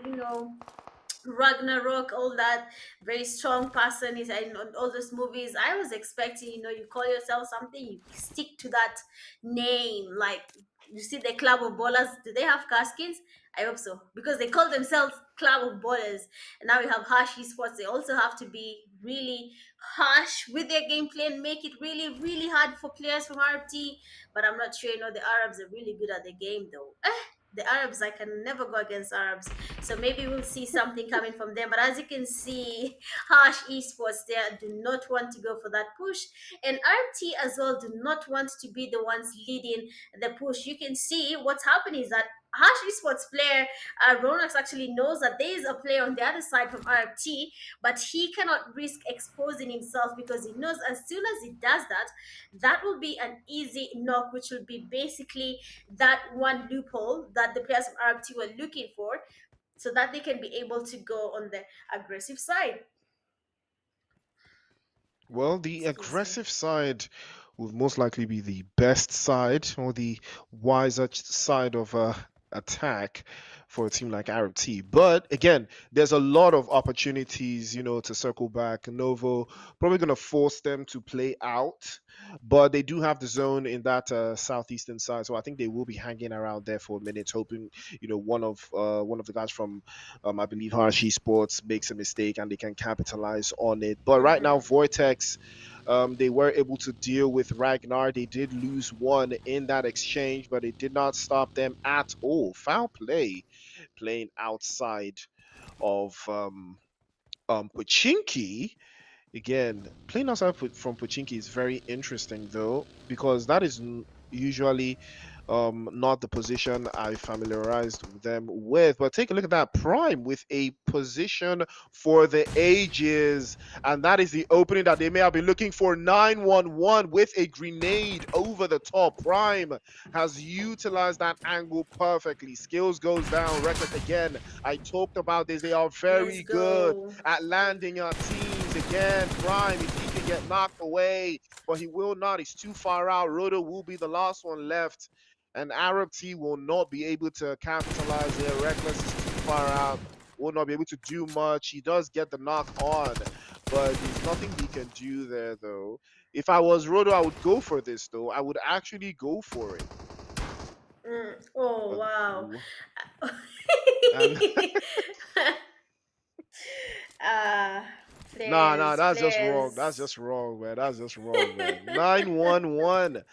Ragnarok, all that very strong person is in all those movies. I was expecting, you call yourself something, you stick to that name. Like you see the Club of Ballers, do they have caskins? I hope so because they call themselves Club of Ballers. And now we have harsh esports. They also have to be really harsh with their gameplay and make it really, really hard for players from RT. But I'm not sure. The Arabs are really good at the game though. The Arabs, I can never go against Arabs. So maybe we'll see something coming from them. But as you can see, Harsh Esports there do not want to go for that push. And RT as well do not want to be the ones leading the push. You can see what's happening is that Harsh Esports player Ronax actually knows that there is a player on the other side from RT, but he cannot risk exposing himself because he knows as soon as he does that, that will be an easy knock, which will be basically that one loophole that the players from RT were looking for so that they can be able to go on the aggressive side. Well, the Excuse me. aggressive side would most likely be the best side or the wiser side of attack for a team like Arab T. But again, there's a lot of opportunities, to circle back. Novo probably going to force them to play out, but they do have the zone in that southeastern side, so I think they will be hanging around there for a minute, hoping one of the guys from I believe Hershey Sports makes a mistake and they can capitalize on it. But right now, Mm-hmm. Vortex, they were able to deal with Ragnar. They did lose one in that exchange, but it did not stop them at all. Foul play, playing outside of Pochinki. Again, playing outside from Pochinki is very interesting though, because that is usually not the position I familiarized them with. But take a look at that Prime with a position for the ages, and that is the opening that they may have been looking for. 911 with a grenade over the top. Prime has utilized that angle perfectly. Skills goes down. Reckless again. I talked about this. They are Let's very good go. at landing your teams. Again, Prime, if he can get knocked away, but he will not. He's too far out. Roto will be the last one left. And Arab T will not be able to capitalize here. Reckless is too far out. Will not be able to do much. He does get the knock on, but there's nothing he can do there, though. If I was Roto, I would go for this, though. I would actually go for it. Oh, But, wow. and uh, nah, players, that's just wrong. That's players. just wrong, man. That's just wrong, man. 911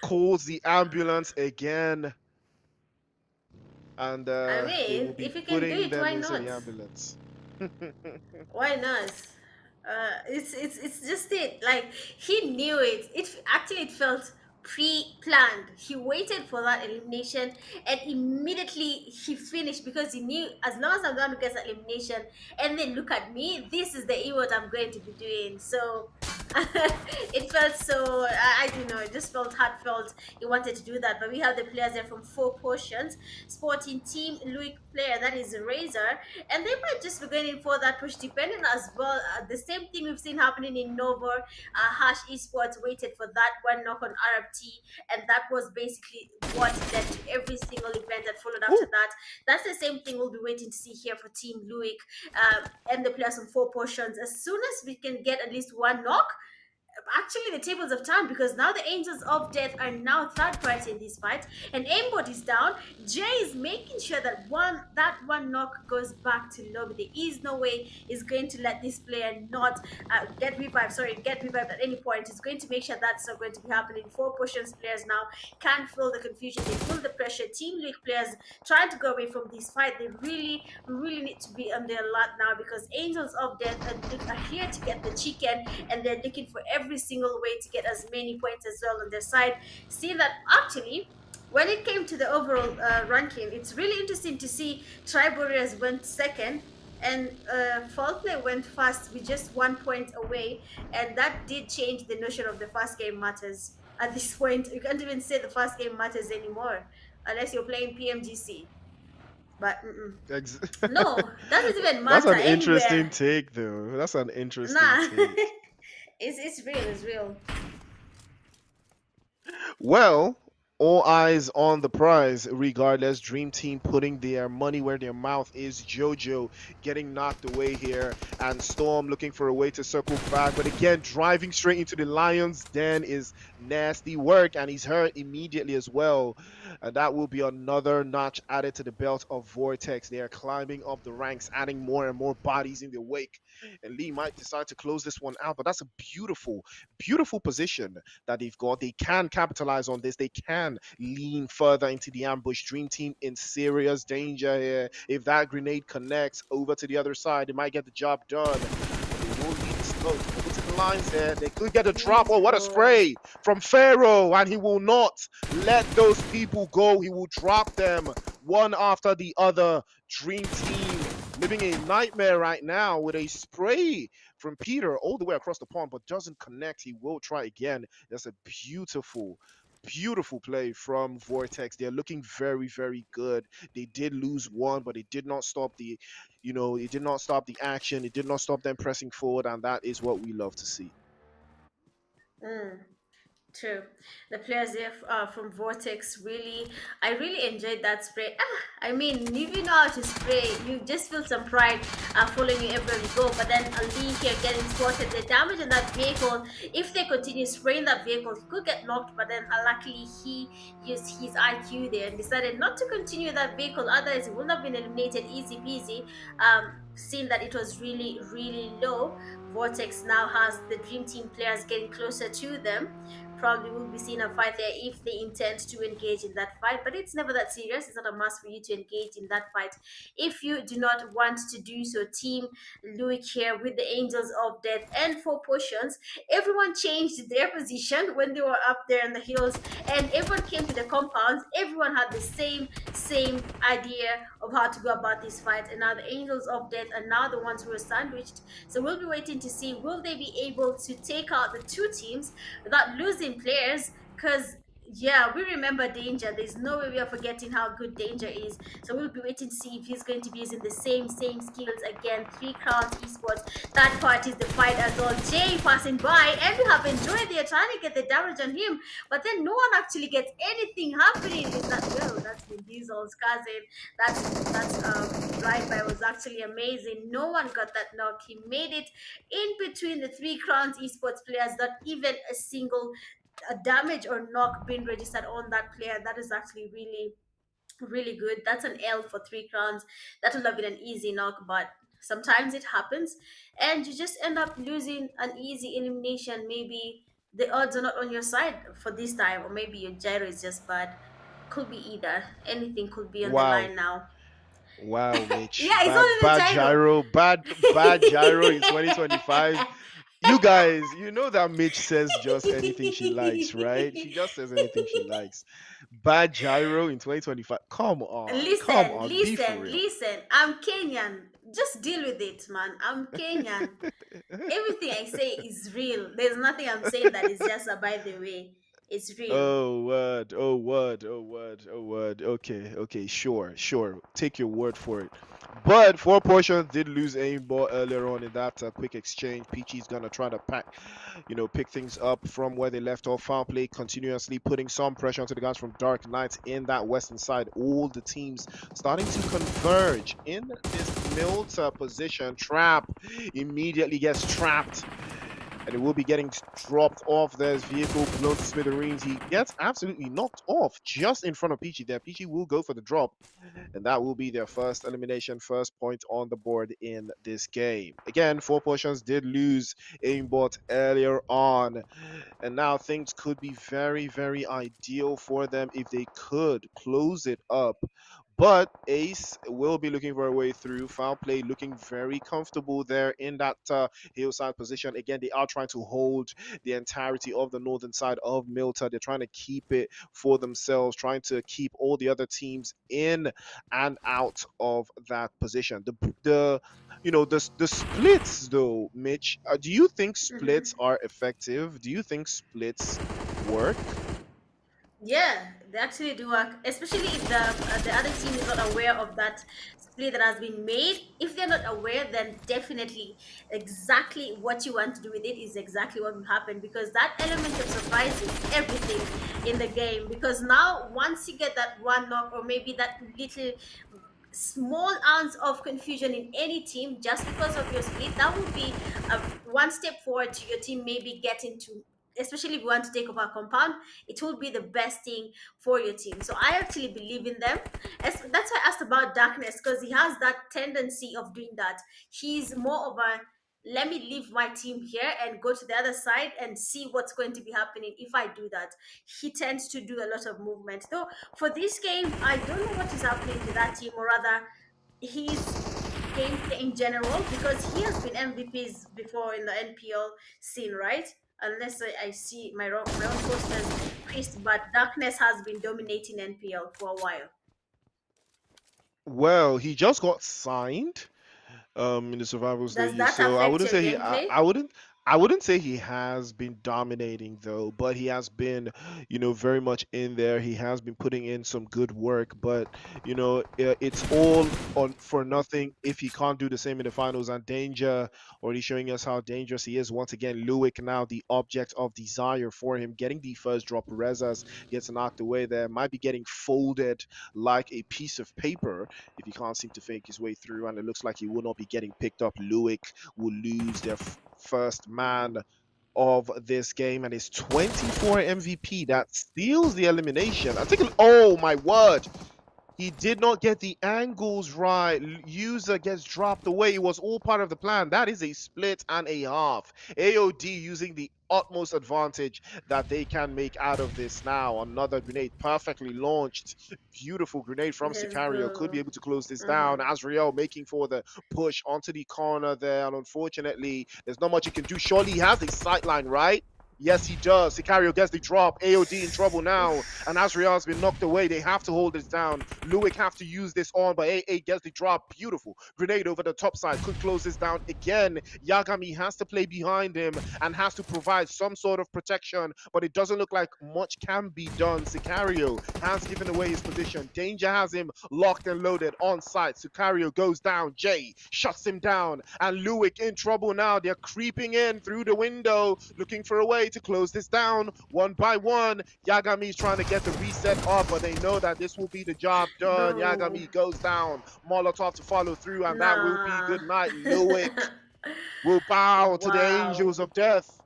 calls the ambulance again, and I they will mean, be if you can do putting it, them why into the not? ambulance. Why not? It's just it. Like he knew it. It felt pre-planned. He waited for that elimination, and immediately he finished because he knew as long as I'm going to get that elimination, and then look at me. This is the event I'm going to be doing. So. It felt so I don't know, it just felt heartfelt. He wanted to do that, but we have the players there from Four Potions Sporting Team Luke player, that is Razor, and they might just be going in for that push depending as well. The same thing we've seen happening in Novo. Hash Esports waited for that one knock on RFT, and that was basically what led to every single event that followed after Woo! that. That's the same thing we'll be waiting to see here for Team Luik and the players on Four Potions. As soon as we can get at least one knock, actually the tables have turned because now the Angels of Death are now third party in this fight, and Aimbot is down. Jay is making sure that one knock goes back to lobby. There is no way he's going to let this player not get revived. Sorry, get revived at any point. He's going to make sure that's not going to be happening. Four potions players now can't feel the confusion. They feel the pressure. Team League players trying to go away from this fight. They really need to be on their alert now because Angels of Death are here to get the chicken, and they're looking for every single way to get as many points as well on their side. See that actually. When it came to the overall ranking, it's really interesting to see Tribe Warriors went second and Faulkner went first with just 1 point away, and that did change the notion of the first game matters. At this point, you can't even say the first game matters anymore unless you're playing PMGC. But Ex- no, doesn't even That's matter an interesting anywhere. take, though. That's an interesting Nah, take. it's real. It's real. Well, all eyes on the prize, regardless. Dream Team putting their money where their mouth is. JoJo getting knocked away here, and Storm looking for a way to circle back. But again, driving straight into the Lions' den is nasty work, and he's hurt immediately as well. And that will be another notch added to the belt of Vortex. They are climbing up the ranks, adding more and more bodies in their wake. And Lee might decide to close this one out, but that's a beautiful, beautiful position that they've got. They can capitalize on this. They can lean further into the ambush. Dream Team in serious danger here. If that grenade connects over to the other side, they might get the job done. But they will need the smoke over to the lines there. They could get a drop. Oh, what a Beautiful. spray from Pharaoh. And he will not let those people go. He will drop them one after the other. Dream Team living a nightmare right now with a spray from Peter all the way across the pond, but doesn't connect. He will try again. That's a beautiful, beautiful play from Vortex. They're looking very, very good. They did lose one, but it did not stop it did not stop the action. It did not stop them pressing forward, and that is what we love to see. Mm. True. The players there from Vortex really, I really enjoyed that spray. I mean, if you know how to spray, you just feel some pride following you everywhere you go. But then Ali here getting spotted, the damage on that vehicle, if they continue spraying that vehicle, he could get knocked. But then luckily he used his IQ there and decided not to continue that vehicle. Otherwise, he would not have been eliminated easy peasy. Seeing that it was really low, Vortex now has the Dream Team players getting closer to them. Probably will be seeing a fight there if they intend to engage in that fight, but it's never that serious. It's not a must for you to engage in that fight if you do not want to do so. Team Luik here with the Angels of Death and four potions. Everyone changed their position when they were up there in the hills, and everyone came to the compounds. Everyone had the same idea of how to go about this fight, and now the Angels of Death are now the ones who are sandwiched. So we'll be waiting to see will they be able to take out the two teams without losing players, because yeah, we remember Danger. There's no way we are forgetting how good Danger is. So we'll be waiting to see if he's going to be using the same skills again. Three Crowns Esports. That part is the fight as well. Jay passing by, and we have enjoyed. They're trying to get the damage on him, but then no one actually gets anything happening. Is that well? That's Vin Diesel's cousin. That's drive by was actually amazing. No one got that knock. He made it in between the Three Crowns Esports players. Not even a single damage or knock being registered on that player. That is actually really good. That's an L for Three Crowns. That would have been an easy knock, but sometimes it happens, and you just end up losing an easy elimination. Maybe the odds are not on your side for this time, or maybe your gyro is just bad. Could be either. Anything could be on the Wow. line now. Wow, Mitch. Yeah, it's Bad, only the bad gyro. gyro. Bad gyro in 2025. You guys, you know that Mitch says just anything she likes, right? She just says anything she likes. Bad gyro in 2025. Come on. Come Listen, on. Be for listen, real. listen. I'm Kenyan. Just deal with it, man. I'm Kenyan. Everything I say is real. There's nothing I'm saying that is just a by the way. It's real. Oh word, oh word, oh word, oh word. Okay, okay, sure, sure. Take your word for it. But four portions did lose aim ball earlier on in that quick exchange. Peachy's gonna try to pick things up from where they left off. Foul play continuously putting some pressure onto the guys from Dark Knights in that western side. All the teams starting to converge in this Milta position. Trap immediately gets trapped. and it will be getting dropped off. There's vehicle blown to smithereens. He gets absolutely knocked off just in front of Peachy there. Peachy will go for the drop, and that will be their first elimination, first point on the board in this game. Again, Four Potions did lose aimbot earlier on, and now things could be very, very ideal for them if they could close it up. But Ace will be looking for a way through. Foul play looking very comfortable there in that hillside position. Again, they are trying to hold the entirety of the northern side of Milta. They're trying to keep it for themselves, trying to keep all the other teams in and out of that position. The splits though, Mitch. Do you think splits Mhm. are effective? Do you think splits work? Yeah, they actually do work, especially if the other team is not aware of that split that has been made. If they're not aware, then definitely exactly what you want to do with it is exactly what will happen, because that element of surprise is everything in the game. Because now, once you get that one knock, or maybe that little small ounce of confusion in any team just because of your split, that would be one step forward to your team maybe getting to, especially if you want to take over a compound, it will be the best thing for your team. So I actually believe in them. That's why I asked about Darkness, because he has that tendency of doing that. He's more of a, let me leave my team here and go to the other side and see what's going to be happening if I do that. He tends to do a lot of movement. Though for this game, I don't know what is happening to that team, or rather, his gameplay in general, because he has been MVPs before in the NPL scene, right? Unless I see my own posters creased, but Darkness has been dominating NPL for a while. Well, he just got signed in the survival Does stages. that So I affect wouldn't your say gameplay? I wouldn't say he has been dominating though, but he has been, very much in there. He has been putting in some good work, but it's all on for nothing if he can't do the same in the finals. And Danger already showing us how dangerous he is. Once again, Luik now the object of desire for him, getting the first drop. Rezas gets knocked away there, might be getting folded like a piece of paper if he can't seem to fake his way through, and it looks like he will not be getting picked up. Luik will lose their first man of this game, and it's 24 MVP that steals the elimination. I think, oh my word, he did not get the angles right. User gets dropped away. It was all part of the plan. That is a split and a half. AOD using the utmost advantage that they can make out of this now. Another grenade perfectly launched. Beautiful grenade from Let's Sicario. Could be go. able to close this down. Mhm. Azriel making for the push onto the corner there. And unfortunately, there's not much he can do. Surely he has a sight line, right? Yes, he does. Sicario gets the drop. AOD in trouble now. And Azriel has been knocked away. They have to hold this down. Luik have to use this on, but AA gets the drop. Beautiful. Grenade over the top side. Could close this down again. Yagami has to play behind him and has to provide some sort of protection, but it doesn't look like much can be done. Sicario has given away his position. Danger has him locked and loaded on site. Sicario goes down. Jay shuts him down. And Luik in trouble now. They're creeping in through the window, looking for a way to close this down one by one. Yagami is trying to get the reset up, but they know that this will be the job done. Bro, Yagami goes down. Molotov to follow through, and that will be nah. good night. Luik will bow to the Wow. angels of death.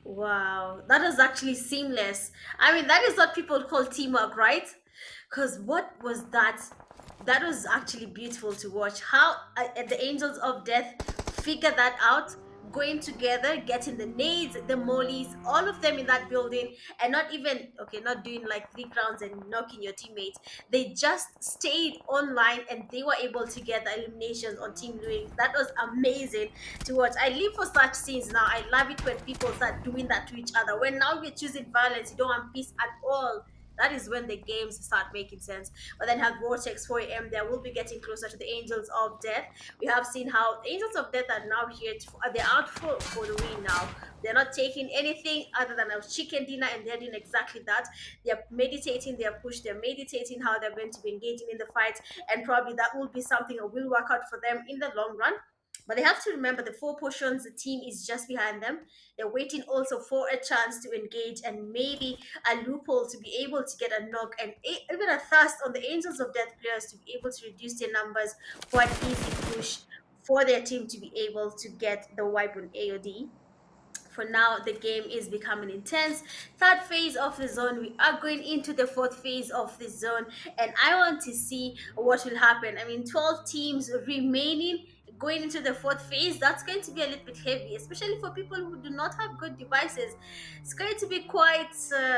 Wow, that is actually seamless. I mean, that is what people call teamwork, right? Because what was that? That was actually beautiful to watch. How the Angels of Death figure that out, going together, getting the nades, the mollies, all of them in that building, and not even, okay, not doing like 3 crowns and knocking your teammates. They just stayed online and they were able to get the eliminations on Team Louis. That was amazing to watch. I live for such scenes now. I love it when people start doing that to each other. When now we're choosing violence, you don't want peace at all. That is when the games start making sense. But then have Vortex 4 a.m. There will be getting closer to the Angels of Death. We have seen how the Angels of Death are now here. They're out for the win now. They're not taking anything other than a chicken dinner, and they're doing exactly that. They're meditating, they're pushed, they're meditating how they're going to be engaging in the fight, and probably that will be something that will work out for them in the long run. But they have to remember the Four Potions, the team is just behind them. They're waiting also for a chance to engage and maybe a loophole to be able to get a knock, and even a thirst on the Angels of Death players to be able to reduce their numbers for an easy push for their team to be able to get the wipe on AOD. For now, the game is becoming intense. Third phase of the zone, we are going into the fourth phase of the zone, and I want to see what will happen. I mean, 12 teams remaining going into the fourth phase. That's going to be a little bit heavy, especially for people who do not have good devices. It's going to be quite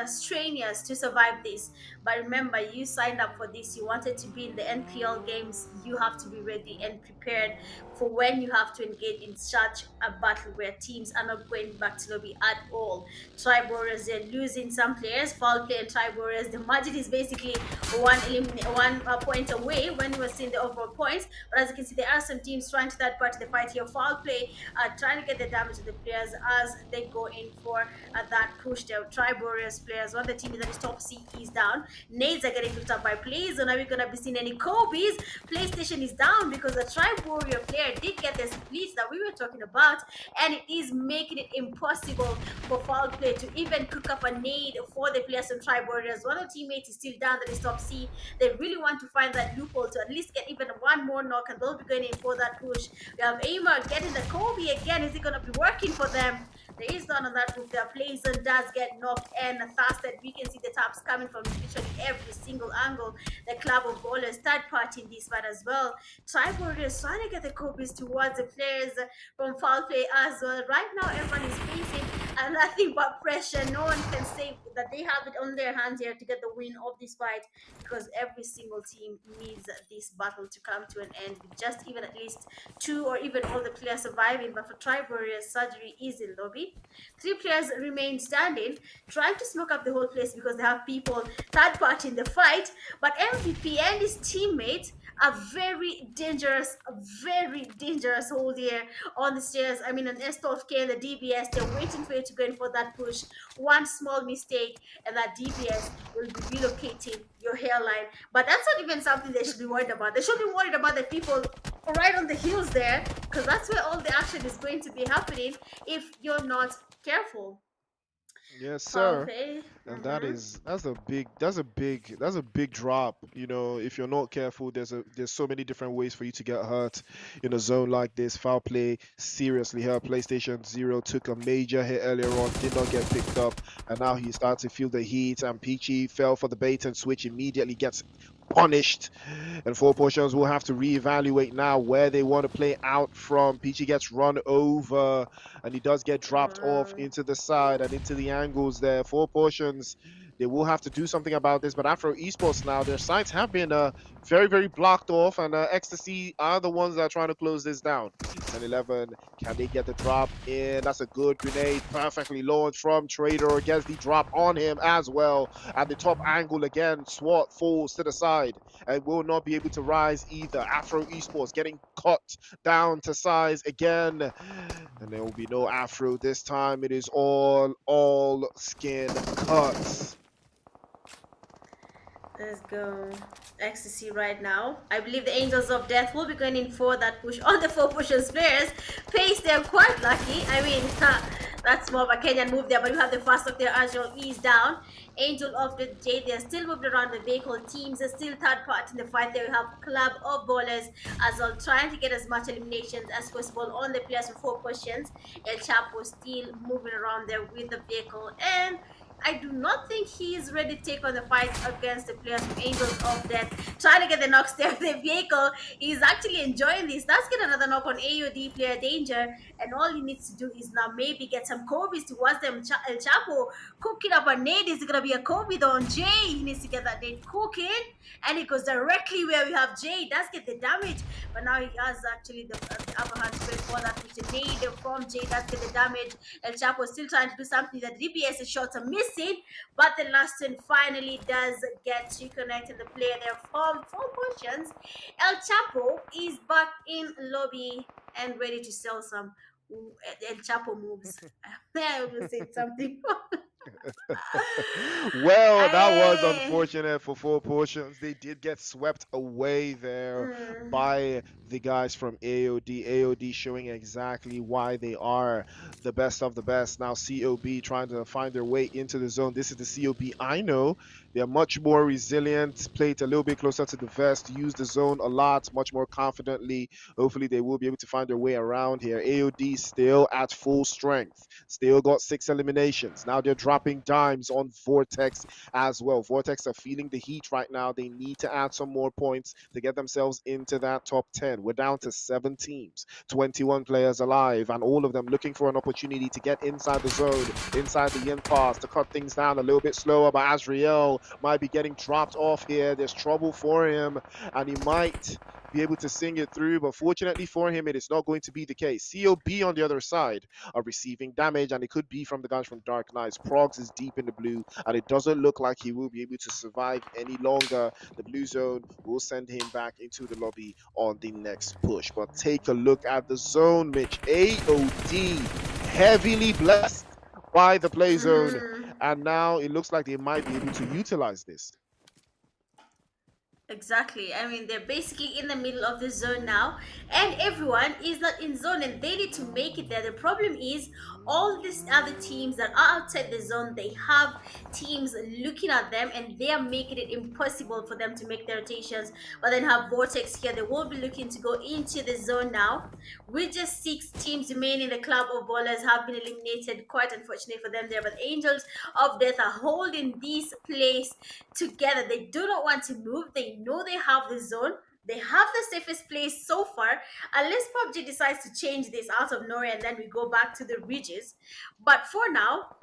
strenuous to survive this. But remember, you signed up for this, you wanted to be in the NPL games, you have to be ready and prepared for when you have to engage in such a battle where teams are not going back to lobby at all. Tribe Warriors, they're losing some players, foul play and Tribe Warriors. The margin is basically one point away when we're seeing the overall points. But as you can see, there are some teams trying to third party the fight here. Foul play, trying to get the damage to the players as they go in for that push. The Tribe Warriors players, one of the teams that is top C is down. Nades are getting picked up by plays. So now we're going to be seeing any Kobe's. PlayStation is down because the Tribe Warrior player did get the splits that we were talking about, and it is making it impossible for foul play to even cook up a nade for the players from Tribe Warriors. One of the teammates is still down, that is top C. They really want to find that loophole to at least get even one more knock, and they'll be going in for that push. We have Aimer getting the Kobe again. Is it going to be working for them? There is none on that roof. Their Blazon does get knocked and fasted. We can see the taps coming from literally every single angle. The club of ballers third party in this fight as well. Tribe Warriors trying to get the copies towards the players from foul play as well. Right now, everyone is facing nothing but pressure. No one can say that they have it on their hands here to get the win of this fight, because every single team needs this battle to come to an end with just even at least two or even all the players surviving. But for Tribe Warriors, surgery is in lobby. Three players remain standing, trying to smoke up the whole place because they have people third party in the fight. But MVP and his teammates are very dangerous hold here on the stairs. I mean, an S12K and the DBS, they're waiting for you to go in for that push. One small mistake, and that DBS will be relocating your hairline. But that's not even something they should be worried about. They should be worried about the people right on the heels there, because that's where all the action is going to be happening if you're not careful. Yes, Foul sir. play. And that's a big drop. If you're not careful, there's so many different ways for you to get hurt in a zone like this. Foul play seriously hurt. PlayStation Zero took a major hit earlier on, did not get picked up, and now he starts to feel the heat. And Peachy fell for the bait and switch, immediately gets punished. And Four Portions will have to reevaluate now where they want to play out from. Peachy gets run over, and he does get dropped off Um, into the side and into the angles there. Four Portions, they will have to do something about this. But Afro Esports now, their sites have been very, very blocked off, and Ecstasy are the ones that are trying to close this down. 10-11, can they get the drop in? That's a good grenade, perfectly launched from Trader. Gets the drop on him as well. At the top angle again, SWAT falls to the side and will not be able to rise either. Afro Esports getting cut down to size again. And there will be no Afro this time. It is all skin cuts. let's go. Ecstasy right now. I believe the Angels of Death will be going in for that push on the four pushers players. Pace, they're quite lucky. I mean, that's more of a Kenyan move there, but you have the fast of their Erangel ease down. Angel of the Jade, they're still moving around the vehicle. Teams are still third part in the fight. They have Club of Ballers as well, trying to get as much eliminations as possible on the players with four questions. El Chapo still moving around there with the vehicle, and I do not think he is ready to take on the fight against the players from Angels of Death. Trying to get the knocks there with the vehicle. He's actually enjoying this. Let's get another knock on AOD player Danger. And all he needs to do is now maybe get some Kobe's towards them. El Chapo cooking up a nade. Is going to be a Kobe though on Jay. He needs to get that nade cooking. And it goes directly where we have Jay. Does get the damage. But now he has actually the upper hand straight for that. Which the nade from Jay does get the damage. El Chapo is still trying to do something that DBS's shots are missing, but the last one finally does get to connect in the play there from four portions. El Chapo is back in lobby and ready to sell some El Chapo moves. I almost said something. Well, that was I, unfortunate for four portions. They did get swept away there by the guys from AOD. AOD showing exactly why they are the best of the best. Now, COB trying to find their way into the zone. This is the COB I know. They are much more resilient, play it a little bit closer to the vest, use the zone a lot, much more confidently. Hopefully, they will be able to find their way around here. AOD still at full strength, still got 6 eliminations. Now they're dropping dimes on Vortex as well. Vortex are feeling the heat right now. They need to add some more points to get themselves into that top 10. We're down to 7 teams, 21 players alive, and all of them looking for an opportunity to get inside the zone, inside the impasse, to cut things down a little bit slower. But Azriel might be getting dropped off here. There's trouble for him, and he might be able to sing it through, but fortunately for him, it is not going to be the case. COB on the other side are receiving damage, and it could be from the guys from Dark Knights. Progs is deep in the blue, and it doesn't look like he will be able to survive any longer. The blue zone will send him back into the lobby on the next push. But take a look at the zone, Mitch. AOD heavily blessed by the play zone, and now it looks like they might be able to utilize this. Exactly. I mean, they're basically in the middle of the zone now, and everyone is not in zone, and they need to make it there. The problem is, all these other teams that are outside the zone, they have teams looking at them, and they are making it impossible for them to make their rotations. But then have Vortex here; they will be looking to go into the zone now. With just 6 teams remaining, the club of ballers have been eliminated. Quite unfortunate for them there, but Angels of Death are holding this place together. They do not want to move. They know they have the zone. They have the safest place so far, unless PUBG decides to change this out of nowhere and then we go back to the ridges. But for now,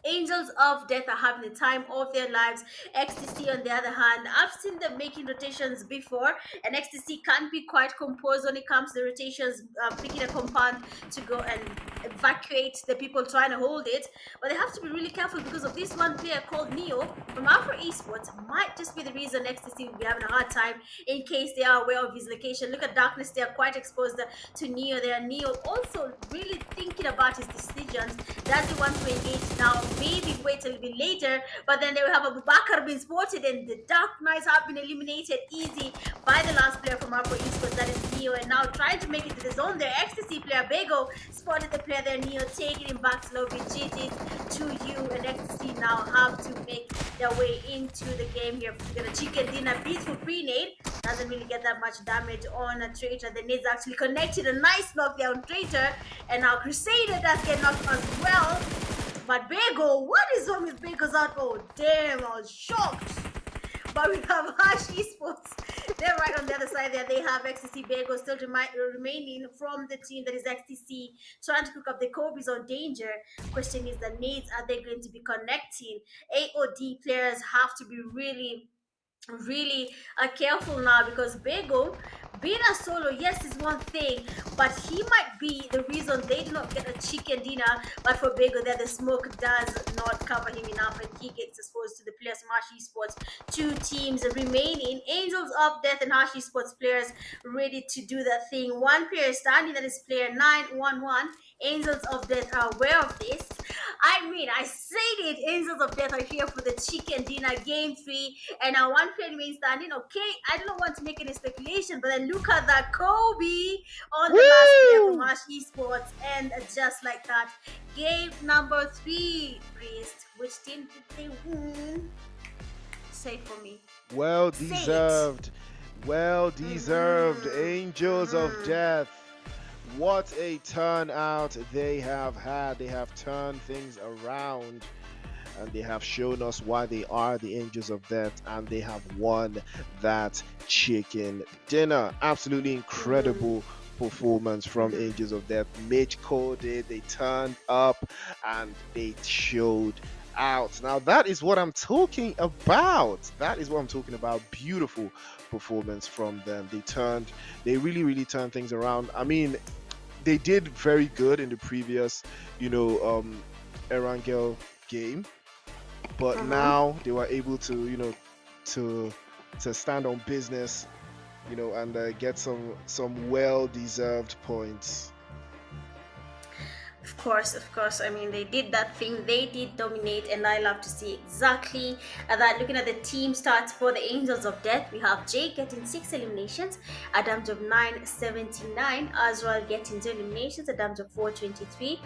Angels of Death are having the time of their lives. XTC, on the other hand, I've seen them making rotations before, and XTC can't be quite composed when it comes to the rotations, picking a compound to go and evacuate the people trying to hold it. But they have to be really careful because of this one player called Neo from Afro Esports. Might just be the reason XTC will be having a hard time in case they are aware of his location. Look at Darkness, they are quite exposed to Neo there. Neo also really thinking about his decisions. Does he want to engage now? Maybe wait a little bit later, but then they will have Abu Bakr being spotted, and the Dark Knights have been eliminated easy by the last player from Afro Esports, that is Neo, and now trying to make it to the zone. Their XTC player Bego spotted the player there, Neo, taking him back slowly. GTs to you, and XTC now have to make their way into the game here. We got a chicken dinner, beautiful pre-nade. Doesn't really get that much damage on a traitor. The nade's actually connected. A nice knock there on traitor, and now Crusader does get knocked as well. But Bagel, what is wrong with Bagel's out? Oh, damn, I was shocked. But we have Hash Esports. They're right on the other side there. They have XTC Bagel still remaining from the team that is XTC, trying to cook up the Kobe's on danger. Question is the nades, are they going to be connecting? AOD players have to be really careful now, because Bego being a solo, yes, is one thing, but he might be the reason they do not get a chicken dinner. But for Bego, that the smoke does not cover him enough, and he gets exposed to the players from Harsh Esports. 2 teams remaining, Angels of Death and Harsh Esports players ready to do that thing. One player standing, that is player 911. Angels of Death are aware of this. I mean, I said it. Angels of Death are here for the chicken dinner game 3, and now one player remains standing. Okay, I don't want to make any speculation, but then look at that Kobe on the last player from Woo! Ash Esports, and just like that, game number 3, Priest. Which team did they win? Say it for me. Well Say it. deserved. Well deserved. Angels of Death. What a turnout they have had. They have turned things around, and they have shown us why they are the Angels of Death, and they have won that chicken dinner. Absolutely incredible performance from Angels of Death. Mitch called it. They turned up and they showed out. Now that is what I'm talking about. That is what I'm talking about. Beautiful performance from them. They really turned things around. I mean, they did very good in the previous, Erangel game, but now they were able to, to stand on business, and get some well deserved points. Of course. I mean, they did that thing. They did dominate, and I love to see exactly that. Looking at the team starts for the Angels of Death, we have Jay getting 6 eliminations, Adams of 979, Azrael getting 2 eliminations, Adams of 423,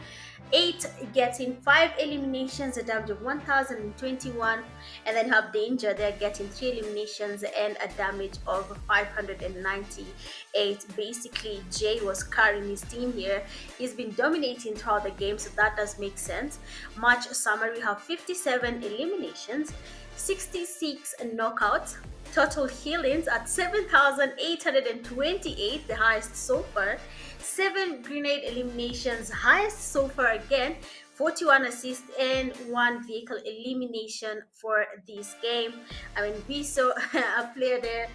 8 getting 5 eliminations, a damage of 1021, and then have Danger there getting 3 eliminations and a damage of 598. Basically, Jay was carrying his team here. He's been dominating throughout the game, so that does make sense. Match summary: we have 57 eliminations, 66 knockouts, total healings at 7,828, the highest so far. 7 grenade eliminations, highest so far again. 41 assists and 1 vehicle elimination for this game. I mean, we saw a player there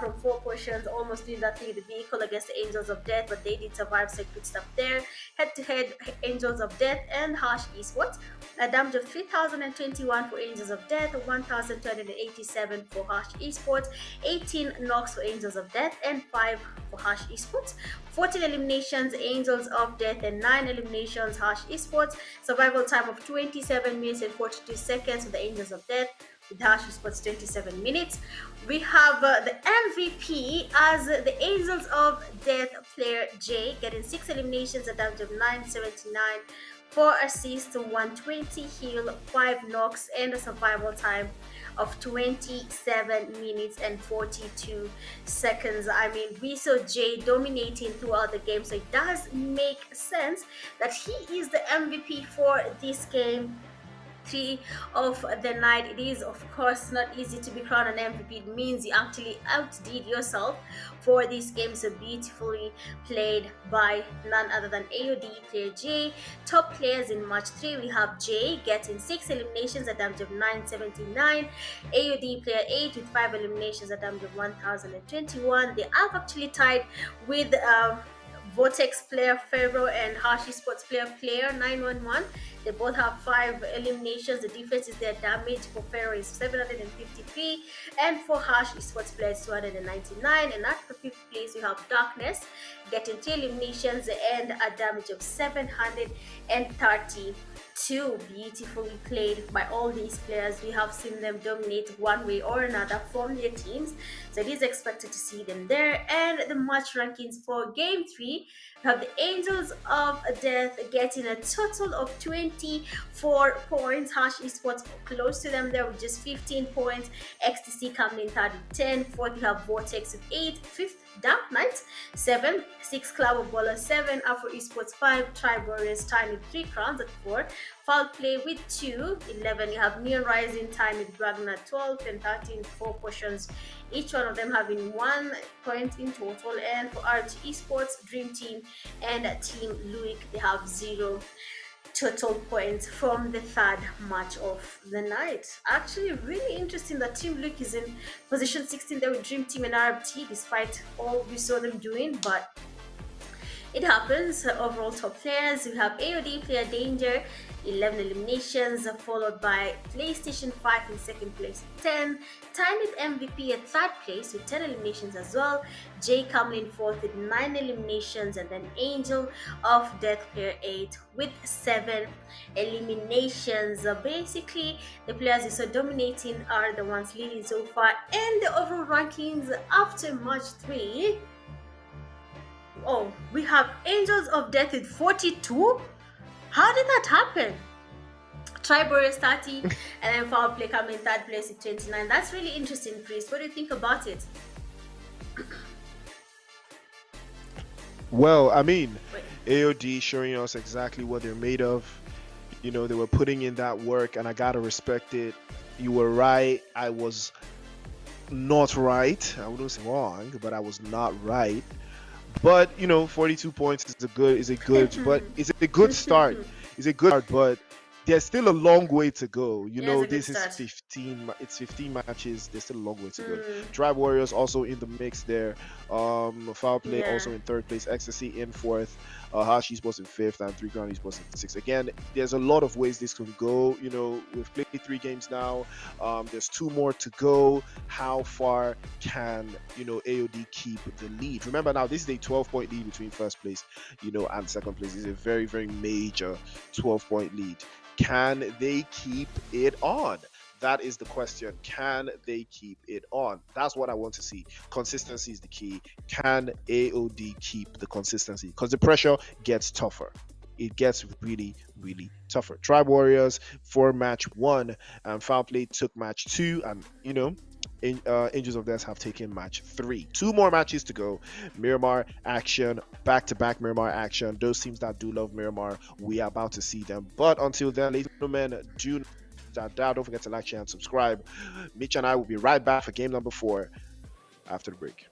from 4 portions almost doing that thing with the vehicle against the Angels of Death, but they did survive, so good stuff there. Head to head, Angels of Death and Harsh Esports. A damage of 3,021 for Angels of Death, 1,287 for Harsh Esports, 18 knocks for Angels of Death, and 5 for Harsh Esports. 14 eliminations, Angels of Death, and 9 eliminations, Harsh Esports. Survival time of 27 minutes and 42 seconds for the Angels of Death, with Harsh Esports 27 minutes. We have the MVP as the Angels of Death player Jay, getting 6 eliminations, a damage of 979, 4 assists, 120 heal, 5 knocks, and a survival time of 27 minutes and 42 seconds. I mean, we saw Jay dominating throughout the game, so it does make sense that he is the MVP for this game 3 of the night. It is, of course, not easy to be crowned an MVP. It means you actually outdid yourself for this game. So beautifully played by none other than AOD player Jay. Top players in match 3, we have Jay getting 6 eliminations, a damage of 979. AOD player 8 with 5 eliminations, a damage of 1021. They have actually tied with Vortex player Pharaoh and Hashi Sports player 911. They both have 5 eliminations. The difference is their damage. For Pharaoh is 753, and for Hashi Sports player is 299. And at the 5th place, we have Darkness getting 3 eliminations and a damage of 730. Beautifully played by all these players. We have seen them dominate one way or another from their teams, so it is expected to see them there. And the match rankings for game 3, we have the Angels of Death getting a total of 24 points. Hash Esports close to them there with just 15 points. XTC coming in third with 10. Fourth, we have Vortex with 8. Fifth, Dark Knight 7, 6 Club of Bowler 7, Afro Esports 5, Tribe Warriors tying with 3 crowns at 4, Foul Play with 2, 11 you have Neon Rising tying with Dragna 12, and 13 4 portions, each one of them having 1 point in total. And for RT Esports, Dream Team and Team Luik, they have 0 total points from the third match of the night. Actually, really interesting that Team Luke is in position 16 there with Dream Team and RBT, despite all we saw them doing, but it happens. Overall top players, we have AOD player Danger, 11 eliminations, followed by PlayStation 5 in second place, 10. Tiny MVP at third place with 10 eliminations as well. Jay coming in fourth with 9 eliminations, and then Angel of Death player 8 with 7 eliminations. Basically, the players you saw dominating are the ones leading so far. And the overall rankings after match 3. Oh, we have Angels of Death with 42. How did that happen? Tribe Warriors 30, and then Foul Play coming in third place with 29. That's really interesting, Chris. What do you think about it? Well, I mean, AOD showing us exactly what they're made of. You know, they were putting in that work, and I gotta respect it. You were right. I was not right. I wouldn't say wrong, but I was not right. But you know, 42 points is a good but it's a good start. It's a good start, but there's still a long way to go. It has a good This is start. 15. It's 15 matches. There's still a long way to go. Mm, Tribe Warriors also in the mix there. Foul Play yeah. also in third place. Ecstasy in fourth. Hashi Sports in fifth, and Three Ground Sports in sixth. Again, there's a lot of ways this can go. We've played 3 games now. There's 2 more to go. How far can AOD keep the lead? Remember now, this is a 12-point lead between first place, and second place. This is a very, very major 12-point lead. Can they keep it on? That is the question. Can they keep it on? That's what I want to see. Consistency is the key. Can AOD keep the consistency? Because the pressure gets tougher. It gets really, really tougher. Tribe Warriors for match 1, and Foul Play took match 2, and Angels of Death have taken match 3. 2 more matches to go. Miramar action, back-to-back Miramar action. Those teams that do love Miramar, we are about to see them. But until then, ladies and gentlemen, do don't forget to like, share, and subscribe. Mitch and I will be right back for game number 4 after the break.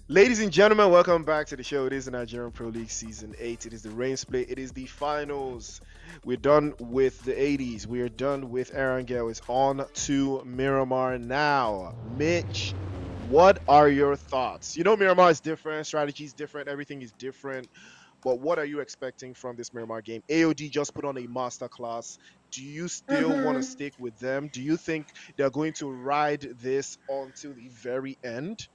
Ladies and gentlemen, welcome back to the show. It is the Nigerian Pro League Season 8. It is the rain split. It is the finals. We're done with the 80s. We are done with Erangel. It's on to Miramar now. Mitch, what are your thoughts? You know, Miramar is different. Strategy is different. Everything is different. But what are you expecting from this Miramar game? AOD just put on a masterclass. Do you still want to Mhm. stick with them? Do you think they're going to ride this until the very end?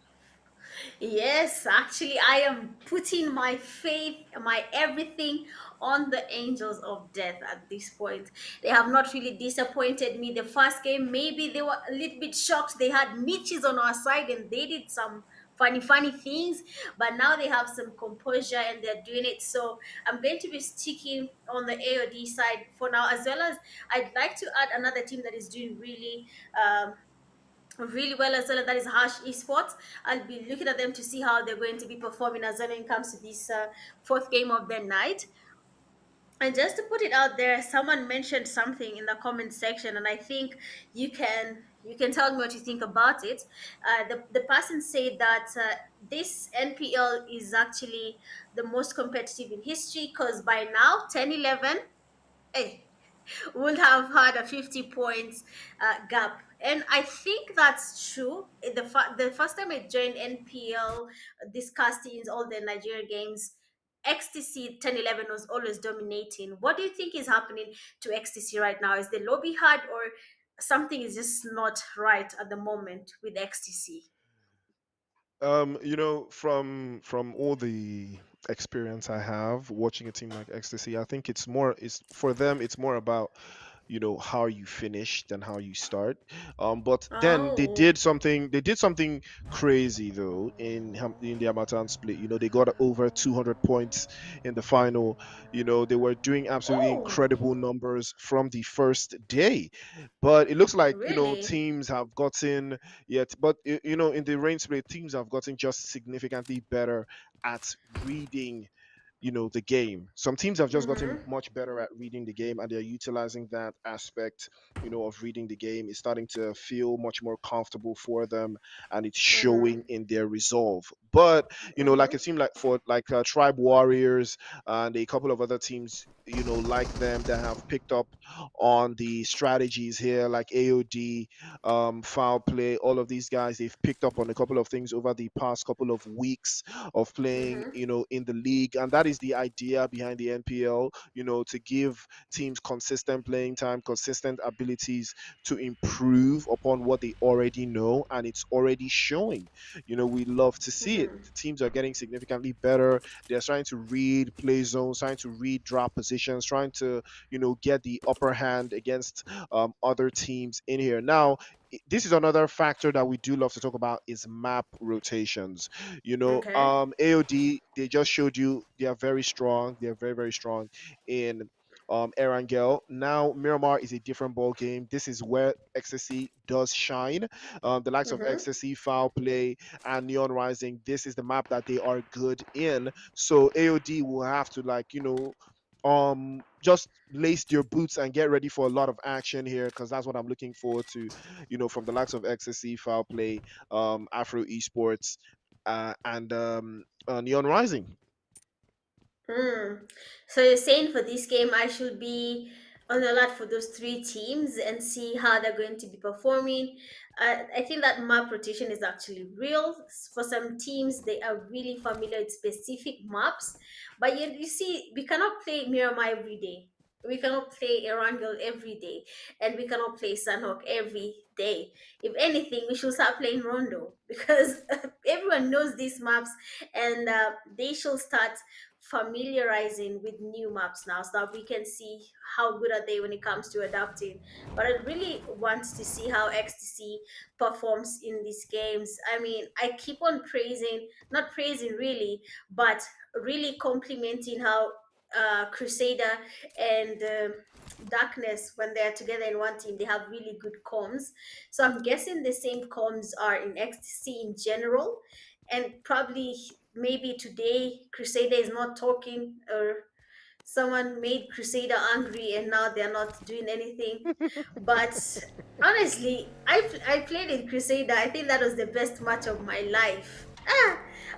Yes, actually, I am putting my faith, my everything on the angels of death at this point. They have not really disappointed me. The first game, maybe they were a little bit shocked. They had Mitches on our side and they did some funny things, but now they have some composure and they're doing it. So I'm going to be sticking on the AOD side for now, as well as I'd like to add another team that is doing really well as well, and that is Harsh Esports. I'll be looking at them to see how they're going to be performing as well when it comes to this fourth game of the night. And just to put it out there, someone mentioned something in the comment section, and I think you can tell me what you think about it. The person said that this NPL is actually the most competitive in history because by now 10-11, hey, would have had a 50 points gap. And I think that's true. The first time I joined NPL, discussing all the Nigeria games, XTC 10-11 was always dominating. What do you think is happening to XTC right now? Is the lobby hard or something is just not right at the moment with XTC? From all the experience I have watching a team like Ecstasy, I think it's for them it's more about how you finish than how you start. But then Oh, they did something crazy though in the Amatan split. They got over 200 points in the final. They were doing absolutely oh, incredible numbers from the first day. But it looks like really? teams have gotten yet, but in the rain split, teams have gotten just significantly better at reading the game. Some teams have just gotten Mm-hmm. much better at reading the game, and they're utilizing that aspect of reading the game. It's starting to feel much more comfortable for them, and it's Mm-hmm. showing in their resolve. But like Mm-hmm. it seemed like for like Tribe Warriors and a couple of other teams like them that have picked up on the strategies here, like AOD, foul play, all of these guys, they've picked up on a couple of things over the past couple of weeks of playing, Mm-hmm. in the league. And that is the idea behind the NPL, to give teams consistent playing time, consistent abilities to improve upon what they already know. And it's already showing. We love to see it. Mm-hmm. The teams are getting significantly better. They're trying to read play zones, trying to read drop positions, trying to, get the upper hand against other teams in here. Now, this is another factor that we do love to talk about is map rotations. Okay. AOD, they just showed you they are very strong. They're very, very strong in Erangel. Now Miramar is a different ball game. This is where Ecstasy does shine. The likes of Mm-hmm. Ecstasy, Foul Play, and Neon Rising. This is the map that they are good in. So AOD will have to, like, just lace your boots and get ready for a lot of action here, because that's what I'm looking forward to, from the likes of Ecstasy, Foul Play, Afro Esports, and Neon Rising. Hmm. So you're saying for this game, I should be on alert for those three teams and see how they're going to be performing. I think that map rotation is actually real. For some teams, they are really familiar with specific maps, but you see, we cannot play Miramar every day. We cannot play Erangel every day, and we cannot play Sanhok every day. If anything, we should start playing Rondo because everyone knows these maps, and they should start familiarizing with new maps now so that we can see how good are they when it comes to adapting. But I really want to see how XTC performs in these games. I mean, I keep on praising, not praising really, but really complimenting how Crusader and Darkness, when they're together in one team, they have really good comms. So I'm guessing the same comms are in XTC in general, and probably maybe today Crusader is not talking, or someone made Crusader angry and now they're not doing anything. But honestly, I played in Crusader. I think that was the best match of my life.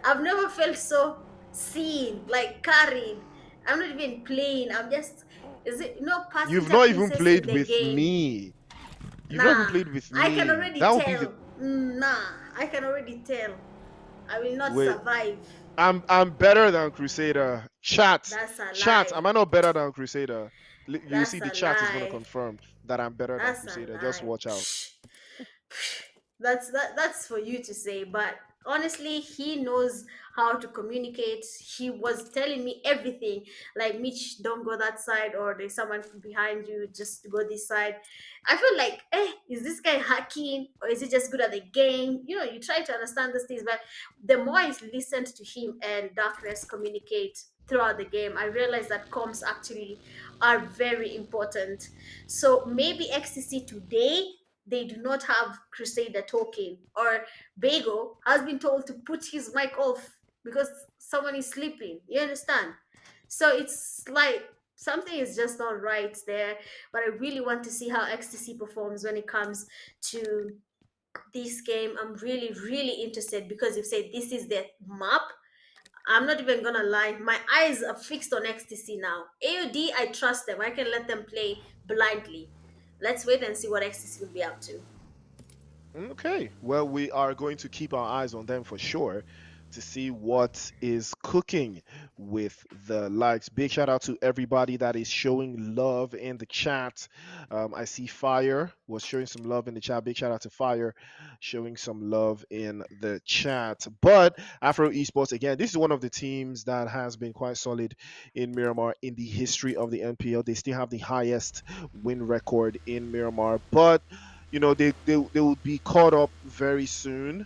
I've never felt so seen, like carried. I'm not even playing. I'm just, is it You've passenger not even princess in played the with game. me. You've not even Nah, played with I can me. already That would be the tell. Nah, I can already tell. I will not wait. survive. I'm better than Crusader. Chat, That's a chat. Am lie. I not better than Crusader? You That's see, the a chat is gonna lie. confirm that I'm better than That's a Crusader. Just lie. watch out. That's for you to say, but honestly, he knows how to communicate. He was telling me everything, like, Mitch, don't go that side, or there's someone behind you, just go this side. I feel like, is this guy hacking, or is he just good at the game? You try to understand these things, but the more I listened to him and Darkness communicate throughout the game, I realized that comms actually are very important. So maybe XCC today, they do not have Crusader talking, or Bego has been told to put his mic off because someone is sleeping. You understand? So it's like something is just not right there. But I really want to see how XTC performs when it comes to this game. I'm really, really interested because you've said this is the map. I'm not even gonna lie. My eyes are fixed on XTC now. AUD, I trust them. I can let them play blindly. Let's wait and see what XTC will be up to. Okay. Well, we are going to keep our eyes on them for sure to see what is cooking with the likes. Big shout out to everybody that is showing love in the chat. I see Fire was showing some love in the chat. Big shout out to Fire showing some love in the chat. But Afro Esports, again, this is one of the teams that has been quite solid in Miramar in the history of the NPL. They still have the highest win record in Miramar, but they will be caught up very soon.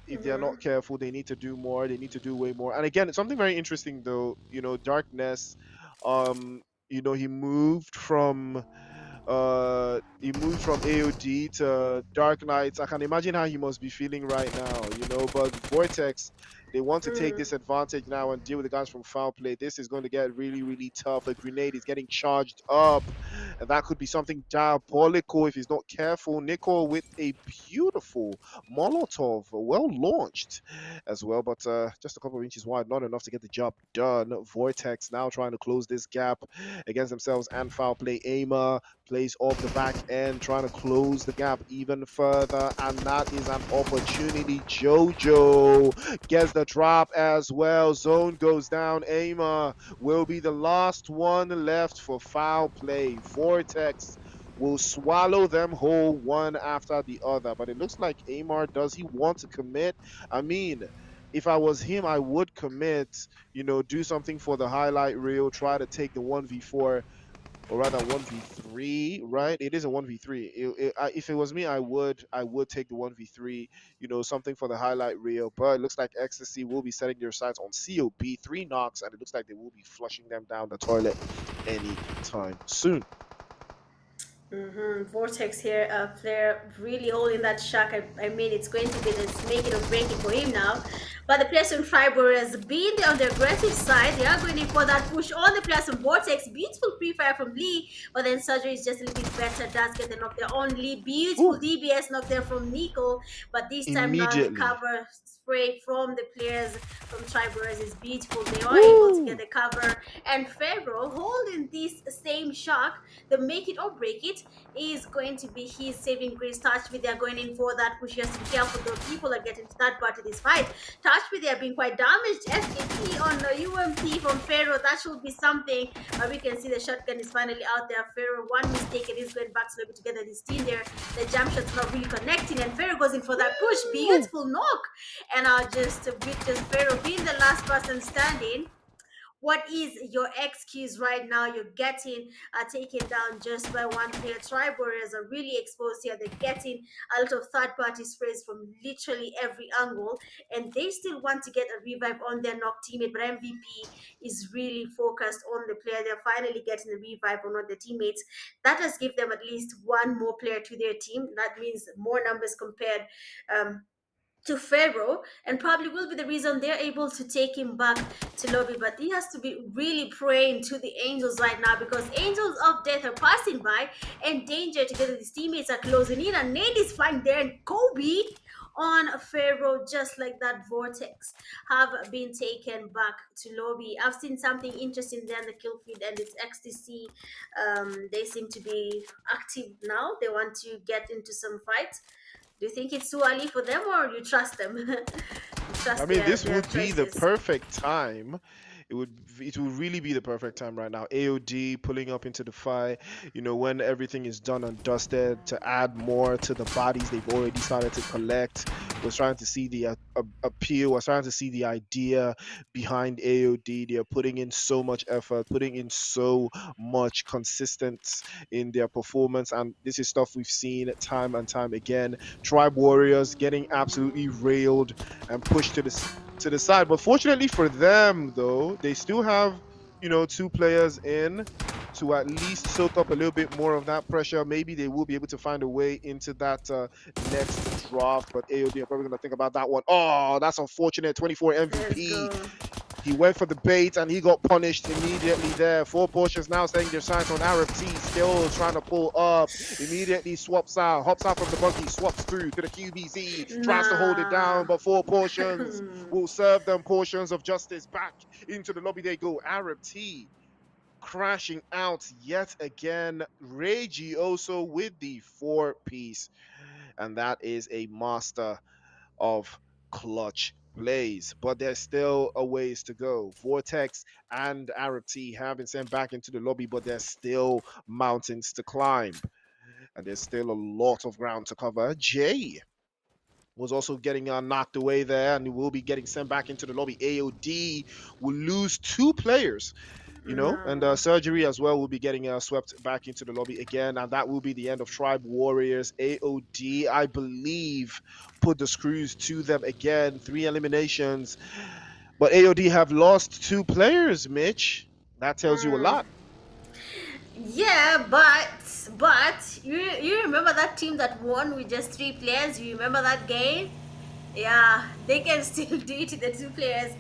If they are not Mm-hmm. careful, they need to do more. They need to do way more. And again, it's something very interesting though. Darkness. He moved from AOD to Dark Knights. I can imagine how he must be feeling right now. But Vortex, they want to take this Mm. advantage now and deal with the guys from Foul Play. This is going to get really, really tough. A grenade is getting charged up, and that could be something diabolical if he's not careful. Nico with a beautiful Molotov, well launched as well, but just a couple of inches wide, not enough to get the job done. Vortex now trying to close this gap against themselves and Foul Play. Aimer plays off the back end, trying to close the gap even further, and that is an opportunity. Jojo gets the drop as well. Zone goes down. Aimer will be the last one left for Foul Play. Vortex will swallow them whole one after the other. But it looks like Amar, does he want to commit? I mean, if I was him, I would commit, do something for the highlight reel, try to take the 1v4. or rather 1v3, right? It is a 1v3. If it was me, I would take the 1v3, something for the highlight reel. But it looks like Ecstasy will be setting their sights on COB, 3 knocks, and it looks like they will be flushing them down the toilet anytime soon. Vortex here, player really holding that shark. I mean, it's going to be this make it or break it for him now. But the players from Freiburg has been there on the aggressive side. They are going in for that push on the players from Vortex. Beautiful pre-fire from Lee, but then Surgery is just a little bit better. Does get the knock there on Lee. Beautiful Ooh, DBS knock there from Nico, but this time now the immediately. cover spray from the players from Tribers is beautiful. They are able to get Woo! the cover, and Pharaoh holding this same shark, the make it or break it is going to be his saving grace. Touchby, they're going in for that push. He has to be careful though. People are getting to that part of this fight. Touchby, they are being quite damaged. FKP on the UMP from Pharaoh. That should be something. But we can see the shotgun is finally out there. Pharaoh, one mistake, and he's going back slowly together. This team there. The jump shot's not really connecting, and Pharaoh goes in for that push. Woo! Beautiful knock. And with just Pharaoh being the last person standing, what is your excuse right now? You're getting taken down just by one player. Tribe Warriors are really exposed here. They're getting a lot of third party sprays from literally every angle, and they still want to get a revive on their knock teammate. But MVP is really focused on the player. They're finally getting the revive on their teammates. That does give them at least one more player to their team. That means more numbers compared. To Pharaoh, and probably will be the reason they're able to take him back to lobby. But he has to be really praying to the angels right now, because angels of death are passing by and danger together. His teammates are closing in, and Nate is flying there, and Kobe on Pharaoh, just like that. Vortex have been taken back to lobby. I've seen something interesting there in the kill feed, and it's XTC. They seem to be active now. They want to get into some fights. Do you think it's too early for them, or you trust them? You I trust mean, their this would be the choices? perfect time. It would really be the perfect time right now. AOD pulling up into the fight, when everything is done and dusted, to add more to the bodies they've already started to collect. Was trying to see the appeal. Was trying to see the idea behind AOD. They are putting in so much effort, putting in so much consistency in their performance, and this is stuff we've seen time and time again. Tribe Warriors getting absolutely railed and pushed to the side. But fortunately for them, though, they still have 2 players in to at least soak up a little bit more of that pressure. Maybe they will be able to find a way into that next draft. But AOD are probably going to think about that one. Oh, that's unfortunate. 24 Let's MVP. go. He went for the bait and he got punished immediately there. 4 portions now setting their sights on Arab T. Still trying to pull up. Immediately swaps out, hops out from the buggy, swaps through to the QBZ, tries to hold it down, Nah. but 4 portions will serve them portions of justice. Back into the lobby they go. Arab T crashing out yet again. Reggie also with the 4 piece. And that is a master of clutch plays, but there's still a ways to go. Vortex and Arab T have been sent back into the lobby, but there's still mountains to climb, and there's still a lot of ground to cover. Jay was also getting knocked away there, and will be getting sent back into the lobby. AOD will lose 2 players, and No. surgery as well will be getting swept back into the lobby again, and that will be the end of Tribe Warriors. AOD, I believe, put the screws to them again. 3 eliminations, but AOD have lost 2 players. Mitch, that tells you a Mm. lot. Yeah, but you remember that team that won with just 3 players? You remember that game? Yeah, they can still do it to the 2 players,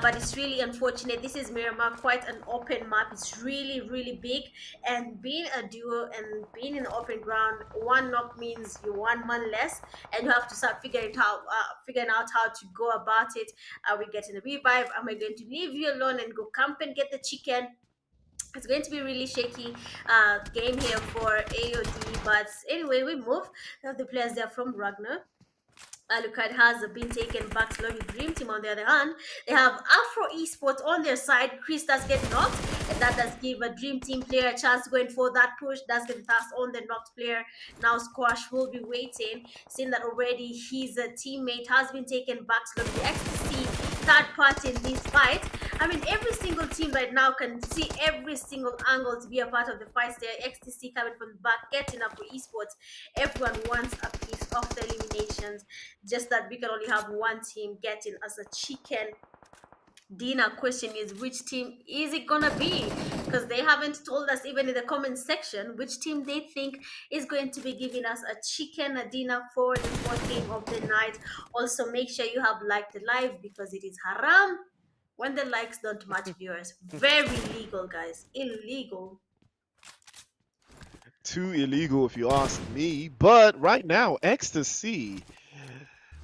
but it's really unfortunate. This is Miramar, quite an open map. It's really, really big, and being a duo and being in the open ground, one knock means you're one man less, and you have to start figuring out how to go about it. Are we getting a revive? Am I going to leave you alone and go camp and get the chicken? It's going to be really shaky game here for AOD, but anyway, we move. Now the players there from Ragnar. Alucard has been taken back slowly. Dream Team, on the other hand, they have Afro Esports on their side. Chris does get knocked, and that does give a Dream Team player a chance going for that push. Does get the task on the knocked player. Now Squash will be waiting, seeing that already his teammate has been taken back slowly. The XTC third party in this fight. I mean, every single team right now can see every single angle to be a part of the fight there. XTC coming from the back, getting up for esports. Everyone wants a piece of the eliminations. Just that we can only have one team getting as a chicken dinner. Question is, which team is it gonna be? Because they haven't told us even in the comment section which team they think is going to be giving us a chicken dinner for the fourth game of the night. Also, make sure you have liked the live because it is haram when the likes don't match viewers. Very illegal, guys. Illegal. Too illegal if you ask me. But right now, Ecstasy,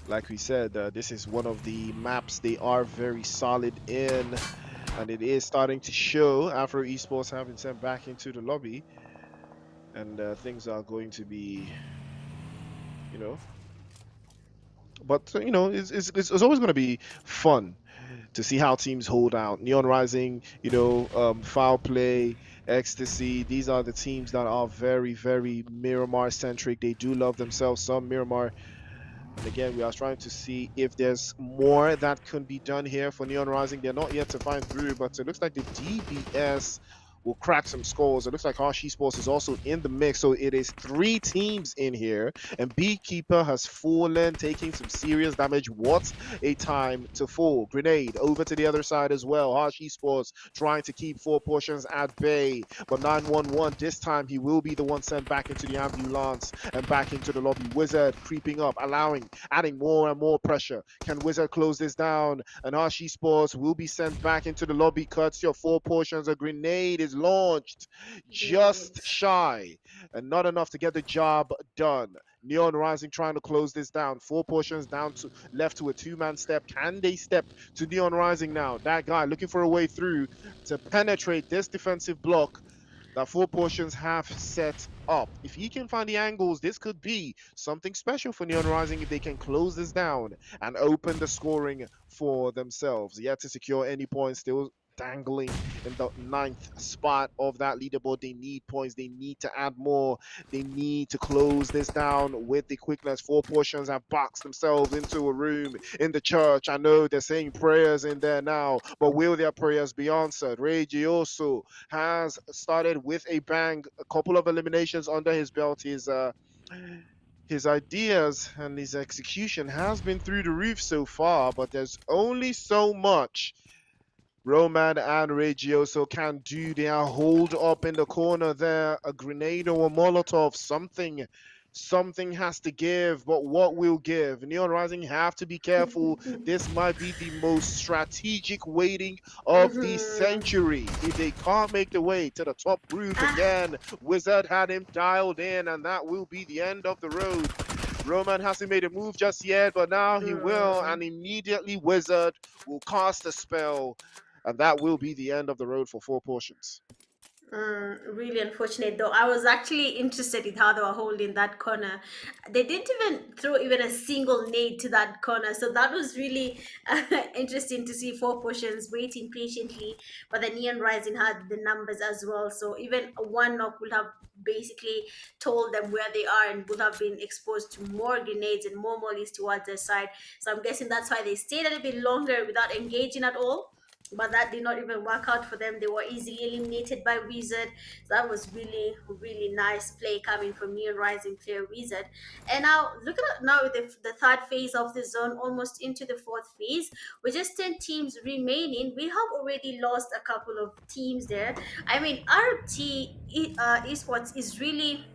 like we said, this is one of the maps they are very solid in, and it is starting to show after esports have been sent back into the lobby, and things are going to be, you know. But it's always going to be fun to see how teams hold out. Neon Rising, Foul Play, Ecstasy. These are the teams that are very, very Miramar centric. They do love themselves some Miramar. And again, we are trying to see if there's more that can be done here for Neon Rising. They're not yet to find through, but it looks like the DBS will crack some skulls. It looks like Harsh Esports is also in the mix. So it is three teams in here, and Beekeeper has fallen, taking some serious damage. What a time to fall. Grenade over to the other side as well. Harsh Esports trying to keep four portions at bay, but 911 this time he will be the one sent back into the ambulance and back into the lobby. Wizard creeping up, adding more and more pressure. Can Wizard close this down? And Harsh Esports will be sent back into the lobby. Cuts your four portions. A grenade is launched just Great. shy and not enough to get the job done. Neon Rising trying to close this down. Four portions down to left to a two-man step. Can they step to Neon Rising now? That guy looking for a way through to penetrate this defensive block that four portions have set up. If he can find the angles, this could be something special for Neon Rising if they can close this down and open the scoring for themselves. Yet to secure any points, still dangling in the ninth spot of that leaderboard. They need points. They need to add more. They need to close this down with the quickness. Four portions have boxed themselves into a room in the church. I know they're saying prayers in there now, but will their prayers be answered? Regioso has started with a bang, a couple of eliminations under his belt. His ideas and his execution has been through the roof so far, but there's only so much Roman and Regioso can do. They are holed up in the corner there. A grenade or a Molotov, something has to give, but what will give? Neon Rising have to be careful. This might be the most strategic waiting of the Mm-hmm. century. If they can't make the way to the top roof Ah, again, Wizard had him dialed in, and that will be the end of the road. Roman hasn't made a move just yet, but now he will, and mm. immediately Wizard will cast a spell, and that will be the end of the road for four portions. Really unfortunate though. I was actually interested in how they were holding that corner. They didn't even throw even a single nade to that corner, so that was really interesting to see four portions waiting patiently. But the Neon Rising had the numbers as well, so even a one knock would have basically told them where they are and would have been exposed to more grenades and more mollies towards their side. So I'm guessing that's why they stayed a little bit longer without engaging at all, but that did not even work out for them. They were easily eliminated by Wizard. So that was really, really nice play coming from Neon Rising Clear Wizard. And now look at now the third phase of the zone, almost into the fourth phase. With just 10 teams remaining, we have already lost a couple of teams there. I mean, Esports is really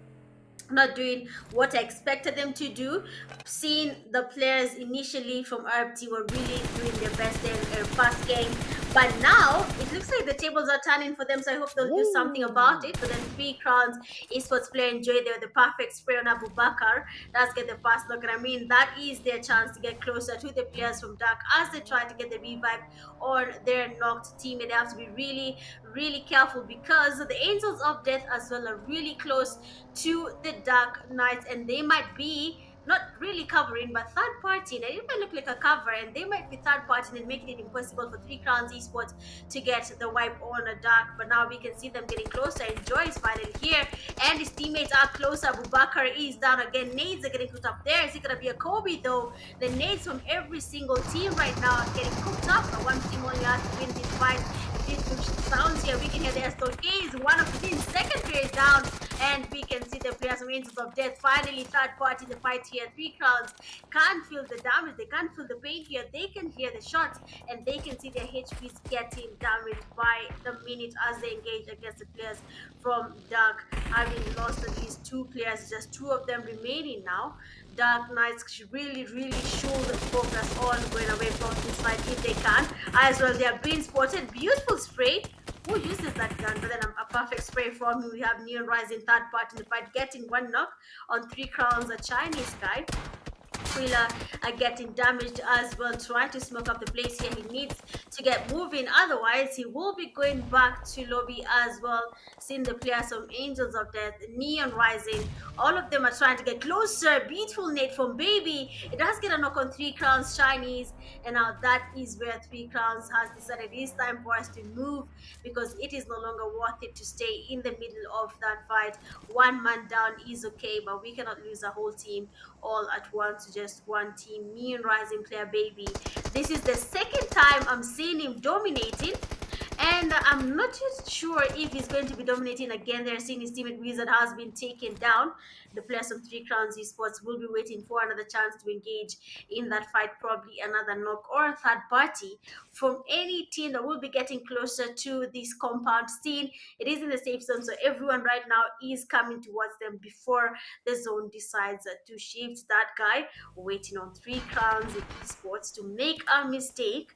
not doing what I expected them to do. Seeing the players initially from RFT were really doing their best in their first game, but now it looks like the tables are turning for them. So I hope they'll do something about Woo! it. But then three crowns esports player enjoy the perfect spray on Abu Bakar. Let's get the first look. And I mean that is their chance to get closer to the players from Dark as they try to get the revive on their knocked teammate. They have to be really, really careful because the Angels of Death as well are really close to the Dark Knights, and they might be not really covering, but third party. They might look like a cover, and they might be third party and making it impossible for Three Crowns Esports to get the wipe on a dark. But now we can see them getting closer. And Joy is finally here, and his teammates are closer. Bubakar is down again. Nades are getting put up there. Is it gonna be a Kobe though? The nades from every single team right now are getting cooked up. But one team only has to win this fight. Beautiful sounds here. We can hear the Estol is one of the team's second player is down, and we can see the players from Angels of Death finally third party in the fight here. Three Crowns can't feel the damage, they can't feel the pain here. They can hear the shots, and they can see their HPs getting damaged by the minute as they engage against the players from Dark, having lost at least two players, just two of them remaining now. Dark Knights really should focus on going away from this fight if they can. As well, they are being spotted. Beautiful spray. Who uses that gun? But then a perfect spray from him. We have Neon Rising third part in the fight, getting one knock on Three Crowns, a Chinese guy. Thriller are getting damaged as well, trying to smoke up the place here. He needs to get moving, otherwise he will be going back to lobby as well. Seeing the players from Angels of Death, Neon Rising, all of them are trying to get closer. Beautiful nade from Baby. It does get a knock on Three Crowns Chinese, and now that is where Three Crowns has decided it is time for us to move, because it is no longer worth it to stay in the middle of that fight. One man down is okay, but we cannot lose a whole team all at once, just one team. Neon Rising player Baby. This is the second time I'm seeing him dominating, and I'm not yet sure if he's going to be dominating again. They're seeing his teammate Wizard has been taken down. The players of Three Crowns Esports will be waiting for another chance to engage in that fight, probably another knock or a third party from any team that will be getting closer to this compound scene. It is in the safe zone, so everyone right now is coming towards them before the zone decides to shift. That guy waiting on Three Crowns Esports to make a mistake.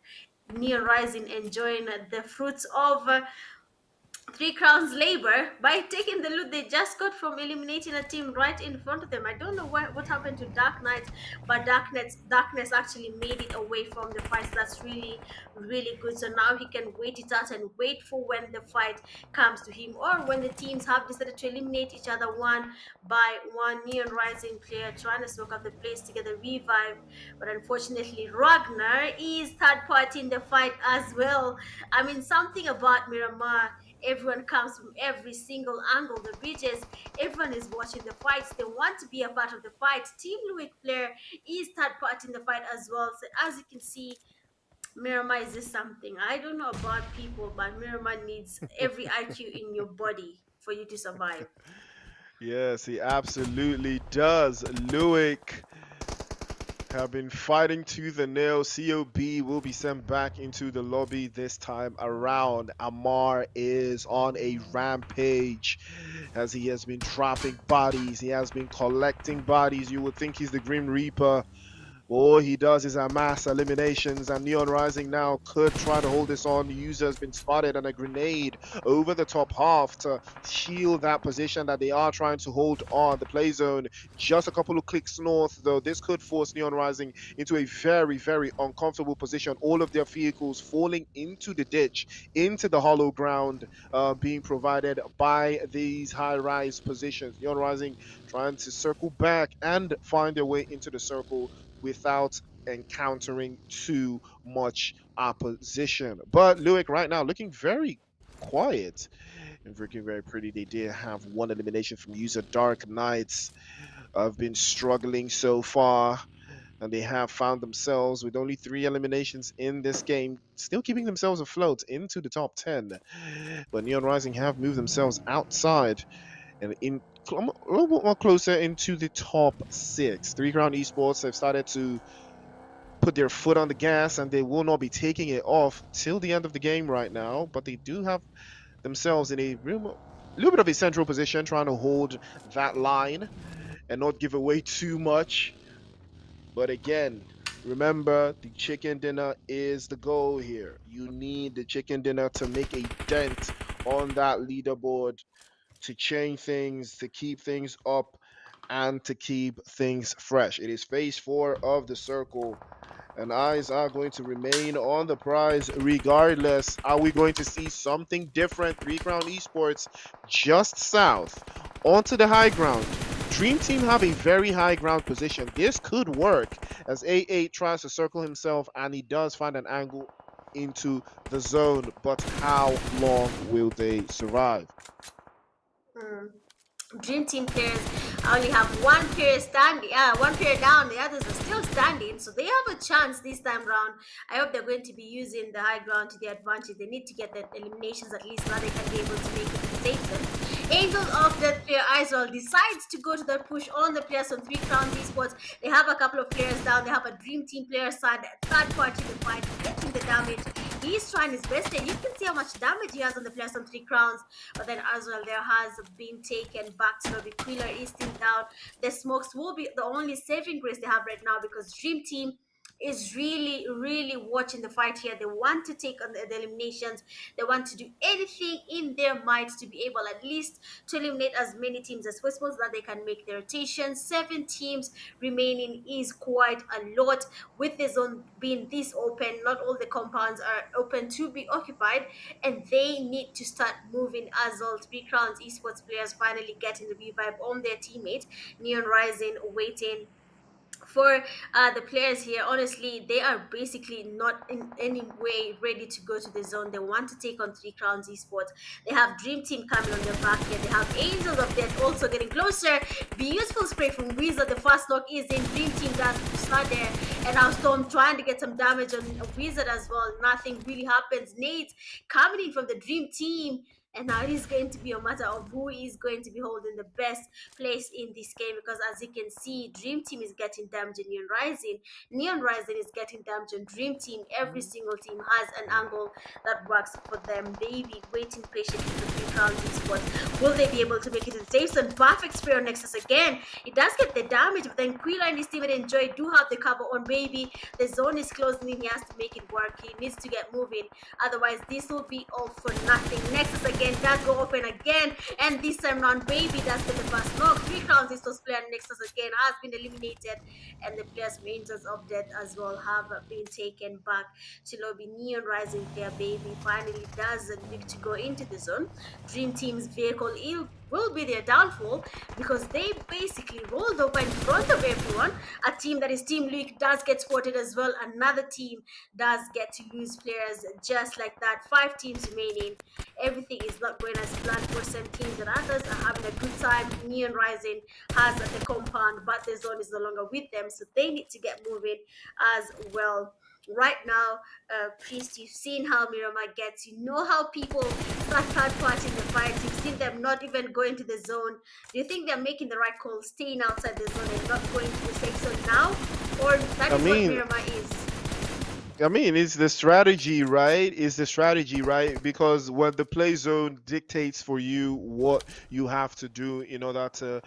Neon Rising enjoying the fruits of Three Crowns labor by taking the loot they just got from eliminating a team right in front of them. I don't know what happened to Dark Knight, but Darkness actually made it away from the fight. So that's really good. So now he can wait it out and wait for when the fight comes to him, or when the teams have decided to eliminate each other one by one. Neon Rising player trying to smoke up the place to get the revive, but unfortunately Ragnar is third party in the fight as well. I mean, something about Miramar, everyone comes from every single angle, the bridges, everyone is watching the fights, they want to be a part of the fight. Team Luik player is third part in the fight as well. So as you can see, Miramar is just something. I don't know about people, but Miramar needs every IQ in your body for you to survive. Yes, he absolutely does. Luik have been fighting to the nail. COB will be sent back into the lobby this time around. Amar is on a rampage as he has been dropping bodies. He has been collecting bodies. You would think he's the Grim Reaper. All he does is amass eliminations, and Neon Rising now could try to hold this on. The user has been spotted, and a grenade over the top half to shield that position that they are trying to hold on. The play zone just a couple of clicks north, though. This could force Neon Rising into a very uncomfortable position. All of their vehicles falling into the ditch, into the hollow ground, being provided by these high-rise positions. Neon Rising trying to circle back and find their way into the circle without encountering too much opposition. But Luik right now looking very quiet and looking very pretty. They did have one elimination from user Dark Knights. Have been struggling so far, and they have found themselves with only 3 eliminations in this game, still keeping themselves afloat into the top 10. But Neon Rising have moved themselves outside and in a little bit more closer into the top 6. Three Crown Esports have started to put their foot on the gas, and they will not be taking it off till the end of the game right now. But they do have themselves in a little bit of a central position, trying to hold that line and not give away too much. But again, remember, the chicken dinner is the goal here. You need the chicken dinner to make a dent on that leaderboard, to change things, to keep things up, and to keep things fresh. It is phase 4 of the circle, and eyes are going to remain on the prize regardless. Are we going to see something different? Three Crown Esports just south onto the high ground. Dream Team have a very high ground position. This could work as A8 tries to circle himself and he does find an angle into the zone, but how long will they survive? Mm. Dream Team players only have one player standing, one player down, the others are still standing, so they have a chance this time round. I hope they're going to be using the high ground to their advantage. They need to get the eliminations at least so that they can be able to make it to the safe zone. Angel of Death player Isol decides to go to the push on the players on 3 crowns esports. They have a couple of players down, they have a Dream Team player side, third party in the fight, getting the damage. He's trying his best, and you can see how much damage he has on the players on 3 crowns. But then as well, there has been taken back to Lobby. Quiller is still down. The smokes will be the only saving grace they have right now because Dream Team is really, really watching the fight here. They want to take on the eliminations. They want to do anything in their minds to be able at least to eliminate as many teams as possible so that they can make their rotation. 7 teams remaining is quite a lot. With the zone being this open, not all the compounds are open to be occupied, and they need to start moving as all 3 crowns esports players finally getting the revive on their teammate. Neon Rising waiting for the players here. Honestly, they are basically not in any way ready to go to the zone. They want to take on 3 crowns esports. They have Dream Team coming on their back here. They have Angels of Death also getting closer. Beautiful spray from Wizard. The first knock is in. Dream Team does start there, and now Storm trying to get some damage on Wizard as well. Nothing really happens. Nate coming in from the Dream Team, and now it is going to be a matter of who is going to be holding the best place in this game, because as you can see, Dream Team is getting damage on Neon Rising. Neon Rising is getting damage on Dream Team. Every single team has an angle that works for them. Baby waiting patiently for 3 crowns esports. Will they be able to make it to the safe zone? Perfect spray on Nexus again. It does get the damage, but then Quilla and his teammate Enjoy do have the cover on Baby. The zone is closing in. He has to make it work. He needs to get moving. Otherwise, this will be all for nothing. Nexus again does go open again, and this time round, Baby does get the first knock. 3 crowns is those player Nexus again has been eliminated, and the players from Angels of Death as well have been taken back to lobby. Neon Rising player Baby finally does look to go into the zone. Dream Team's vehicle will be their downfall because they basically rolled over in front of everyone. A team that is Team League does get spotted as well. Another team does get to lose players just like that. 5 teams remaining. Everything is not going as planned for some teams, and others are having a good time. Neon Rising has the compound, but the zone is no longer with them, so they need to get moving as well. Right now, Priest, you've seen how Miramar gets. You know how people start third party in the fight. You've seen them not even going to the zone. Do you think they're making the right call, staying outside the zone and not going to the safe zone now? Or that I is what mean, Miramar is? it's the strategy, right? It's the strategy, right? Because when the play zone dictates for you what you have to do in order to,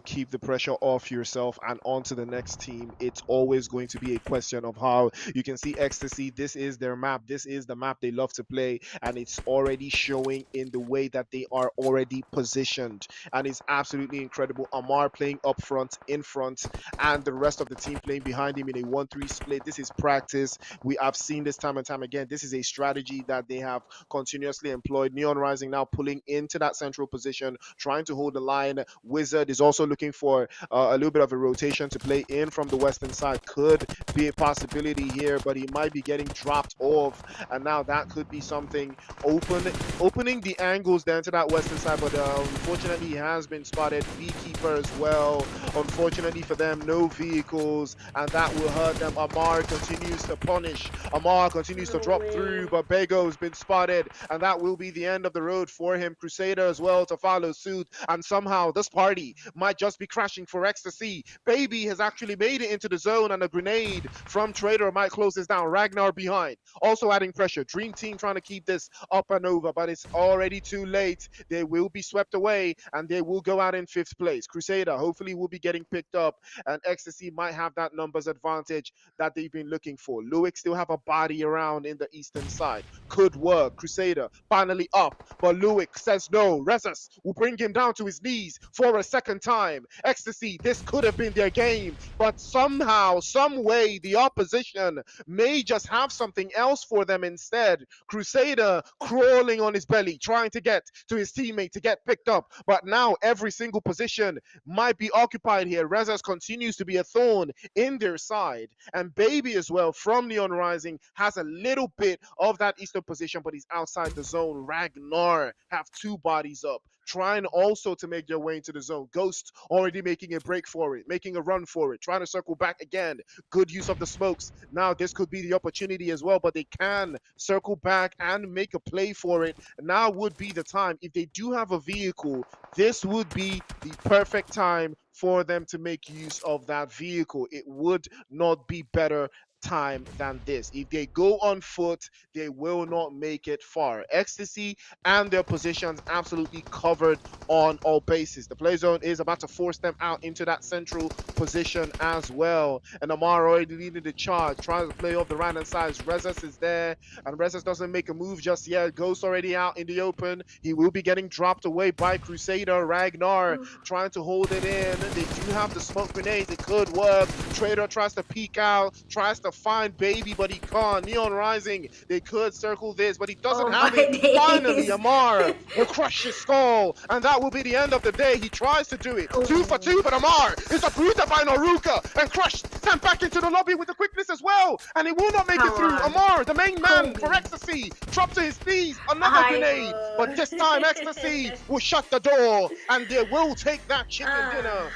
keep the pressure off yourself and onto the next team, it's always going to be a question of how you can see Ecstasy. This is their map. This is the map they love to play, and it's already showing in the way that they are already positioned, and it's absolutely incredible. Amar playing up front, in front, and the rest of the team playing behind him in a 1-3 split. This is practice. We have seen this time and time again. This is a strategy that they have continuously employed. Neon Rising now pulling into that central position, trying to hold the line. Wizard is also looking for a little bit of a rotation to play in from the western side. Could be a possibility here, but he might be getting dropped off, and now that could be something opening the angles down to that western side. But unfortunately, he has been spotted. Beekeeper as well. Unfortunately for them, no vehicles, and that will hurt them. Amar continues to punish. Amar continues to No drop through, way. but Bego has been spotted, and that will be the end of the road for him. Crusader as well to follow suit, and somehow this party might just be crashing for Ecstasy. Baby has actually made it into the zone, and a grenade from Trader might close this down. Ragnar behind, also adding pressure. Dream Team trying to keep this up and over, but it's already too late. They will be swept away, and they will go out in 5th place. Crusader hopefully will be getting picked up, and Ecstasy might have that numbers advantage that they've been looking for. Luick still still have a body around in the eastern side. Could work. Crusader finally up, but Luik says no. Rezas will bring him down to his knees for a second time. Ecstasy, this could have been their game, but somehow, some way, the opposition may just have something else for them instead. Crusader crawling on his belly, trying to get to his teammate to get picked up, but now every single position might be occupied here. Rezas continues to be a thorn in their side, and Baby as well from Neon Rising has a little bit of that eastern position, but he's outside the zone. Ragnar have two bodies up, trying also to make their way into the zone. Ghost already making a break for it, making a run for it, trying to circle back again. Good use of the smokes. Now this could be the opportunity as well, but they can circle back and make a play for it. Now would be the time. If they do have a vehicle, this would be the perfect time for them to make use of that vehicle. It would not be better time than this. If they go on foot, they will not make it far. Ecstasy and their positions absolutely covered on all bases. The play zone is about to force them out into that central position as well. And Amar already leading the charge, trying to play off the right hand side. Rezas is there, and Rezas doesn't make a move just yet. Ghost already out in the open. He will be getting dropped away by Crusader. Ragnar trying to hold it in. They do have the smoke grenades. It could work. Trader tries to peek out, tries to find Baby, but he can't. Neon Rising, they could circle this, but he doesn't Oh have my it. Finally, days. Amar will crush his skull, and that will be the end of the day. He tries to do it. Oh, 2 for 2, but Amar is uprooted by Noruka and crushed, sent back into the lobby with the quickness as well, and he will not make come it through. on. Amar, the main man Kobe. for Ecstasy, dropped to his knees. Another grenade, but this time Ecstasy will shut the door, and they will take that chicken dinner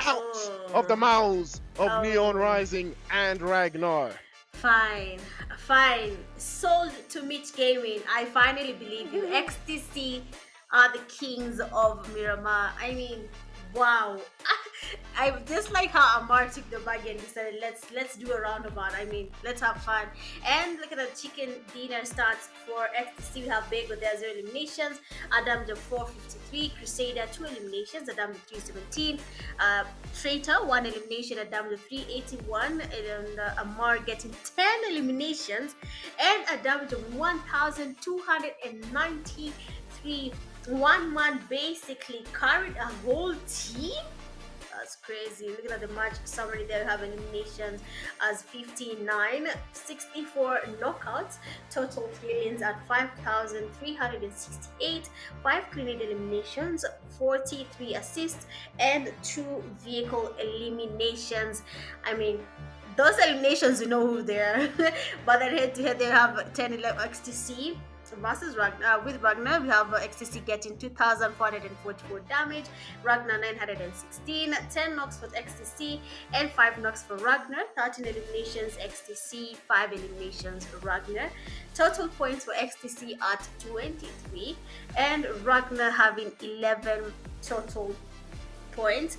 out of the mouths of Neon Rising and Ragnar. Fine, fine. Sold to Mitch Gaming. I finally believe you. XTC are the kings of Miramar. I mean, wow. I just like how Amar took the bag and decided let's do a roundabout. I mean, let's have fun. And look at the chicken dinner starts for XTC. We have Bagel there, 0 eliminations. Adam the 453, Crusader 2 eliminations. Adam the 317, Traitor 1 elimination. Adam the 381, and Amar getting 10 eliminations, and Adam the 1293. One man basically carried a whole team. That's crazy. Looking at the match summary, there we have eliminations as 59, 64 knockouts, total clearance at 5,368, 5 clean eliminations, 43 assists, and 2 vehicle eliminations. I mean, those eliminations, you know who they are. But then head to head, they have 10-11 XTC versus Ragnar. With Ragnar, we have XTC getting 2,444 damage, Ragnar 916, 10 knocks for XTC, and 5 knocks for Ragnar. 13 eliminations XTC, 5 eliminations for Ragnar. Total points for XTC at 23, and Ragnar having 11 total points.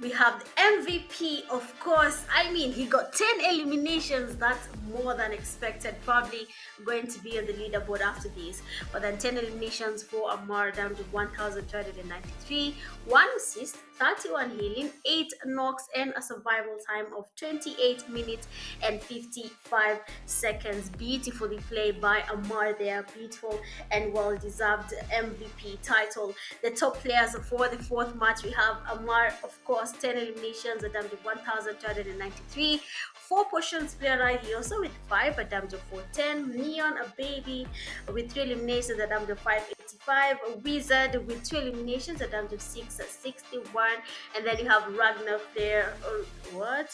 We have the MVP, of course. I mean, he got 10 eliminations. That's more than expected. Probably going to be on the leaderboard after this. But then 10 eliminations for Amar, down to 1,293. 1 assist, 31 healing, 8 knocks, and a survival time of 28 minutes and 55 seconds. Beautifully played by Amar there. Beautiful and well-deserved MVP title. The top players for the 4th match, we have Amar, of course, 10 eliminations, a damage of 1,293. 4 potions player right here, also with 5, a damage of 410. Neon, a baby with 3 eliminations, a damage of 585. A wizard with 2 eliminations, a damage of 661. And then you have Ragnar player, or what?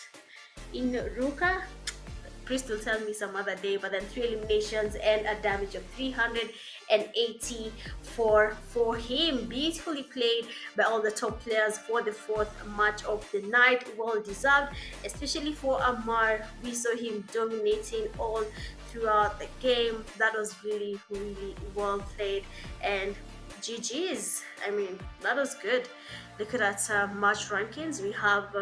In Ruka. Chris will tell me some other day, but then 3 eliminations and a damage of 384 for him. Beautifully played by all the top players for the 4th match of the night. Well deserved, especially for Amar. We saw him dominating all throughout the game. That was really, really well played, and GG's. I mean, that was good. Look at that match rankings. We have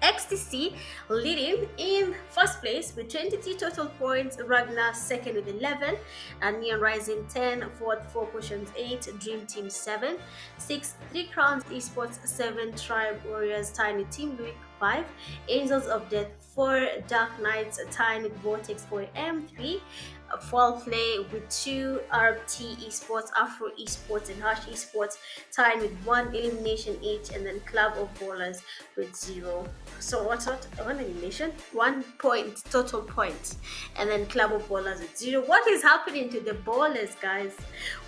XTC leading in 1st place with 23 total points, Ragnar 2nd with 11, and Neon Rising 10, 4th 4 potions 8, Dream Team 7, 6 3 Crowns Esports 7, Tribe Warriors Tiny Team Luik 5, Angels of Death 4, Dark Knights tying with Vortex 4 M3, Fall Play with 2, RT Esports, Afro Esports, and Hush Esports tying with 1 elimination each, and then Club of Ballers with 0. So what's not one elimination? 1 point total points, and then Club of Ballers with 0. What is happening to the ballers, guys?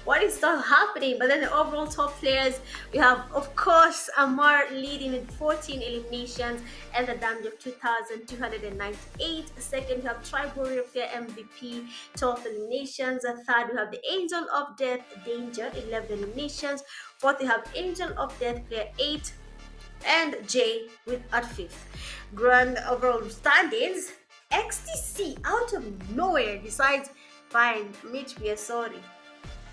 What is still happening? But then the overall top players, we have, of course, Amar leading with 14 eliminations and the damage of 2,298. Second, we have Tribe Warrior Player MVP, 12 eliminations. Third, we have the Angel of Death Danger, 11 eliminations. Fourth, we have Angel of Death Player 8, and Jay with at 5th. Grand overall standings, XTC out of nowhere decides, fine, Mitch, we are sorry.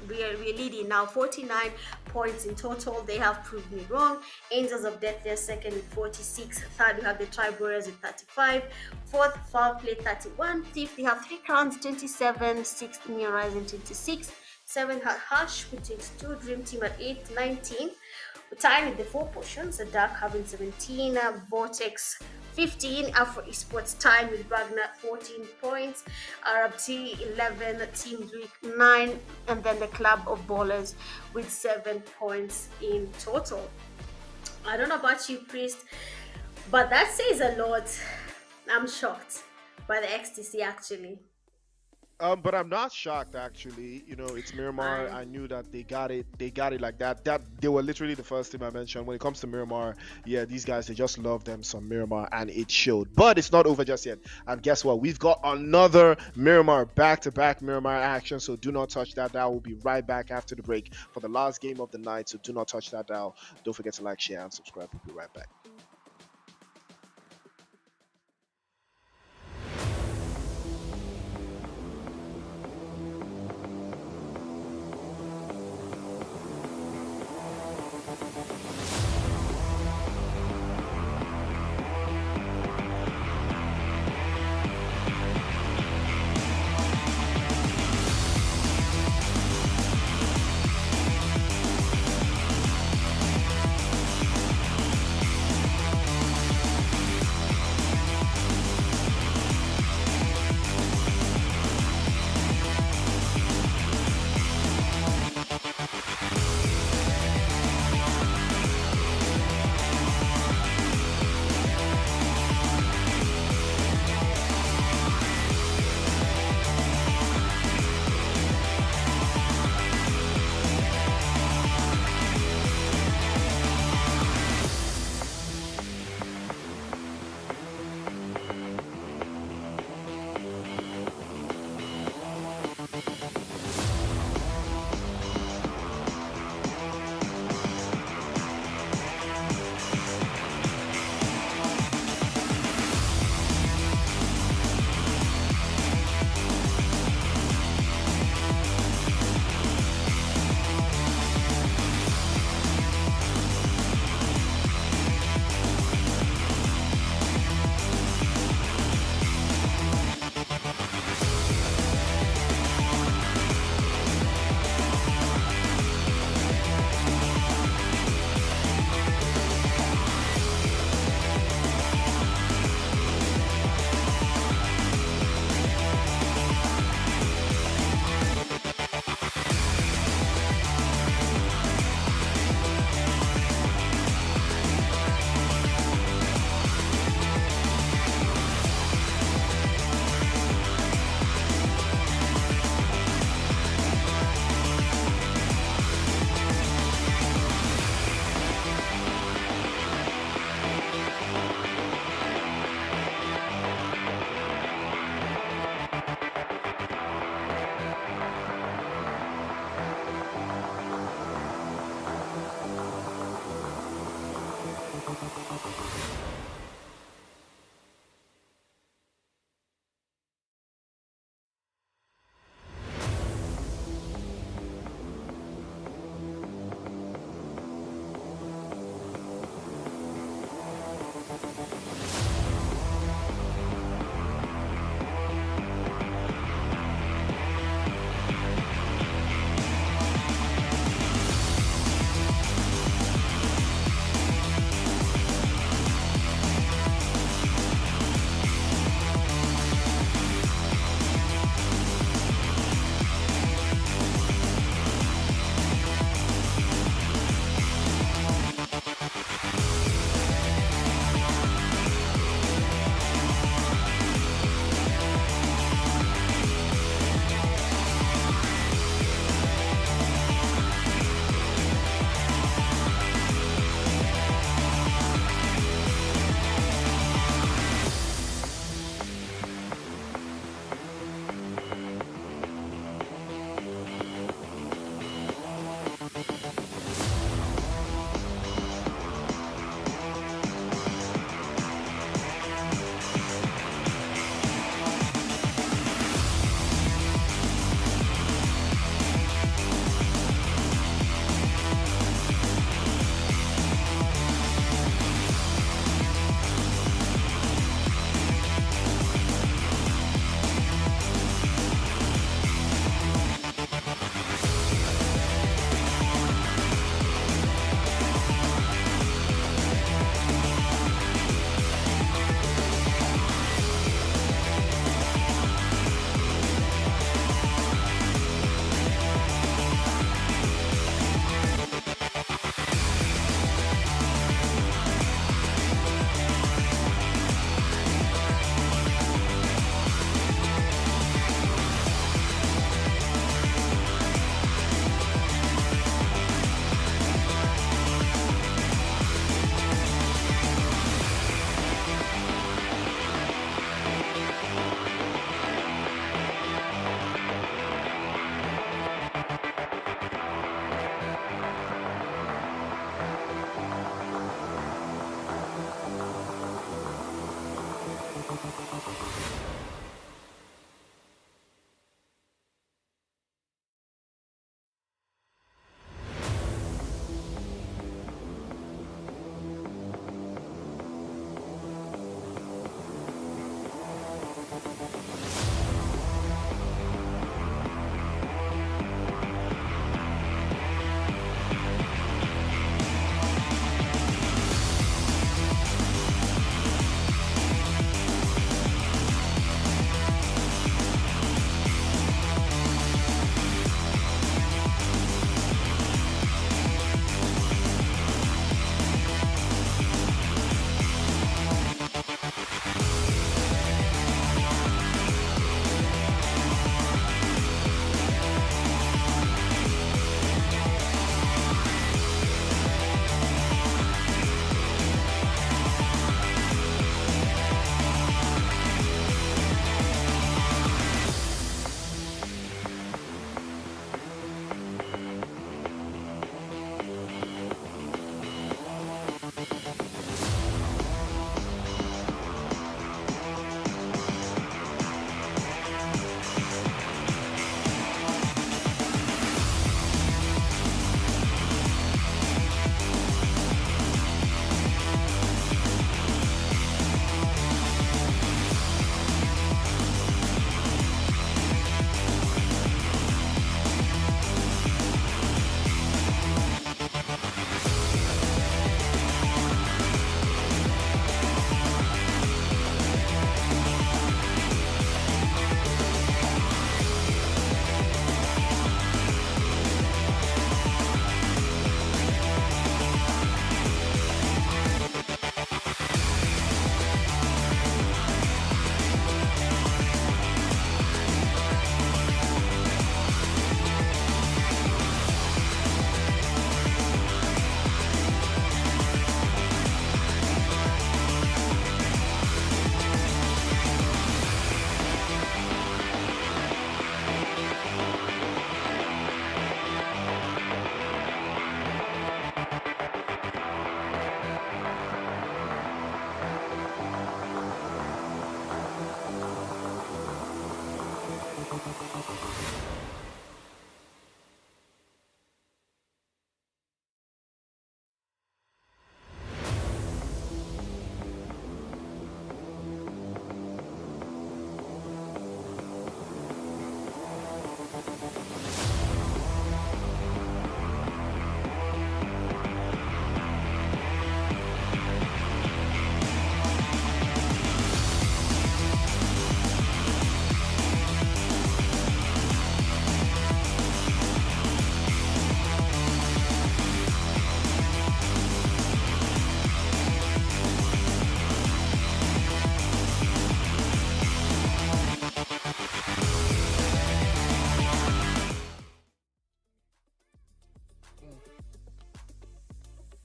We're leading now, 49 points in total. They have proved me wrong. Angels of Death, they're second with 46. Third, we have the Tribe Warriors with 35. Fourth, Foul Play 31. Fifth, we have 3 Crowns 27. Sixth, New Horizon 26. Seventh, Hush with 22. Dream Team at 8, 19. We're tied with the 4 portions. The Dark having 17. Vortex 15, Afro Esports time with Ragnar 14 points, RBT 11, Team Greek 9, and then the Club of Ballers with 7 points in total. I don't know about you, Priest, but that says a lot. I'm shocked by the XTC actually. But I'm not shocked actually. You know, it's Miramar. I I knew that they got it. They got it like that. That they were literally the first team I mentioned. When it comes to Miramar, yeah, these guys they just love them some Miramar, and it showed. But it's not over just yet. And guess what? We've got another Miramar back-to-back Miramar action. So do not touch that dial. We'll be right back after the break for the last game of the night. So do not touch that dial. Don't forget to like, share, and subscribe. We'll be right back.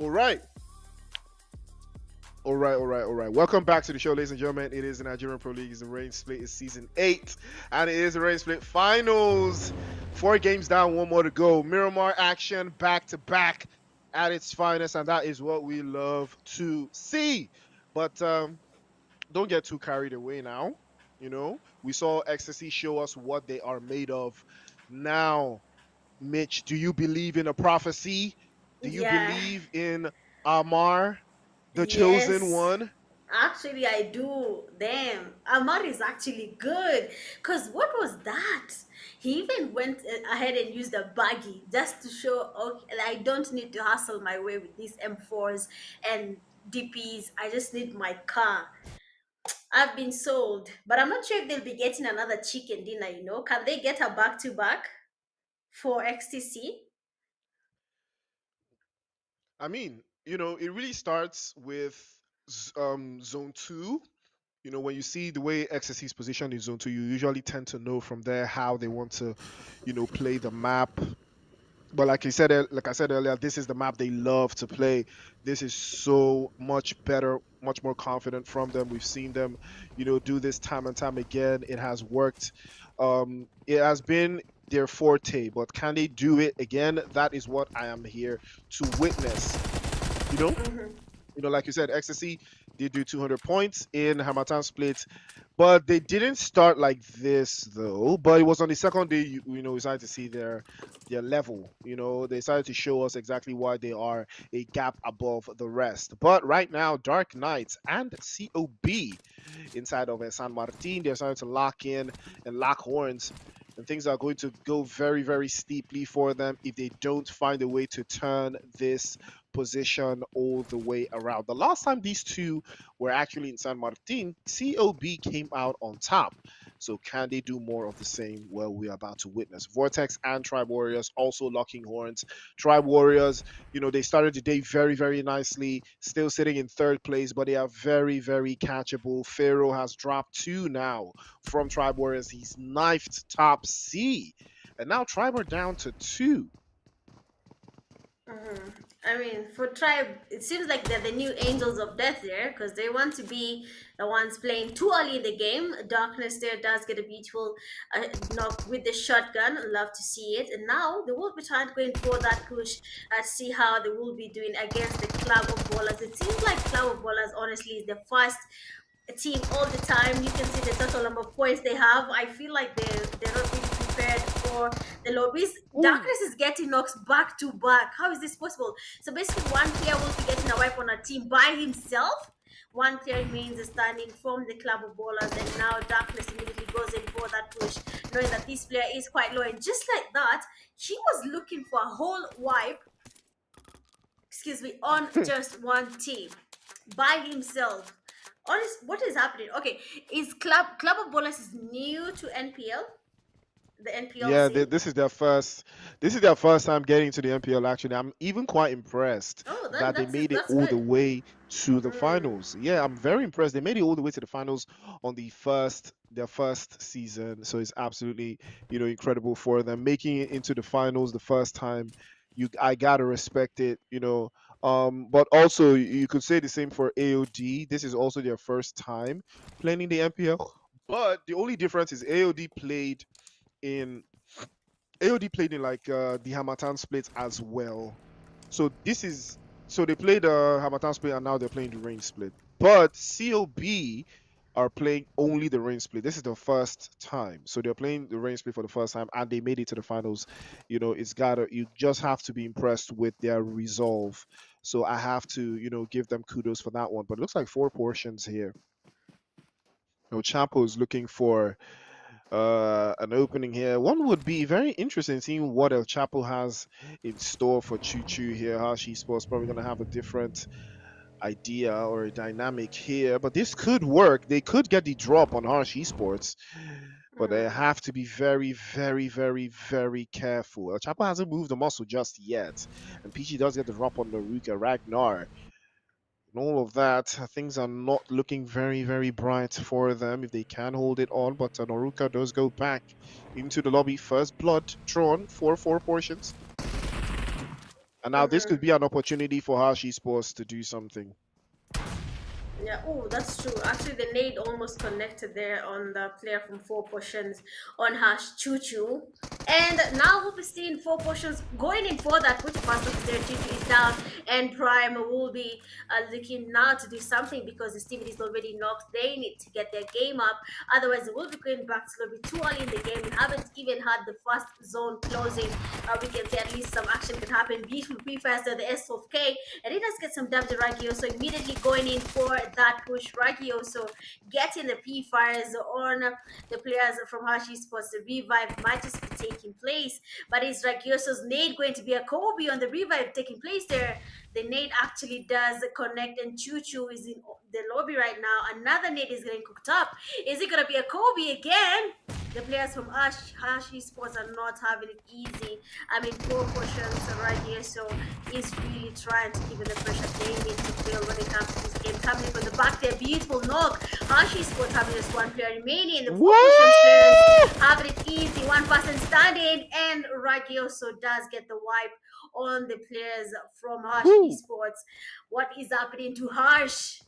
All right. All right, all right, all right. Welcome back to the show, ladies and gentlemen. It is the Nigerian Pro League. It's the Rain Split. It's season 8, and it is the Rain Split finals. 4 games down, 1 more to go. Miramar action back to back at its finest, and that is what we love to see. But don't get too carried away now. We saw Ecstasy show us what they are made of. Now, Mitch, do you believe in a prophecy? Do you Yeah. believe in Amar, the chosen Yes. one? Actually, I do. Damn. Amar is actually good. Because what was that? He even went ahead and used a baggie just to show, okay, I don't need to hustle my way with these M4s and DPs. I just need my car. I've been sold. But I'm not sure if they'll be getting another chicken dinner. Can they get a back to back for XTC? I mean, it really starts with zone 2. When you see the way XSC is positioned in zone 2, you usually tend to know from there how they want to, play the map. But like I said earlier, this is the map they love to play. This is so much better, much more confident from them. We've seen them, do this time and time again. It has worked. It has been their forte, but can they do it again? That is what I am here to witness. You know, Mm-hmm. like you said, ecstasy. did do 200 points in Hamatan Split, but they didn't start like this though. But it was on the second day, we started to see their level. They started to show us exactly why they are a gap above the rest. But right now, Dark Knights and COB inside of San Martin, they're starting to lock in and lock horns. And things are going to go very, very steeply for them if they don't find a way to turn this position all the way around. The last time these two were actually in San Martin, COB came out on top. So can they do more of the same? Well, we are about to witness. Vortex and Tribe Warriors also locking horns. Tribe Warriors, they started the day very, very nicely, still sitting in third place, but they are very, very catchable. Pharaoh has dropped two now from Tribe Warriors. He's knifed top C. And now Tribe are down to two. I mean, for Tribe, it seems like they're the new angels of death there because they want to be the ones playing too early in the game. Darkness there does get a beautiful knock with the shotgun. Love to see it. And now they will be trying to go in for that push. See how they will be doing against the Club of Ballers. It seems like Club of Ballers, honestly, is the first team all the time. You can see the total number of points they have. I feel like they're not really prepared for the lobbies. Ooh. Darkness is getting knocks back to back. How is this possible? So basically, one player will be getting a wipe on a team by himself. One player remains standing from the Club of Ballers, and now Darkness immediately goes in for that push, knowing that this player is quite low. And just like that, he was looking for a whole wipe, excuse me, on just one team by himself. Honest, what is happening? Okay, is Club of Ballers is new to NPL, the NPL Yeah, scene. this is their first. This is their first time getting to the MPL. Actually, I'm even quite impressed Oh, then that they made it that's all the good. way to the Mm. finals. Yeah, I'm very impressed. They made it all the way to the finals on their first season. So it's absolutely incredible for them making it into the finals the first time. I gotta respect it. But also you could say the same for AOD. This is also their first time playing in the MPL. But the only difference is in AOD played in like the Hamatan split as well. So this is so they played the Hamatan split and now they're playing the range split. But COB are playing only the range split. This is the first time. So they're playing the range split for the first time and they made it to the finals. You just have to be impressed with their resolve. So I have to, give them kudos for that one. But it looks like four portions here. Chapo is looking for an opening here. One would be very interesting seeing what El Chapo has in store for Choo Choo here. Hashi Sports probably going to have a different idea or a dynamic here, but this could work. They could get the drop on Harsh Esports, but they Mm. have to be very, very, very, very careful. El Chapo hasn't moved the muscle just yet, and Peachy does get the drop on Naruka Ragnar and all of that. Things are not looking very, very bright for them if they can hold it on. But Noruka does go back into the lobby. First blood drawn for four portions. And now this could be an opportunity for Hashi Sports to do something. Yeah, oh, that's true. Actually, the nade almost connected there on the player from Four Potions on Hash Choo Choo. And now we'll be seeing Four Potions going in for that, which pass looks there. Choo Choo is down, and Prime will be looking now to do something because the Steven is already knocked. They need to get their game up. Otherwise, they will be going back to lobby too early in the game. We haven't even had the first zone closing. We can see at least some action can happen. Beautiful pre-faster, the S of K, and he does get some damage to Ragio, so immediately going in for that push. Ragio, so getting the P-fires on the players from Hashi Sports. The revive might just be taking place, but is Ragioso's nade going to be a Kobe on the revive taking place there? The nade actually does connect, and Choo Choo is in the lobby right now. Another nade is getting cooked up. Is it going to be a Kobe again? The players from Hashi Sports are not having it easy. I mean, poor portions right here, so he's really trying to keep in the pressure they need to feel when it comes to this game. Coming from the back there, beautiful knock. Hashi Sports having just one player remaining. The four portions players What? having it easy. One person standing, and Ragioso does get the wipe on the players from Harsh Woo. Esports. What is happening to Harsh?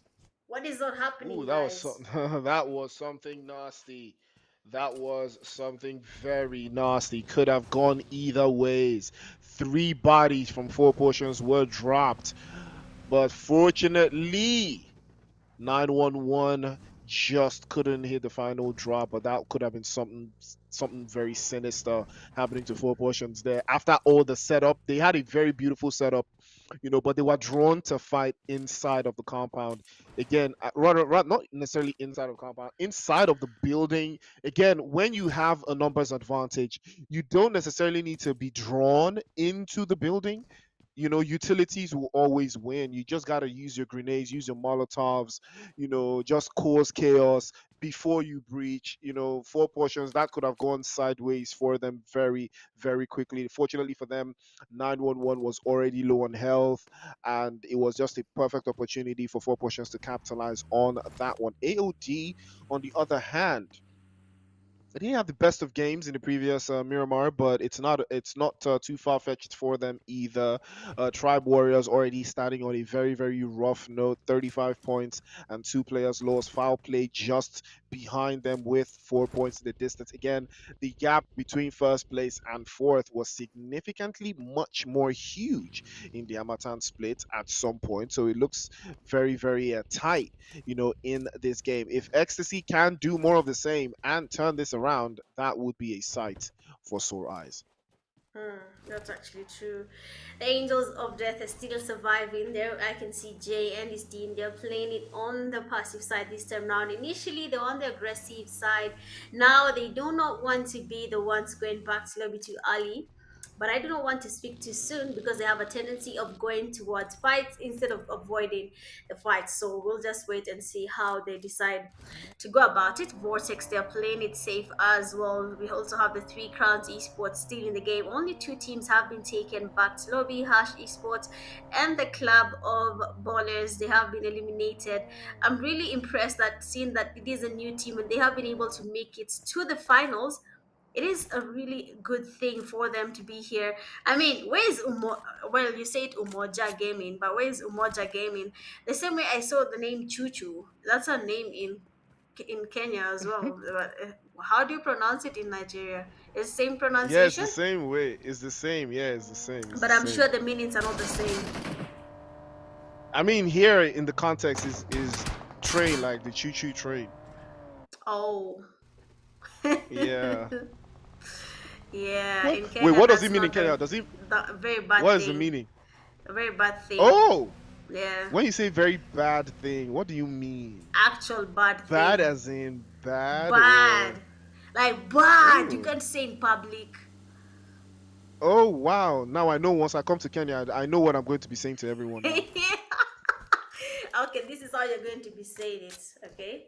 What is not Ooh, happening, that was guys? something. That was something nasty. That was something very nasty. Could have gone either ways. Three bodies from four portions were dropped, but fortunately, 911 just couldn't hit the final drop, but that could have been something very sinister happening to Four Portions there. After all the setup, they had a very beautiful setup, but they were drawn to fight inside of the compound. Again, rather not necessarily inside of the compound, inside of the building. Again, when you have a numbers advantage, you don't necessarily need to be drawn into the building. Utilities will always win. You just got to use your grenades, use your molotovs, just cause chaos before you breach. Four portions that could have gone sideways for them very, very quickly. Fortunately for them, 911 was already low on health, and it was just a perfect opportunity for Four portions to capitalize on that one. AOD, on the other hand, they didn't have the best of games in the previous Miramar, but it's not too far fetched for them either. Tribe Warriors already starting on a very, very rough note, 35 points and two players lost. Foul play just behind them with 4 points in the distance. Again, the gap between first place and fourth was significantly much more huge in the Amatan split at some point, so it looks very, very tight in this game. If Ecstasy can do more of the same and turn this around, that would be a sight for sore eyes. That's actually true. The Angels of Death are still surviving. There, I can see Jay and his team. They're playing it on the passive side this time round. Initially, they're on the aggressive side. Now, they do not want to be the ones going back to lobby too early. But I do not want to speak too soon because they have a tendency of going towards fights instead of avoiding the fights. So we'll just wait and see how they decide to go about it. Vortex, they're playing it safe as well. We also have the Three Crowns Esports still in the game. Only two teams have been taken back to lobby, Hash Esports and the Club of Ballers. They have been eliminated. I'm really impressed that seeing that it is a new team and they have been able to make it to the finals. It is a really good thing for them to be here. I mean, where is Well, you said Umoja Gaming, but where is Umoja Gaming? The same way I saw the name Chuchu. That's a name in Kenya as well. But, how do you pronounce it in Nigeria? Is the same Yeah, it's the pronunciation? same way. It's the same. Yeah, it's the same. It's the But I'm sure same. the meanings are not the same. I mean, here in the context is train, like the choo choo train. Oh. Yeah. Yeah, What? in Wait, Kenya, what does it that's mean in not Kenya? Does it? a very bad What is the thing. meaning? A very bad thing. Oh, Yeah, when you say very bad thing, what do you mean? actual bad Bad thing. as in bad, or Bad. Like bad. You oh, can't say in public. oh wow! Now I know. Once I come to Kenya, I know what I'm going to be saying to everyone now. Okay, this is how you're going to be saying it. Okay.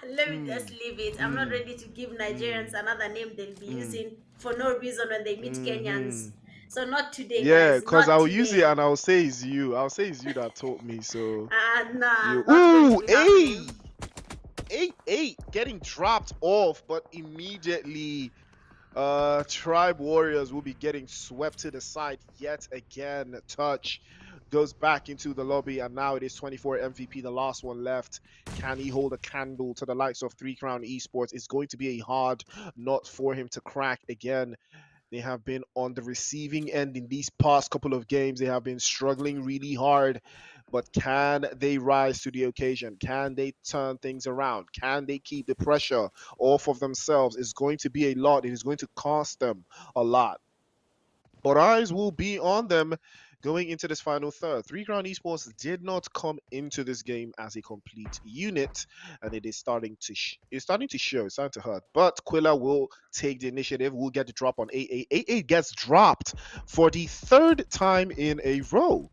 Let me just Mm, leave it. I'm not mm, ready to give Nigerians mm, another name they'll be mm, using for no reason when they meet Kenyans. mm-hmm. So not today, Yeah, guys. cause Not I'll use it today. and I'll say it's you. I'll say it's you that taught me. So Nah, you, not going to ooh, be happening. hey, 8-8, getting dropped off, but immediately Tribe Warriors will be getting swept to the side yet again. Touch goes back into the lobby, and now it is 24 MVP, the last one left. Can he hold a candle to the likes of Three Crown Esports? It's going to be a hard nut for him to crack again. They have been on the receiving end in these past couple of games. They have been struggling really hard. But can they rise to the occasion? Can they turn things around? Can they keep the pressure off of themselves? It's going to be a lot. It is going to cost them a lot. But eyes will be on them going into this final third. Three Crown Esports did not come into this game as a complete unit, and it is starting to it's starting to show. It's starting to hurt. But Quilla will take the initiative. Will get the drop on 8-8. 8-8 gets dropped for the third time in a row.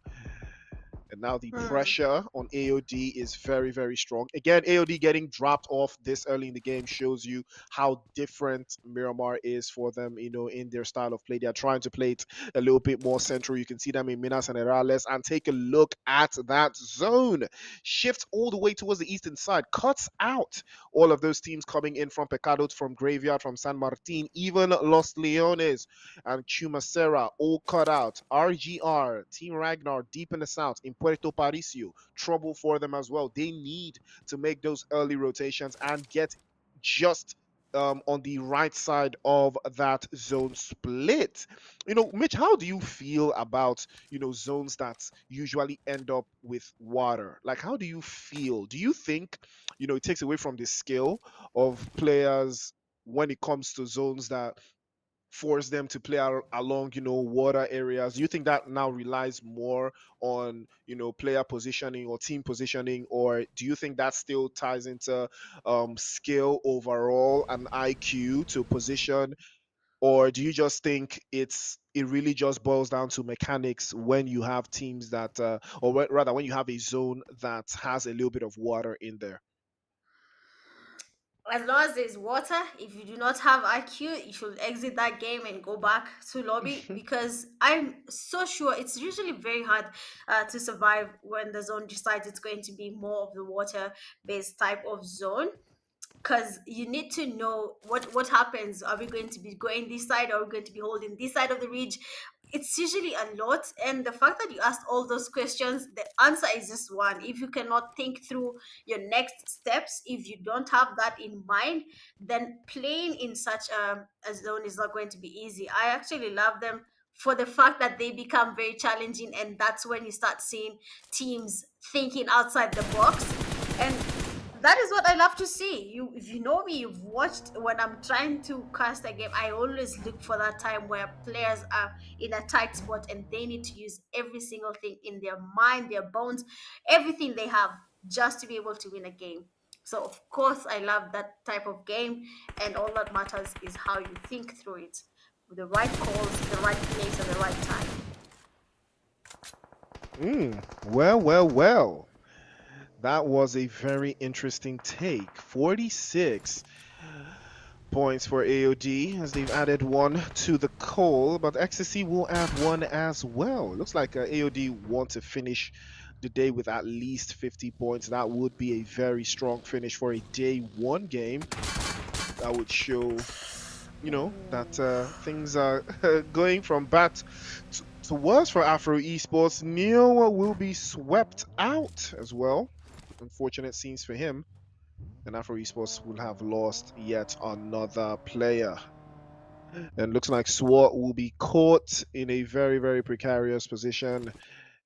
And now the Hmm. pressure on AOD is very, very strong. Again, AOD getting dropped off this early in the game shows you how different Miramar is for them, in their style of play. They're trying to play it a little bit more central. You can see them in Minas and Erales. And take a look at that zone. Shifts all the way towards the eastern side. Cuts out all of those teams coming in from Pecado, from Graveyard, from San Martin, even Los Leones and Chumacera all cut out. RGR, Team Ragnar deep in the south in Puerto Paricio, trouble for them as well. They need to make those early rotations and get just on the right side of that zone split. Mitch, how do you feel about zones that usually end up with water? Like, how do you feel? Do you think it takes away from the skill of players when it comes to zones that force them to play along water areas? Do you think that now relies more on player positioning or team positioning, or do you think that still ties into skill overall and IQ to position, or do you just think it really just boils down to mechanics when you have teams that rather when you have a zone that has a little bit of water in there? As long as there's water, if you do not have IQ, you should exit that game and go back to lobby, because I'm so sure it's usually very hard to survive when the zone decides it's going to be more of the water based type of zone, because you need to know what happens. Are we going to be going this side, or are we going to be holding this side of the ridge? It's usually a lot, and the fact that you asked all those questions, the answer is just one. If you cannot think through your next steps, if you don't have that in mind, then playing in such a zone is not going to be easy. I actually love them for the fact that they become very challenging, and that's when you start seeing teams thinking outside the box. And that is what I love to see. You, if you know me, you've watched when I'm trying to cast a game. I always look for that time where players are in a tight spot and they need to use every single thing in their mind, their bones, everything they have just to be able to win a game. So of course, I love that type of game, and all that matters is how you think through it, with the right calls, the right place, at the right time. Well. That was a very interesting take. 46 points for AOD as they've added one to the call, but Ecstasy will add one as well. Looks like AOD want to finish the day with at least 50 points. That would be a very strong finish for a day one game. That would show, that things are going from bad to worse for Afro Esports. Neil will be swept out as well. Unfortunate scenes for him, and Afro Esports will have lost yet another player. And looks like Swart will be caught in a very, very precarious position.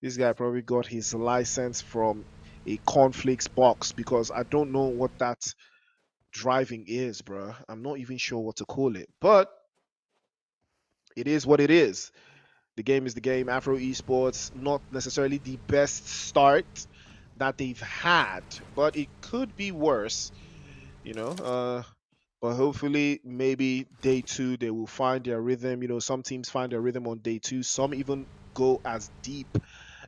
This guy probably got his license from a cornflakes box, because I don't know what that driving is, bro. I'm not even sure what to call it, but it is what it is. The game is the game. Afro Esports, not necessarily the best start that they've had, but it could be worse, you know. But hopefully, maybe day two, they will find their rhythm. Some teams find their rhythm on day two. Some even go as deep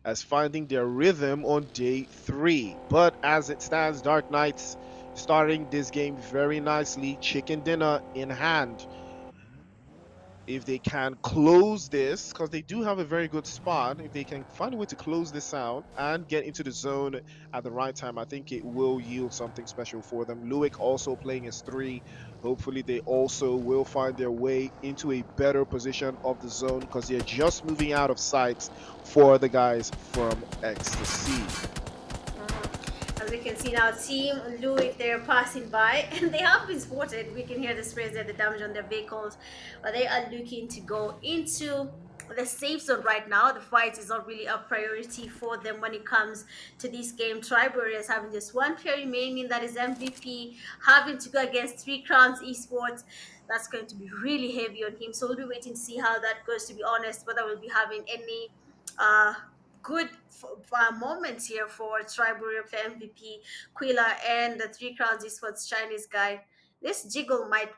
as finding their rhythm on day three. But as it stands, Dark Knights starting this game very nicely, chicken dinner in hand. If they can close this, because they do have a very good spot, if they can find a way to close this out and get into the zone at the right time, I think it will yield something special for them. Luik also playing as three. Hopefully, they also will find their way into a better position of the zone, because they're just moving out of sight for the guys from Ecstasy. As we can see now, Team Lu, if they're passing by, and they have been spotted, we can hear the sprays there, the damage on their vehicles, but they are looking to go into the safe zone right now. The fight is not really a priority for them when it comes to this game. Tribe Warriors having just one player remaining, that is MVP, having to go against Three Crowns Esports. That's going to be really heavy on him. So we'll be waiting to see how that goes, to be honest, whether we'll be having any uh good moments here for Tribe Warrior for MVP, Quilla, and the Three Crowns Esports Chinese guy. This jiggle might,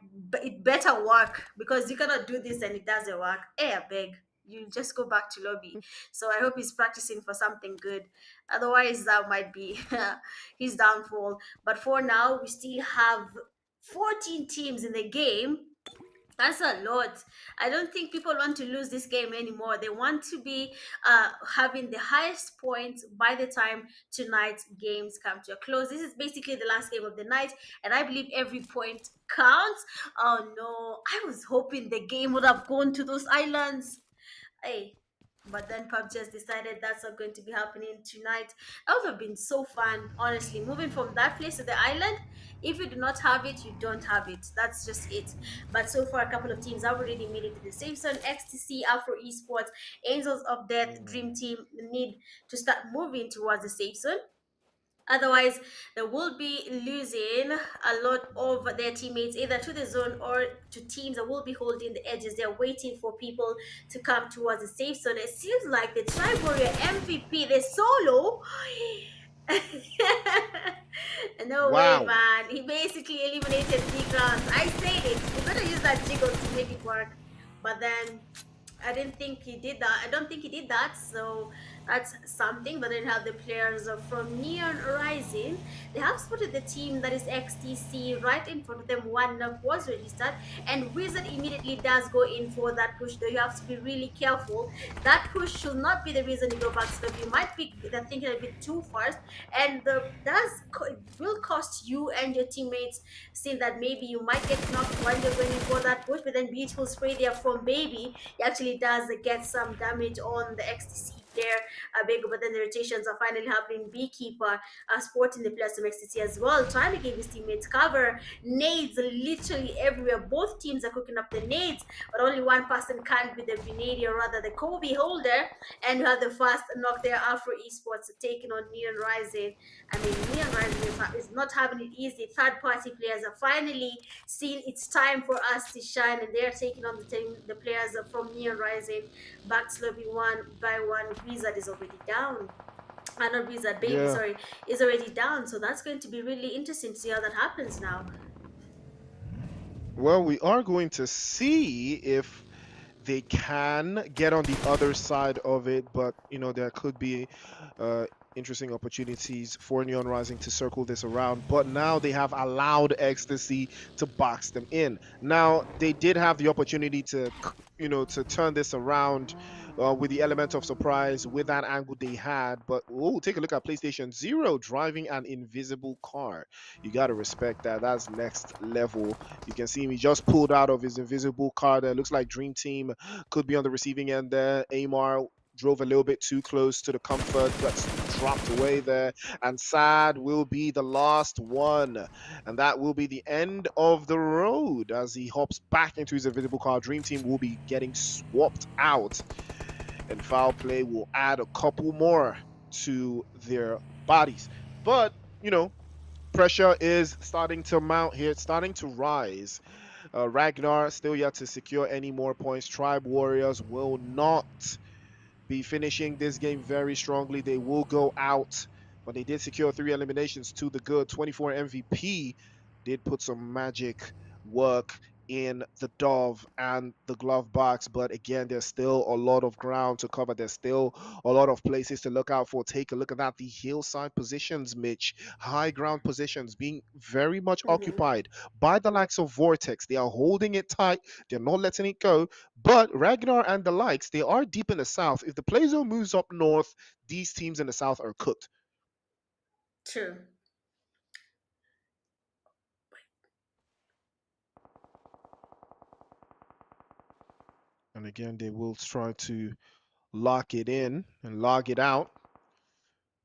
it better work, because you cannot do this and it doesn't work. Hey, I beg. You just go back to lobby. So I hope he's practicing for something good. Otherwise, that might be his downfall. But for now, we still have 14 teams in the game. That's a lot. I don't think people want to lose this game anymore. They want to be having the highest points by the time tonight's games come to a close. This is basically the last game of the night, and I believe every point counts. Oh no, I was hoping the game would have gone to those islands. Hey. But then PUBG just decided that's not going to be happening tonight. That would have been so fun, honestly. Moving from that place to the island, if you do not have it, you don't have it. That's just it. But so far, a couple of teams have already made it to the safe zone. XTC, Afro Esports, Angels of Death, Dream Hmm. Team need to start moving towards the safe zone. Otherwise, they will be losing a lot of their teammates either to the zone or to teams that will be holding the edges. They're waiting for people to come towards the safe zone. It seems like the Tribe Warrior MVP, the solo. No way, Wow. man. He basically eliminated the grounds. I said it. You better use that jiggle to make it work. But then I didn't think he did that. I don't think he did that. So that's something. But then have the players from Neon Rising. They have spotted the team that is XTC right in front of them. One knock was registered, and Wizard immediately does go in for that push. Though you have to be really careful. That push should not be the reason you go back to the. You might be thinking a bit too fast, and it will cost you and your teammates. Seeing that maybe you might get knocked while you're going in for that push, but then beautiful spray there from Baby. He actually does get some damage on the XTC player, big, but then the rotations are finally happening. Beekeeper sporting the players from XTC as well, trying to give his teammates cover. Nades literally everywhere. Both teams are cooking up the nades, but only one person can be the grenade, or rather the Kobe holder. And you have the first knock there, Afro Esports taking on Neon Rising. I mean, Neon Rising is not having it easy. Third party players are finally seeing it's time for us to shine, and they're taking on the players from Neon Rising. Back sloping one by one. Wizard is already down. Not Wizard, Baby, Yeah. sorry, is already down. So that's going to be really interesting to see how that happens now. Well, we are going to see if they can get on the other side of it, but there could be uh, interesting opportunities for Neon Rising to circle this around. But now they have allowed Ecstasy to box them in. Now they did have the opportunity to to turn this around with the element of surprise with that angle they had. But oh, take a look at PlayStation Zero driving an invisible car. You got to respect that. That's next level. You can see him. He just pulled out of his invisible car. That looks like Dream Team could be on the receiving end there. Amar drove a little bit too close to the comfort, got dropped away there. And Sad will be the last one. And that will be the end of the road as he hops back into his invisible car. Dream Team will be getting swapped out. And foul play will add a couple more to their bodies. But, pressure is starting to mount here. It's starting to rise. Ragnar still yet to secure any more points. Tribe Warriors will not be finishing this game very strongly. They will go out, but they did secure 3 eliminations to the good. 24 MVP did put some magic work in the Dove and the glove box, but again, there's still a lot of ground to cover. There's still a lot of places to look out for. Take a look at that. The hillside positions, Mitch, high ground positions being very much Mhm. occupied by the likes of Vortex. They are holding it tight. They're not letting it go. But Ragnar and the likes, they are deep in the south. If the play zone moves up north, these teams in the south are cooked. True. And again, they will try to lock it in and log it out.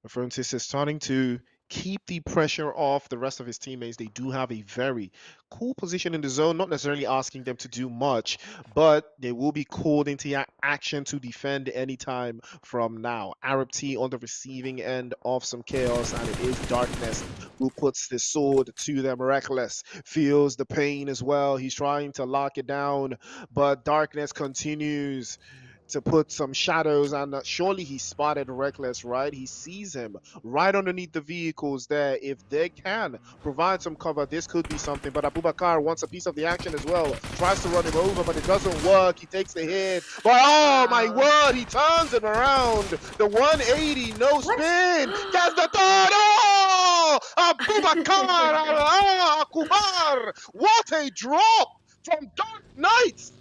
Francis is starting to keep the pressure off the rest of his teammates. They do have a very cool position in the zone, not necessarily asking them to do much, but they will be called into action to defend anytime from now. Arab T on the receiving end of some chaos, and it is Darkness who puts the sword to them. Reckless feels the pain as well. He's trying to lock it down, but Darkness continues to put some shadows, and surely he spotted Reckless, right? He sees him right underneath the vehicles there. If they can provide some cover, this could be something. But Abubakar wants a piece of the action as well. Tries to run him over, but it doesn't work. He takes the hit. But oh my Wow. word, he turns it around. The 180, no What? spin. Gets the third. Oh! Abubakar Allah Akbar. What a drop from Dark Knights.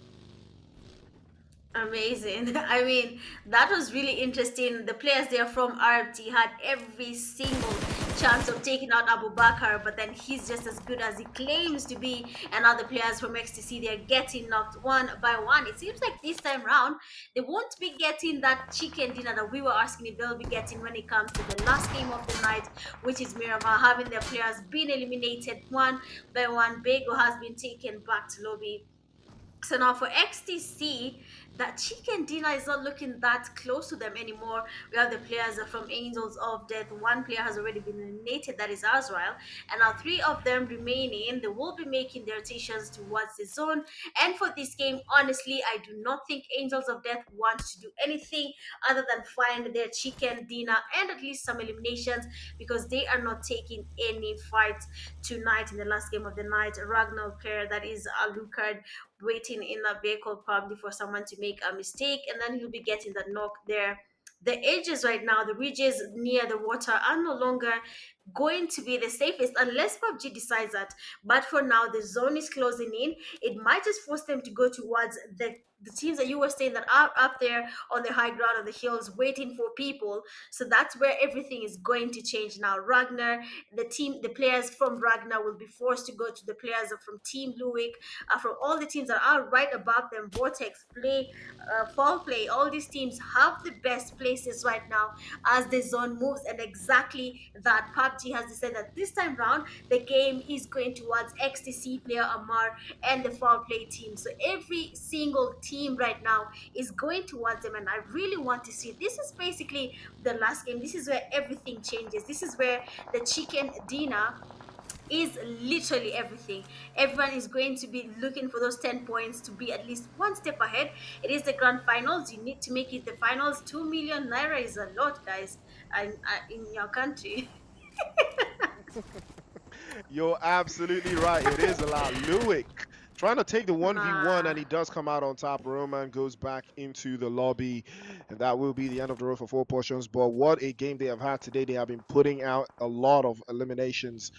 Amazing. I mean, that was really interesting. The players there from RT had every single chance of taking out Abu Bakr, but then he's just as good as he claims to be. And other players from XTC, they're getting knocked one by one. It seems like this time round, they won't be getting that chicken dinner that we were asking if they'll be getting when it comes to the last game of the night, which is Miramar, having their players being eliminated one by one. Bego has been taken back to lobby. So now for XTC, that chicken dinner is not looking that close to them anymore. We have the players from Angels of Death. One player has already been eliminated, that is Azrael. And now three of them remaining. They will be making their rotations towards the zone. And for this game, honestly, I do not think Angels of Death want to do anything other than find their chicken dinner and at least some eliminations, because they are not taking any fights tonight in the last game of the night. Ragnar player, that is Alucard, waiting in a vehicle probably for someone to make a mistake, and then he'll be getting the knock there. The edges right now, the ridges near the water, are no longer going to be the safest unless PUBG decides that. But for now, the zone is closing in. It might just force them to go towards the teams that you were saying that are up there on the high ground of the hills waiting for people. So that's where everything is going to change now. Ragnar, the players from Ragnar will be forced to go to the players from Team Luik, from all the teams that are right above them. Vortex, Play, Fall Play, all these teams have the best places right now as the zone moves. And exactly that, PUBG has decided that this time round, the game is going towards XTC player Amar and the Fall Play team. So every single team right now is going towards them. And I really want to see, this is basically the last game. This is where everything changes. This is where the chicken dinner is literally everything. Everyone is going to be looking for those 10 points to be at least one step ahead. It is the grand finals. You need to make it the finals. 2 million naira is a lot, guys, in your country. You're absolutely right. It is a lot. Luik trying to take the 1v1, and he does come out on top. Roman goes back into the lobby, and that will be the end of the road for four portions. But what a game they have had today. They have been putting out a lot of eliminations,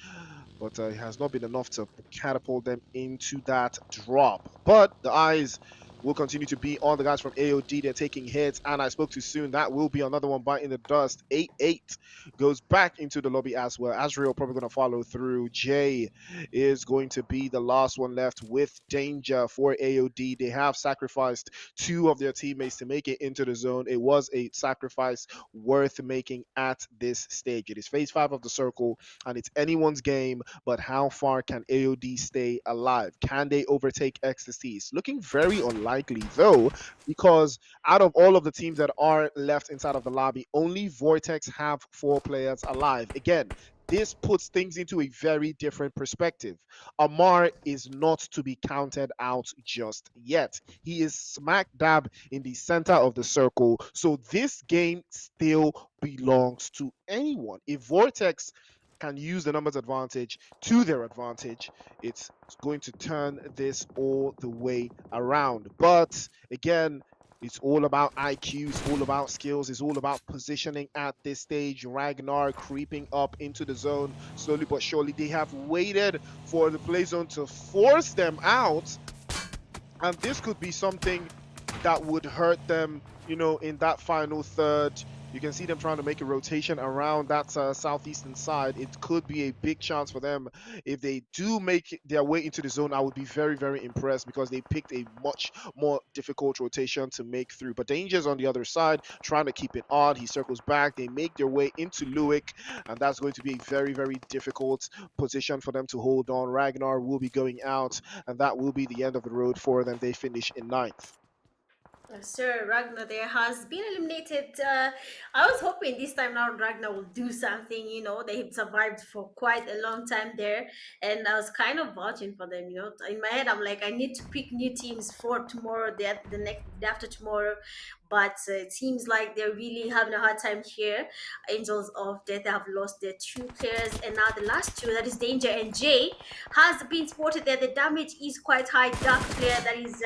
but it has not been enough to catapult them into that drop. But the eyes will continue to be on the guys from AOD. They're taking hits, and I spoke too soon. That will be another one biting the dust. 8-8 goes back into the lobby as well. Azrael probably going to follow through. Jay is going to be the last one left with danger for AOD. They have sacrificed two of their teammates to make it into the zone. It was a sacrifice worth making at this stage. It is phase 5 of the circle, and it's anyone's game, but how far can AOD stay alive? Can they overtake Ecstasy? It's looking very unlikely, though, because out of all of the teams that are left inside of the lobby, only Vortex have four players alive. Again, this puts things into a very different perspective. Amar is not to be counted out just yet. He is smack dab in the center of the circle. So this game still belongs to anyone. If Vortex can use the numbers advantage to their advantage, it's going to turn this all the way around. But again, it's all about IQ, it's all about skills, it's all about positioning at this stage. Ragnar creeping up into the zone slowly but surely. They have waited for the play zone to force them out, and this could be something that would hurt them, in that final third. You can see them trying to make a rotation around that southeastern side. It could be a big chance for them if they do make their way into the zone. I would be very, very impressed because they picked a much more difficult rotation to make through. But Danger's on the other side, trying to keep it odd. He circles back. They make their way into Luik, and that's going to be a very, very difficult position for them to hold on. Ragnar will be going out, and that will be the end of the road for them. They finish in ninth. Sir Ragnar there has been eliminated. I was hoping this time now Ragnar will do something. They survived for quite a long time there, and I was kind of vouching for them. In my head, I'm like, I need to pick new teams for tomorrow, the next, the day after tomorrow. but it seems like they're really having a hard time here. Angels of Death have lost their two players, and now the last two, that is Danger and Jay, has been spotted there. The damage is quite high. Dark player that is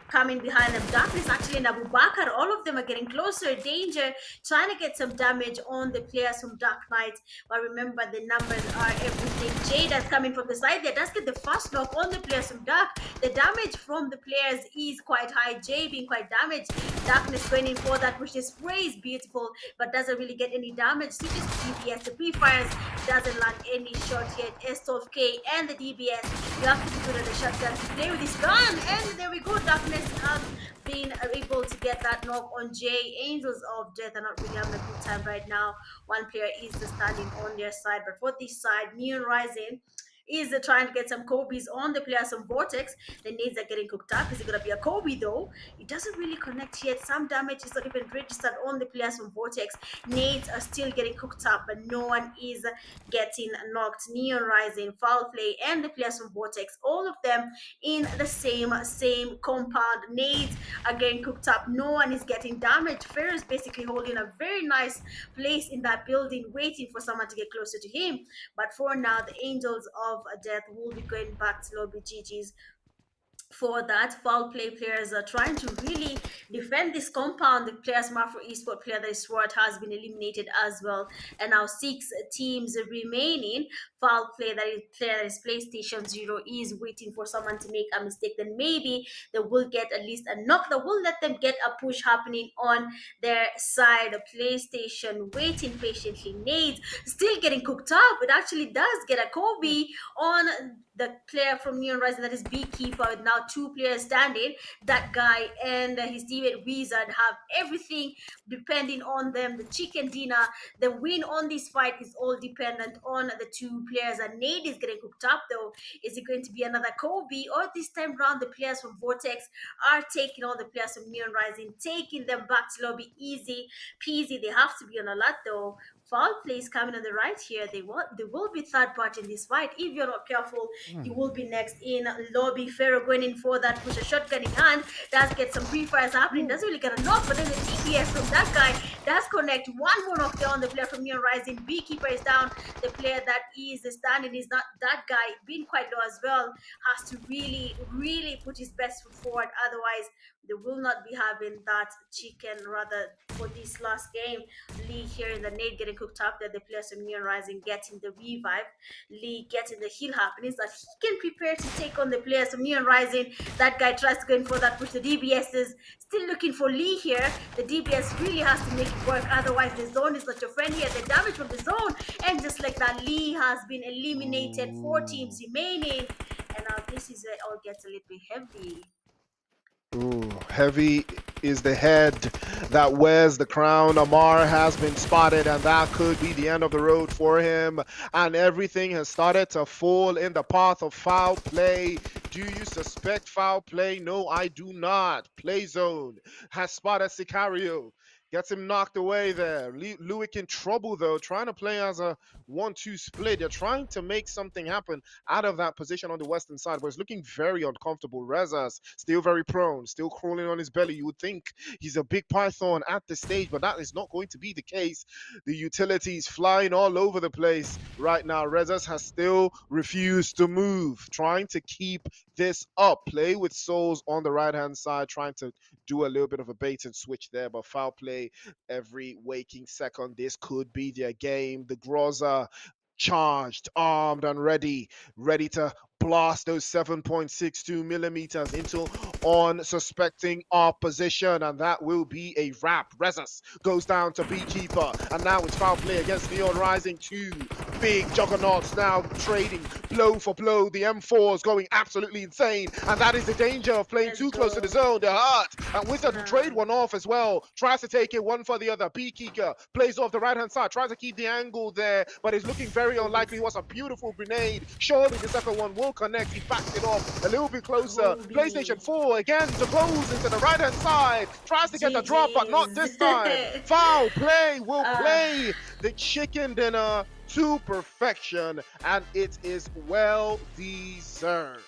coming behind them. Darkness actually and Abu Bakr, all of them are getting closer. Danger trying to get some damage on the players from Dark Knight. But remember, the numbers are everything. Jay that's coming from the side there does get the first knock on the players from Dark. The damage from the players is quite high. Jay being quite damaged. Darkness going in for that, which the spray is beautiful, but doesn't really get any damage. So just DBS. The pre-fires doesn't land any shot yet. S12K and the DBS. You have to be good at the shotgun to play with this gun. And there we go. Darkness being able to get that knock on Jay. Angels of Death are not really having a good time right now. One player is standing on their side, but for this side, Neon Rising is trying to get some Kobe's on the players from Vortex. The nades are getting cooked up. Is it going to be a Kobe though? It doesn't really connect yet. Some damage is not even registered on the players from Vortex. Nades are still getting cooked up, but no one is getting knocked. Neon Rising, Foul Play, and the players from Vortex, all of them in the same compound. Nades are getting cooked up. No one is getting damaged. Fair is basically holding a very nice place in that building, waiting for someone to get closer to him. But for now, the Angels of Death will be going back to lobby. GG's for that. Foul play players are trying to really defend this compound. The players Mafro Esport player that is Sword has been eliminated as well, and now six teams remaining. Foul play that is player that is PlayStation Zero is waiting for someone to make a mistake, then maybe they will get at least a knock that will let them get a push happening on their side. PlayStation waiting patiently. Nades still getting cooked up. It actually does get a Kobe on the player from Neon Rising, that is Beekeeper, with now two players standing. That guy and his teammate Wizard have everything depending on them. The chicken dinner, the win on this fight is all dependent on the two players. And Nade is getting cooked up though. Is it going to be another Kobe, or this time round the players from Vortex are taking on the players from Neon Rising, taking them back to lobby easy peasy? They have to be on alert though. Foul plays coming on the right here. They will be third party in this fight. If you're not careful, you will be next in lobby. Pharaoh going in for that push, a shotgun in hand. Does get some pre-fires happening. Doesn't really get a knock, but then the TPS from that guy does connect. One more knock there on the player from Neon Rising. Beekeeper is down. The player that is standing is not that guy. Being quite low as well. Has to really put his best foot forward. Otherwise, they will not be having that chicken rather for this last game. Lee here in the nade getting cooked up there. The players from Neon Rising getting the revive. Lee getting the heal happening so that he can prepare to take on the players from Neon Rising. That guy tries to go in for that push. The DBS is still looking for Lee here. The DBS really has to make it work. Otherwise, the zone is not your friend here. The damage from the zone. And just like that, Lee has been eliminated. 4 teams remaining. And now this is where it all gets a little bit heavy. Ooh, heavy is the head that wears the crown. Amar has been spotted, and that could be the end of the road for him. And everything has started to fall in the path of foul play. Do you suspect foul play? No, I do not. Play zone has spotted Sicario. Gets him knocked away there. Lewick in trouble though, trying to play as a 1-2 split. They're trying to make something happen out of that position on the western side, but it's looking very uncomfortable. Reza's still very prone, still crawling on his belly. You would think he's a big python at this stage, but that is not going to be the case. The utilities flying all over the place right now. Reza's has still refused to move, trying to keep this up. Play with Souls on the right-hand side, trying to do a little bit of a bait and switch there, but foul play every waking second. This could be their game. The Groza charged, armed, and ready to blast those 7.62 millimeters into unsuspecting opposition, and that will be a wrap. Rezas goes down to Beekeeper, and now it's foul play against Neon Rising. Two big juggernauts now trading blow for blow. The M4 is going absolutely insane, and that is the danger of playing too close to the zone. They're hurt, and Wizard will trade one off as well. Tries to take it one for the other. Beekeeper plays off the right hand side, tries to keep the angle there, but it's looking very unlikely. It was a beautiful grenade. Surely the second one will connect. He backs it off a little bit closer. PlayStation 4 again to close into the right hand side. Tries to get the drop, but not this time. Foul play will play the chicken dinner to perfection, and it is well deserved.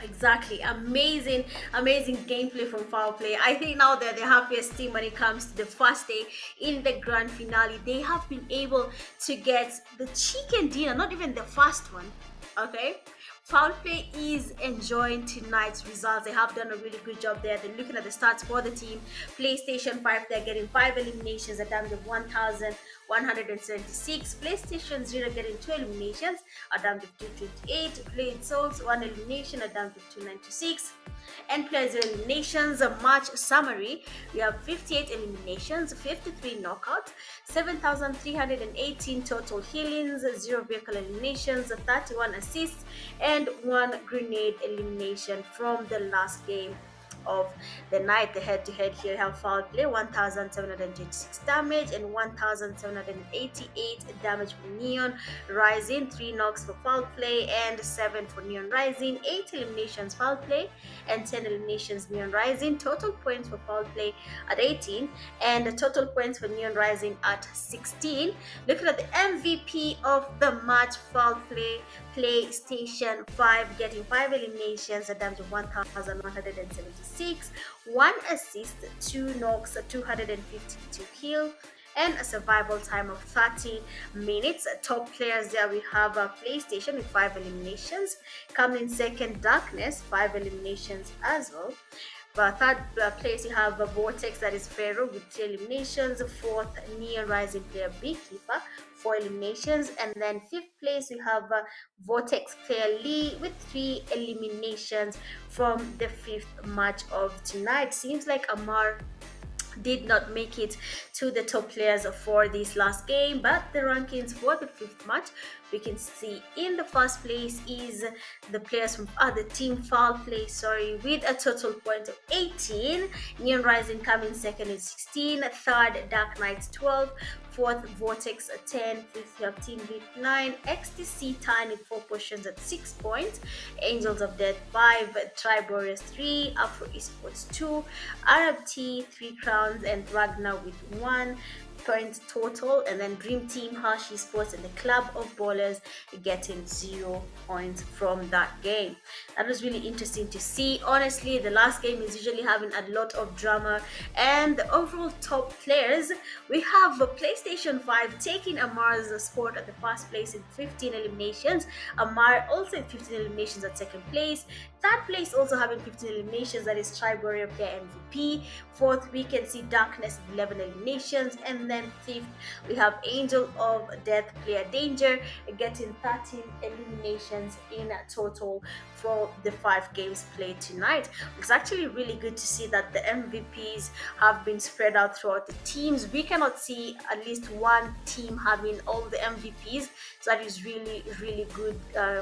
Exactly. Amazing, amazing gameplay from Foul Play. I think now they're the happiest team when it comes to the first day in the grand finale. They have been able to get the chicken dinner, not even the first one. Okay. Foul Play is enjoying tonight's results. They have done a really good job there. They're looking at the stats for the team. PlayStation 5, they're getting 5 eliminations at damage of 1,176. PlayStation 0 getting 2 eliminations at damage of 228. Played Souls, 1 elimination at damage of 296. And player 0 eliminations. A match summary: we have 58 eliminations, 53 knockouts, 7,318 total healings, 0 vehicle eliminations, 31 assists, and 1 grenade elimination from the last game of the night. The head-to-head here have Foul Play 1,726 damage and 1,788 damage for Neon Rising, 3 knocks for Foul Play and 7 for Neon Rising, 8 eliminations Foul Play and 10 eliminations Neon Rising. Total points for Foul Play at 18 and the total points for Neon Rising at 16. Looking at the MVP of the match, Foul Play, PlayStation 5 getting 5 eliminations, a damage of 1,176, 1 assist, 2 knocks, 252 heal, and a survival time of 30 minutes. Top players there we have PlayStation with 5 eliminations. Coming second, Darkness, 5 eliminations as well. But third place, you have Vortex, that is Pharaoh, with 3 eliminations. Fourth, Neon Rising player Beekeeper, 4 eliminations. And then fifth place, we have Vortex player Lee with 3 eliminations from the fifth match of tonight. Seems like Amar did not make it to the top players for this last game, but the rankings for the fifth match we can see in the first place is the players from the team Foul Play, with a total point of 18. Neon Rising coming second is 16, third Dark Knights 12, fourth Vortex 10, fifth you have Team Beat 9, XTC Tiny 4 potions at 6 points, Angels of Death 5, Tribe Warriors 3, Afro Esports 2, RFT 3 crowns, and Ragnar with 1 point total, and then Dream Team, Harsh Esports, and the Club of Ballers getting 0 points from that game. That was really interesting to see. Honestly, the last game is usually having a lot of drama, and the overall top players, we have PlayStation 5 taking Amar's sport at the first place in 15 eliminations. Amar also in 15 eliminations at second place. Third place also having 15 eliminations, that is Tribe Warrior player MVP. Fourth, we can see Darkness with 11 eliminations, and then fifth we have Angel of Death player Danger getting 13 eliminations in total for the 5 games played tonight. It's actually really good to see that the MVPs have been spread out throughout the teams. We cannot see at least one team having all the MVPs, so that is really, really good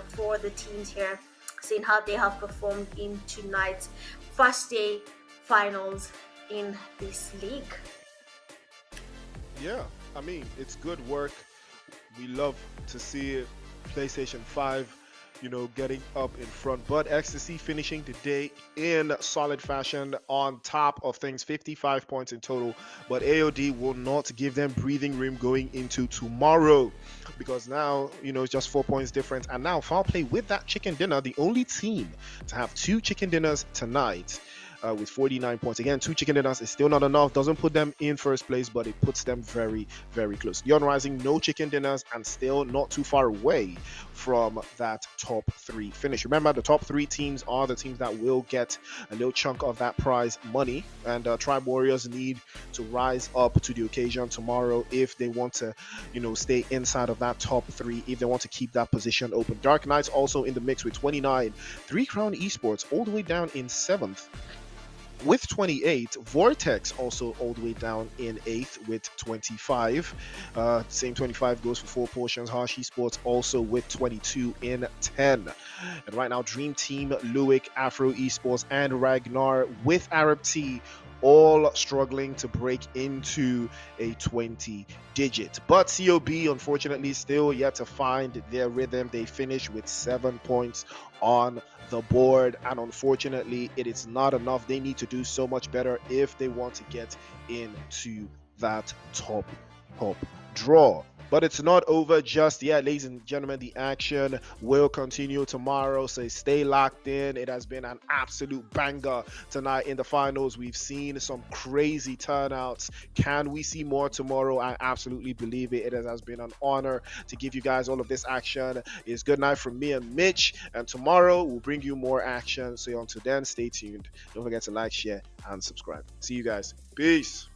for the teams here, seeing how they have performed in tonight's first day finals in this league. Yeah, I mean, it's good work. We love to see it. PlayStation 5, getting up in front. But Ecstasy finishing the day in solid fashion on top of things, 55 points in total. But AOD will not give them breathing room going into tomorrow, because now, it's just 4 points difference. And now Foul Play with that chicken dinner, the only team to have 2 chicken dinners tonight. With 49 points. Again, 2 chicken dinners is still not enough. Doesn't put them in first place, but it puts them very, very close. Neon Rising, no chicken dinners, and still not too far away from that top 3 finish. Remember, the top 3 teams are the teams that will get a little chunk of that prize money. And Tribe Warriors need to rise up to the occasion tomorrow if they want to, stay inside of that top 3, if they want to keep that position open. Dark Knights also in the mix with 29. 3 Crown Esports all the way down in 7th. With 28, Vortex also all the way down in 8th with 25. Same 25 goes for 4 portions. Harsh Esports also with 22 in 10. And right now, Dream Team, Luick, Afro Esports, and Ragnar with Arab T all struggling to break into a 20 digit. But COB, unfortunately, still yet to find their rhythm. They finish with 7 points on the board, and unfortunately it is not enough. They need to do so much better if they want to get into that top draw. But it's not over just yet, ladies and gentlemen. The action will continue tomorrow, so stay locked in. It has been an absolute banger tonight in the finals. We've seen some crazy turnouts. Can we see more tomorrow? I absolutely believe it. It has been an honor to give you guys all of this action. It's good night from me and Mitch, and tomorrow we'll bring you more action. So until then, stay tuned. Don't forget to like, share, and subscribe. See you guys. Peace.